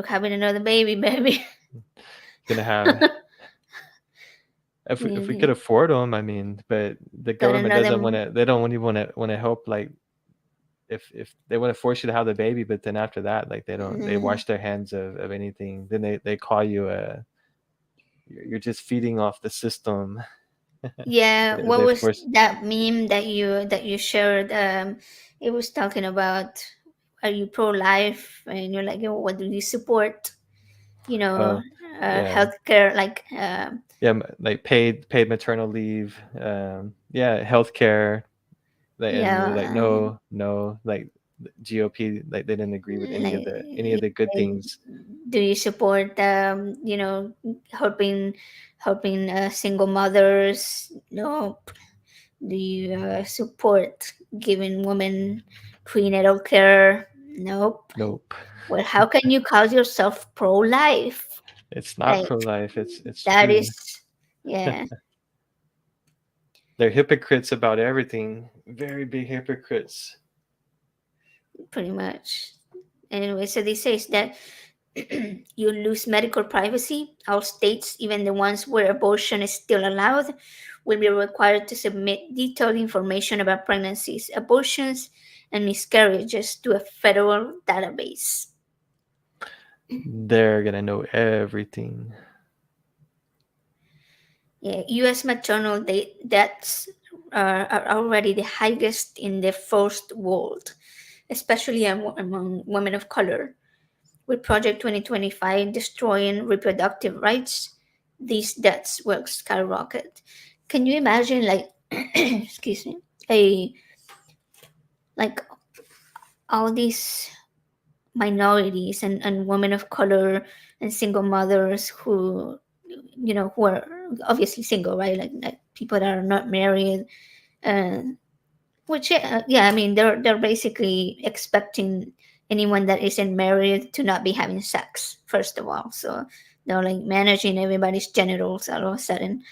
having another baby, baby." gonna have if we could You afford them. I mean, but the got government doesn't another. want to. They don't even want to help. Like, if they want to force you to have the baby, but then after that, like they don't. They Mm, wash their hands of anything. Then they call you a. You're just feeding off the system. yeah, what They was force. that meme that you shared? It was talking about, are you pro life? And you're like, "Oh, what do you support? You know, Oh, yeah. healthcare, like, Yeah, like paid maternal leave, yeah, healthcare, and you're like, yeah, no, like GOP, like they didn't agree with any of the good like, things. do you support helping single mothers? No. Do you support giving women prenatal care? Nope. Nope, Well, how can you call yourself pro-life? it's not Like, pro-life. It's that true. is, yeah, They're hypocrites about everything. Very big hypocrites. pretty much. Anyway, so this says that you lose medical privacy. All states, even the ones where abortion is still allowed, will be required to submit detailed information about pregnancies, abortions, and miscarriages to a federal database. They're gonna know everything. Yeah, U.S. maternal deaths are already the highest in the first world, especially among women of color. With Project 2025 destroying reproductive rights, these deaths will skyrocket. Can you imagine, like, excuse me, a like all these minorities and women of color and single mothers who, who are obviously single, right? Like people that are not married, uh, which, yeah, I mean, they're basically expecting anyone that isn't married to not be having sex, first of all. So they're like managing everybody's genitals all of a sudden.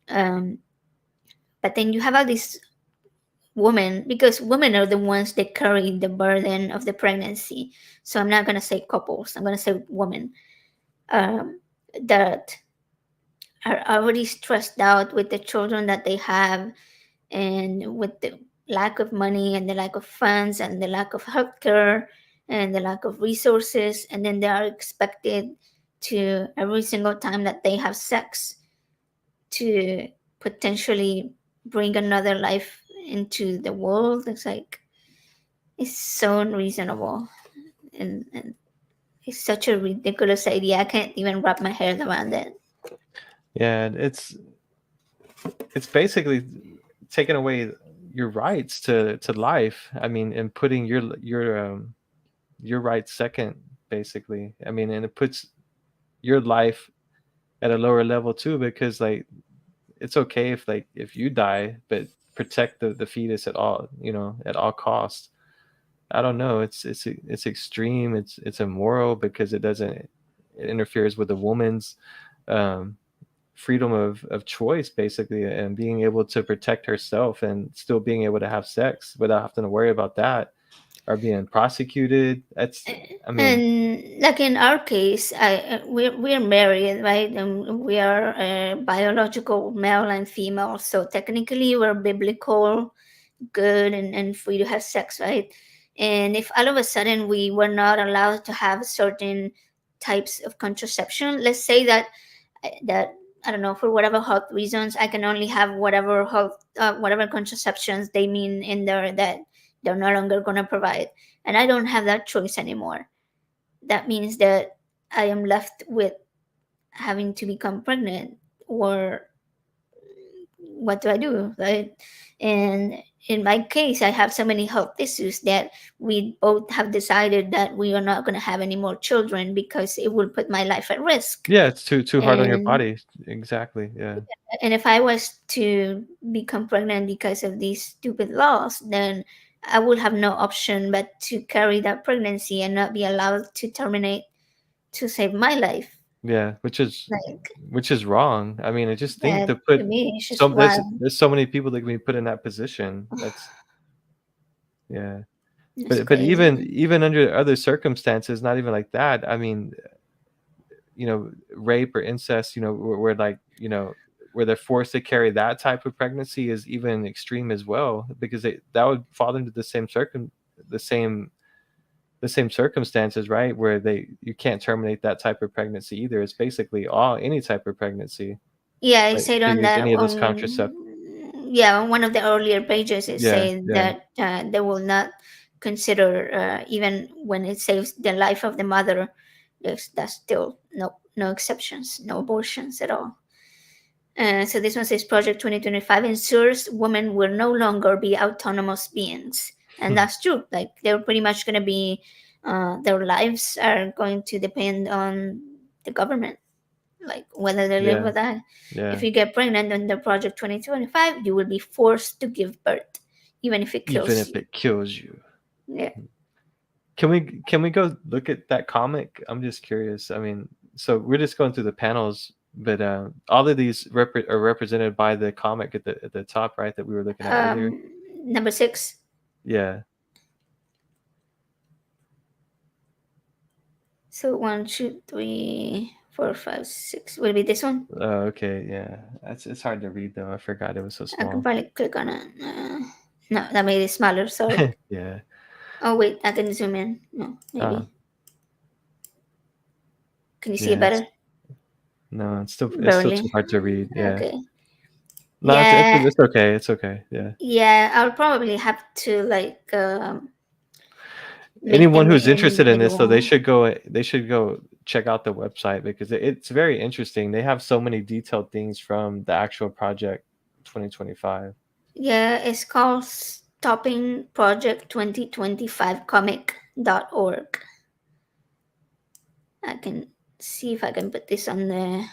Um, but then you have all these women, because women are the ones that carry the burden of the pregnancy. So I'm not gonna say couples. I'm gonna say women, that are already stressed out with the children that they have, and with the lack of money and the lack of funds and the lack of healthcare and the lack of resources, and then they are expected to every single time that they have sex to potentially bring another life into the world. It's like, it's so unreasonable, and it's such a ridiculous idea. I can't even wrap my head around it. Yeah, it's basically taking away your rights to life. I mean, and putting your rights second, basically. I mean, and it puts your life at a lower level too, because like it's okay if like if you die, but protect the fetus at all, at all costs. I don't know. It's extreme. It's immoral because it interferes with the woman's um, freedom of choice, basically, and being able to protect herself and still being able to have sex without having to worry about that or being prosecuted. I mean, And like in our case, we're married, right? And we are biological male and female, so technically we're biblical, good, and free to have sex, right? And if all of a sudden we were not allowed to have certain types of contraception, let's say that I don't know, for whatever health reasons, I can only have whatever contraceptions they mean in there that they're no longer gonna provide, and I don't have that choice anymore. That means that I am left with having to become pregnant, or what do I do, right? And in my case, I have so many health issues that we both have decided that we are not going to have any more children because it will put my life at risk. yeah, it's too hard on your And body. Exactly. Yeah. and if I was to become pregnant because of these stupid laws, then I would have no option but to carry that pregnancy and not be allowed to terminate to save my life. Yeah, Like, which is wrong. I mean, I just think that to to put me, it's just some there's wild. there's so many people that can be put in that position. That's yeah. It's But crazy. even under other circumstances, not even like that. I mean, rape or incest, where like, where they're forced to carry that type of pregnancy is even extreme as well, because that would fall into the same the same circumstances, right? Where you can't terminate that type of pregnancy either. It's basically any type of pregnancy, Yeah, I like said to on use that any of those on contraceptives. yeah, on one of the earlier pages it Yeah, said yeah, that they will not consider even when it saves the life of the mother. That's still no exceptions, no abortions at all. So this one says Project 2025 ensures women will no longer be autonomous beings, and that's true. Like they're pretty much going to be their lives are going to depend on the government, like whether they live yeah, with that. If yeah. you get pregnant under Project 2025, you will be forced to give birth, even if it Even kills if you. it kills you. Yeah. Can we go look at that comic? I'm just curious. I mean, so we're just going through the panels, but all of these are represented by the comic at the top, right? That we were looking at earlier. Number 6. Yeah. So 1, 2, 3, 4, 5, 6. Will it be this one? Oh, okay. Yeah. It's hard to read though. I forgot it was so I can small. probably click on it. No, that made it smaller. Sorry. Yeah. Oh wait, I can zoom in. No, maybe. Can you see it Yeah. better? No, it's still too Barely. hard to read. Yeah. Okay. No, Yeah, it's okay. It's okay. Yeah. yeah. I'll probably have to like make Anyone them who's interested in this, though, individual. they should go check out the website because it's very interesting. They have so many detailed things from the actual project 2025. Yeah, it's called Stopping Project 2025 Comic.org. I can see if I can put this on the.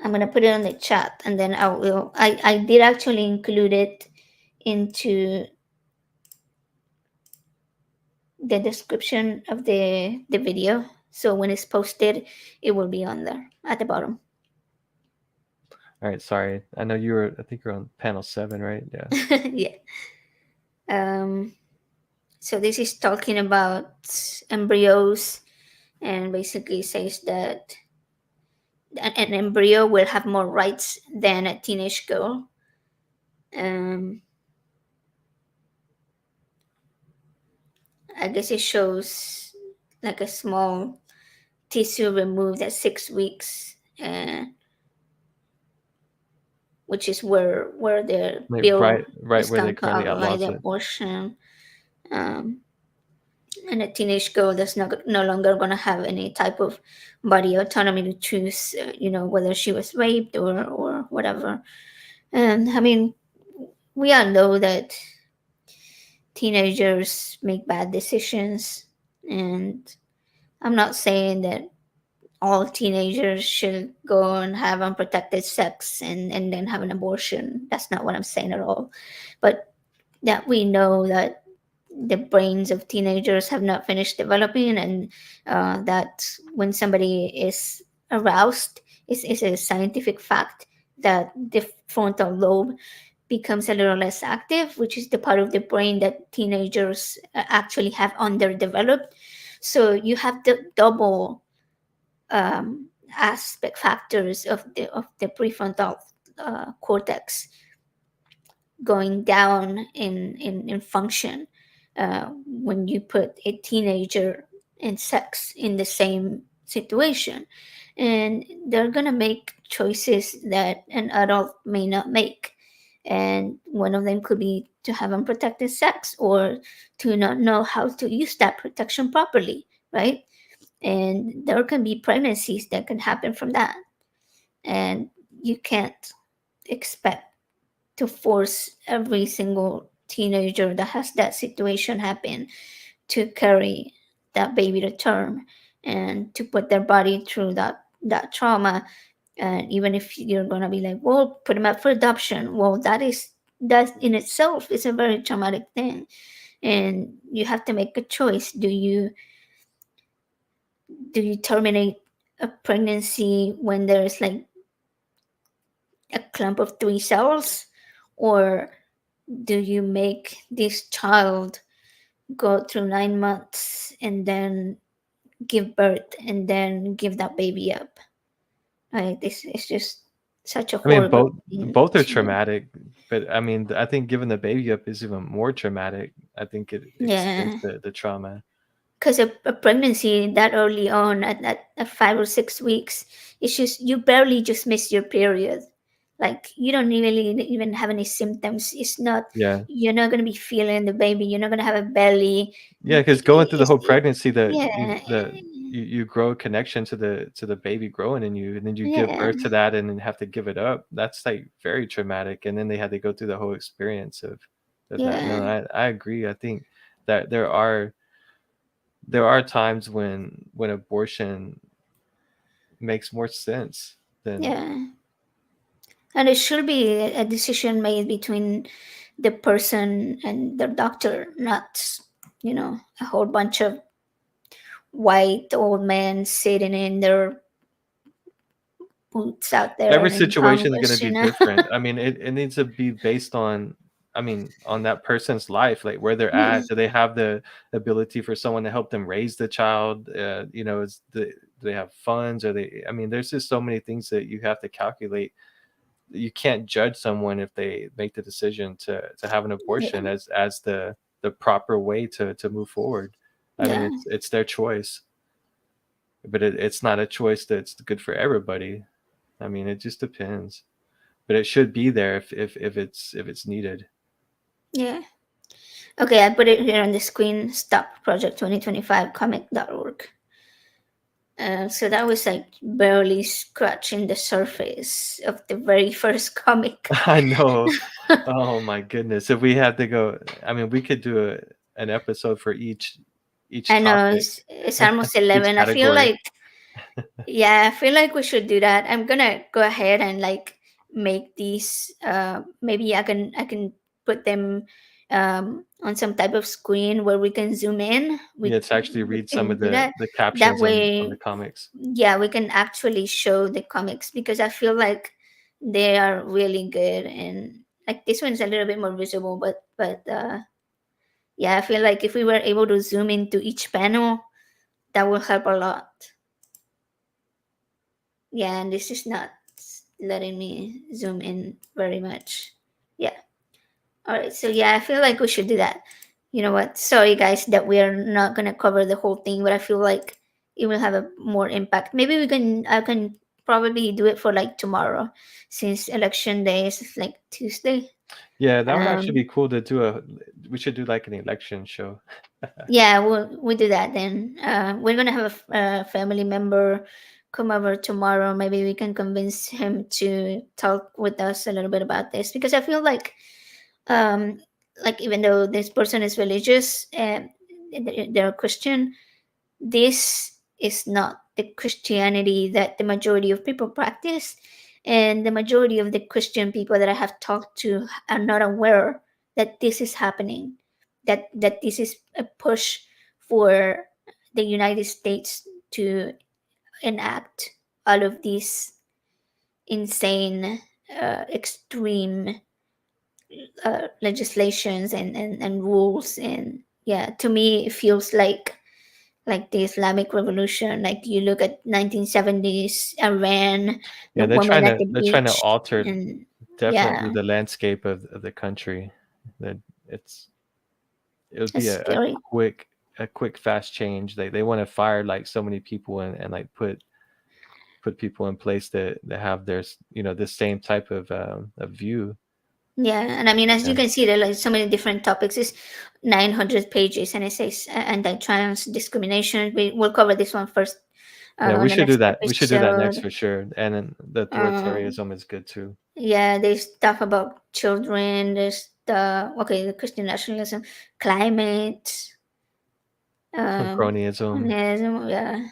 I'm gonna put it on the chat, and then I will. I did actually include it into the description of the video. So when it's posted, it will be on there at the bottom. All right, sorry. I know I think you're on panel 7, right? Yeah. Yeah. So this is talking about embryos, and basically says that an embryo will have more rights than a teenage girl. I guess it shows like a small tissue removed at 6 weeks, which is where the Like, bill right is where they going to currently outline outlaws the it. abortion. And a teenage girl that's no longer going to have any type of body autonomy to choose, whether she was raped or whatever. And I mean, we all know that teenagers make bad decisions, and I'm not saying that all teenagers should go and have unprotected sex and then have an abortion. That's not what I'm saying at all. But that we know that the brains of teenagers have not finished developing, and that when somebody is aroused, is a scientific fact that the frontal lobe becomes a little less active, which is the part of the brain that teenagers actually have underdeveloped. So you have the double aspect factors of the prefrontal cortex going down in function when you put a teenager and sex in the same situation, and they're gonna make choices that an adult may not make, and one of them could be to have unprotected sex or to not know how to use that protection properly, right? And there can be pregnancies that can happen from that, and you can't expect to force every single teenager that has that situation happen to carry that baby to term and to put their body through that trauma. And even if you're gonna be like, well, put them up for adoption, well, that in itself is a very traumatic thing, and you have to make a choice. Do you terminate a pregnancy when there's like a clump of 3 cells, or do you make this child go through 9 months and then give birth and then give that baby up? Like, this is just such a I mean, horrible thing both are to do. traumatic, but I mean, I think giving the baby up is even more traumatic. I think it extends Yeah, the trauma. because a pregnancy that early on at 5 or 6 weeks, it's just you barely just miss your period. Like, you don't really even have any symptoms. It's not, Yeah. you're not going to be feeling the baby, you're not going to have a belly. Yeah, because going through the whole pregnancy, Yeah, you grow a connection to the baby growing in you, and then you give yeah, birth to that, and then have to give it up. That's like very traumatic, and then they had to go through the whole experience of that. No, yeah, I agree. I think that there are times when abortion makes more sense than yeah. And it should be a decision made between the person and their doctor, not, a whole bunch of white old men sitting in their boots out there every in situation is going Congress, to be different. I mean, it needs to be based on, I mean, on that person's life, like where they're Yeah, at. Do they have the ability for someone to help them raise the child? Do they have funds? Or they? I mean, there's just so many things that you have to calculate. You can't judge someone if they make the decision to have an yeah, abortion as the proper way to move forward. I mean, yeah, it's their choice, but it's not a choice that's good for everybody. I mean, it just depends, but it should be there if it's needed. yeah. Okay, I put it here on the screen. Stop Project 2025 comic.org. So that was like barely scratching the surface of the very first comic. I know. Oh my goodness. If we had to go, I mean, we could do an episode for each I know topic, it's almost each 11. category. I feel like we should do that. I'm gonna go ahead and like make these. Maybe I can put them on some type of screen where we can zoom in. Yeah, We to actually we read some can of do that. the That captions on the way, comics. yeah, we can actually show the comics, because I feel like they are really good, and like this one's a little bit more visible, but yeah, I feel like if we were able to zoom into each panel, that will help a lot. Yeah, and this is not letting me zoom in very much. Yeah. All right. So yeah, I feel like we should do that. You know what? Sorry, guys, that we are not gonna cover the whole thing, but I feel like it will have a more impact. Maybe we can. I can probably do it for like tomorrow, since election day is like Tuesday. Yeah, that would actually Um, be cool to do a. We should do like an election show. yeah, we'll do that then. We're gonna have a family member come over tomorrow. Maybe we can convince him to talk with us a little bit about this, because I feel um, like even though this person is religious and they're Christian, this is not the Christianity that the majority of people practice. And the majority of the Christian people that I have talked to are not aware that this is happening, that this is a push for the United States to enact all of these insane, extreme legislations and rules. And yeah, to me, it feels like the Islamic Revolution. Like you look at 1970s Iran, Yeah, the women at the they're trying to beach, alter and definitely yeah, the landscape of the country. That it's it would be it's scary. a quick fast change. They want to fire like so many people and like put people in place that have their the same type of view. Yeah, and I mean, as you Yeah. can see, there are like so many different topics. It's 900 pages, and it says anti-trans discrimination. We'll cover this one first Yeah, we on the should do next that. We should do that next episode. for sure. And then the Um, authoritarianism is good too. yeah, there's stuff about children. There's the Christian nationalism, climate, um, Cronyism. communism, yeah.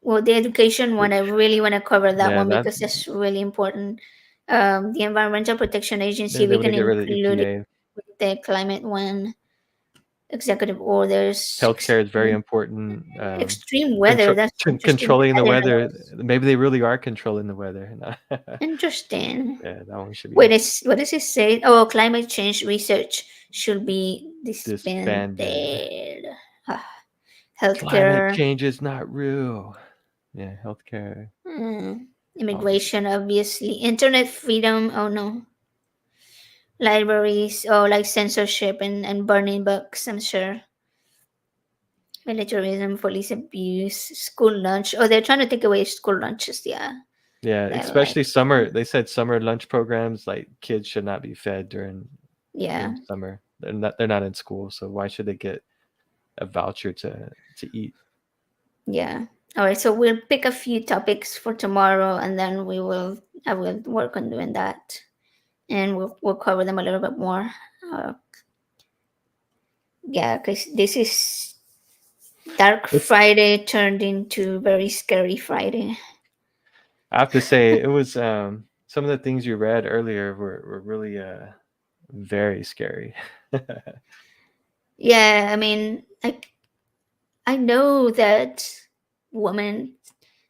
Well, the education one, I really want to cover that Yeah, one that because that's really important. The Environmental Protection Agency, they we want to can get rid of include it EPA. with the climate one, executive orders, Healthcare is very important. extreme weather. That's interesting. Controlling I the didn't know weather. this. Maybe they really are controlling the weather. Interesting. Yeah, that one should Wait, be what does it say? Oh, climate change research should be disbanded. disbanded. Ah, Climate healthcare, change is not real. Yeah, healthcare. All this. immigration, obviously, internet freedom. Oh no, libraries. Oh, like censorship and burning books. I'm sure. Militarism, police abuse, school lunch. Oh, they're trying to take away school lunches. Yeah, Yeah, they're like, especially summer. They said summer lunch programs, like kids should not be fed yeah, during summer. They're not in school, so why should they get a voucher to eat? yeah. All right, so we'll pick a few topics for tomorrow, and then I will work on doing that, and we'll cover them a little bit more. Uh, yeah, because this is Dark It's Friday turned into very scary Friday. I have to say it was some of the things you read earlier were really very scary. Yeah, I mean, I know that women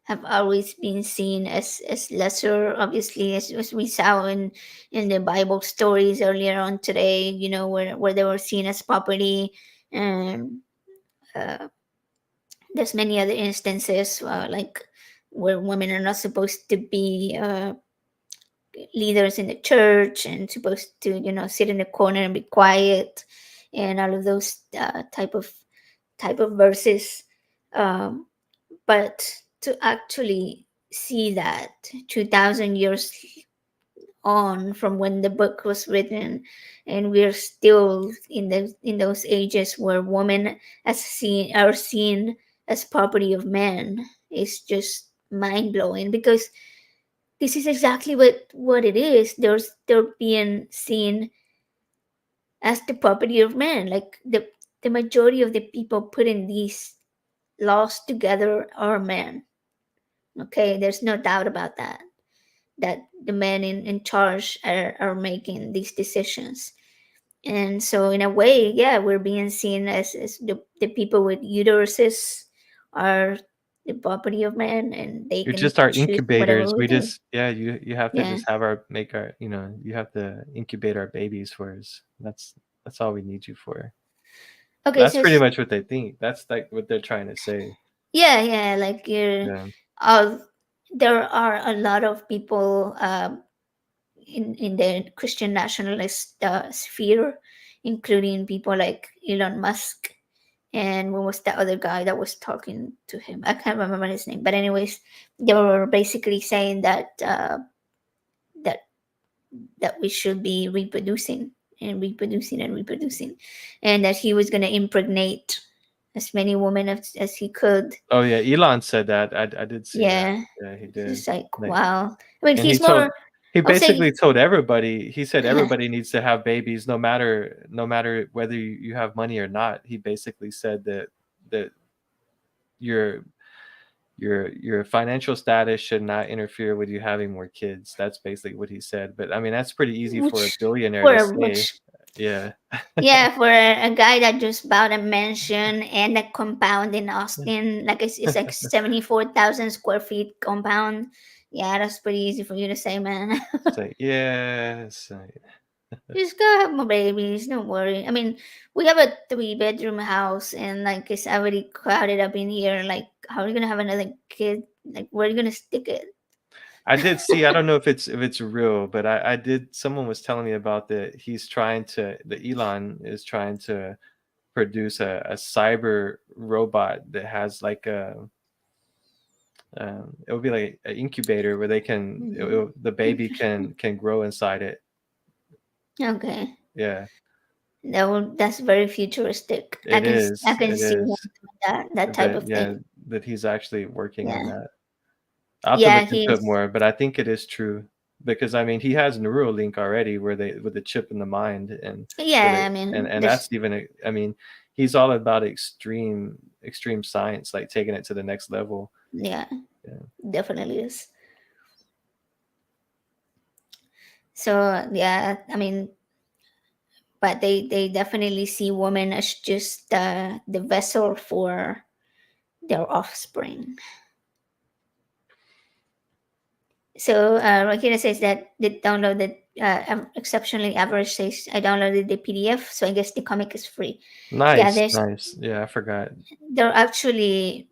have always been seen as lesser, obviously, as we saw in the Bible stories earlier on today, where they were seen as property. And uh, there's many other instances, like where women are not supposed to be leaders in the church and supposed to sit in the corner and be quiet, and all of those type of verses. um, but to actually see that 2000 years on from when the book was written, and we're still in those ages where women are seen as property of men, is just mind-blowing, because this is exactly what it is. They're being seen as the property of men. Like the majority of the people putting these laws together are men. Okay, there's no doubt about that the men in charge are making these decisions. And so in a way, yeah, we're being seen as the people with uteruses are the property of men, and they You're can just our choose whatever incubators. we We do. just yeah, you have to Yeah. just have our make our you have to incubate our babies for us. That's all we need you for. Okay, That's so pretty much what they think. That's like what they're trying to say. yeah, like Yeah. uh, there are a lot of people in the Christian nationalist sphere including people like Elon Musk. And what was that other guy that was talking to him? I can't remember his name. But anyways, they were basically saying that that that we should be reproducing and reproducing and reproducing, and that he was going to impregnate as many women as he could. Oh yeah, Elon said that. I did see that. Yeah, Yeah, he it's did. just like Like, wow. I mean, and he he's told more. he I'll say- basically told everybody. He said Yeah. everybody needs to have babies, no matter whether you have money or not. He basically said that your financial status should not interfere with you having more kids. That's basically what he said. But I mean, that's pretty easy for a Which- billionaire for to a say. rich- Yeah. Yeah, for a guy that just bought a mansion and a compound in Austin, like it's like 74,000 square feet compound. Yeah, that's pretty easy for you to say, man. It's like, yes. Just go have more babies, don't worry. I mean, we have a 3-bedroom house and like it's already crowded up in here. Like, how are you gonna have another kid? Like, where are you gonna stick it? I did see. I don't know if it's real, but I did. Someone was telling me about that. Elon is trying to produce a cyber robot that has like it would be like an incubator where they can the baby can grow inside it. Okay. Yeah, That's very futuristic. I it is. can It see is. that type of Yeah, thing. that he's actually working on Yeah. that. I'll have Yeah, to look into it he's- more, but I think it is true because I mean he has Neuralink already, where they with the chip in the mind, and Yeah, I mean, and there's- that's even. I mean, he's all about extreme science, like taking it to the next level. Yeah, Yeah. definitely is. So yeah, I mean, but they definitely see women as just the vessel for their offspring. So Rakina says that they downloaded exceptionally average says I downloaded the PDF, so I guess the comic is free. Nice, there's- nice. Yeah, I forgot. They're actually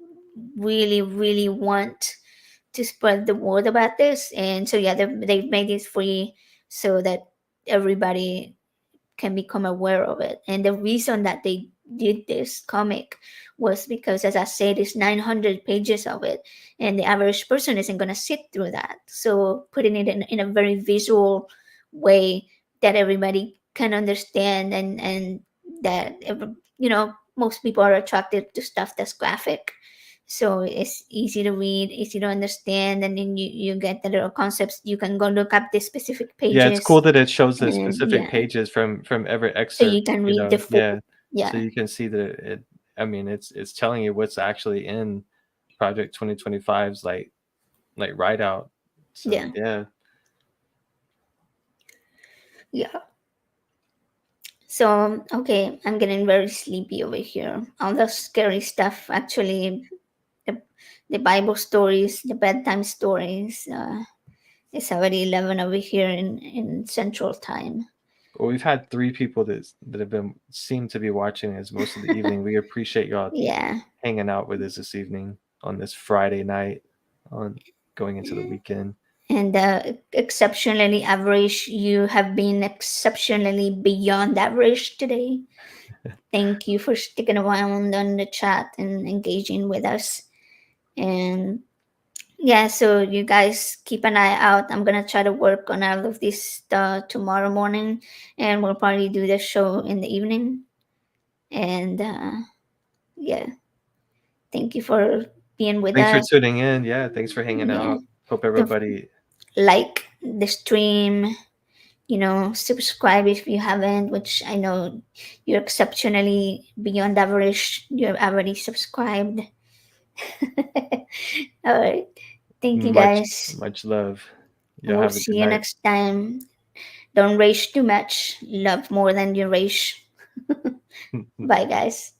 really want to spread the word about this, and so yeah, they've made it free so that everybody can become aware of it. And the reason that they did this comic was because, as I said, it's 900 pages of it, and the average person isn't going to sit through that. So putting it in a very visual way that everybody can understand, and that most people are attracted to stuff that's graphic. So it's easy to read, easy to understand, and then you get the little concepts. You can go look up the specific pages. Yeah, it's cool that it shows the and, specific yeah. pages from every So excerpt. you can read know? the full. Yeah, Yeah. so you can see that it. I mean, it's telling you what's actually in Project 2025's like write out. So, Yeah. Yeah. So okay, I'm getting very sleepy over here. All the scary stuff, actually, the Bible stories, the bedtime stories. It's already 11 over here in Central Time. Well, we've had 3 people that have been seem to be watching us most of the evening. We appreciate y'all Yeah. hanging out with us this evening on this Friday night, on going into the weekend. And exceptionally average, you have been exceptionally beyond average today. Thank you for sticking around on the chat and engaging with us. And yeah, so you guys keep an eye out. I'm gonna try to work on all of this tomorrow morning, and we'll probably do the show in the evening. And yeah, thank you for being with Thanks us. for tuning in. Yeah, thanks for hanging out. Hope everybody Like the stream, subscribe if you haven't, which I know you're exceptionally beyond average. You're already subscribed. All right. Thank you, guys. Much love. And we'll see you next time. Don't rage too much. Love more than you rage. Bye, guys.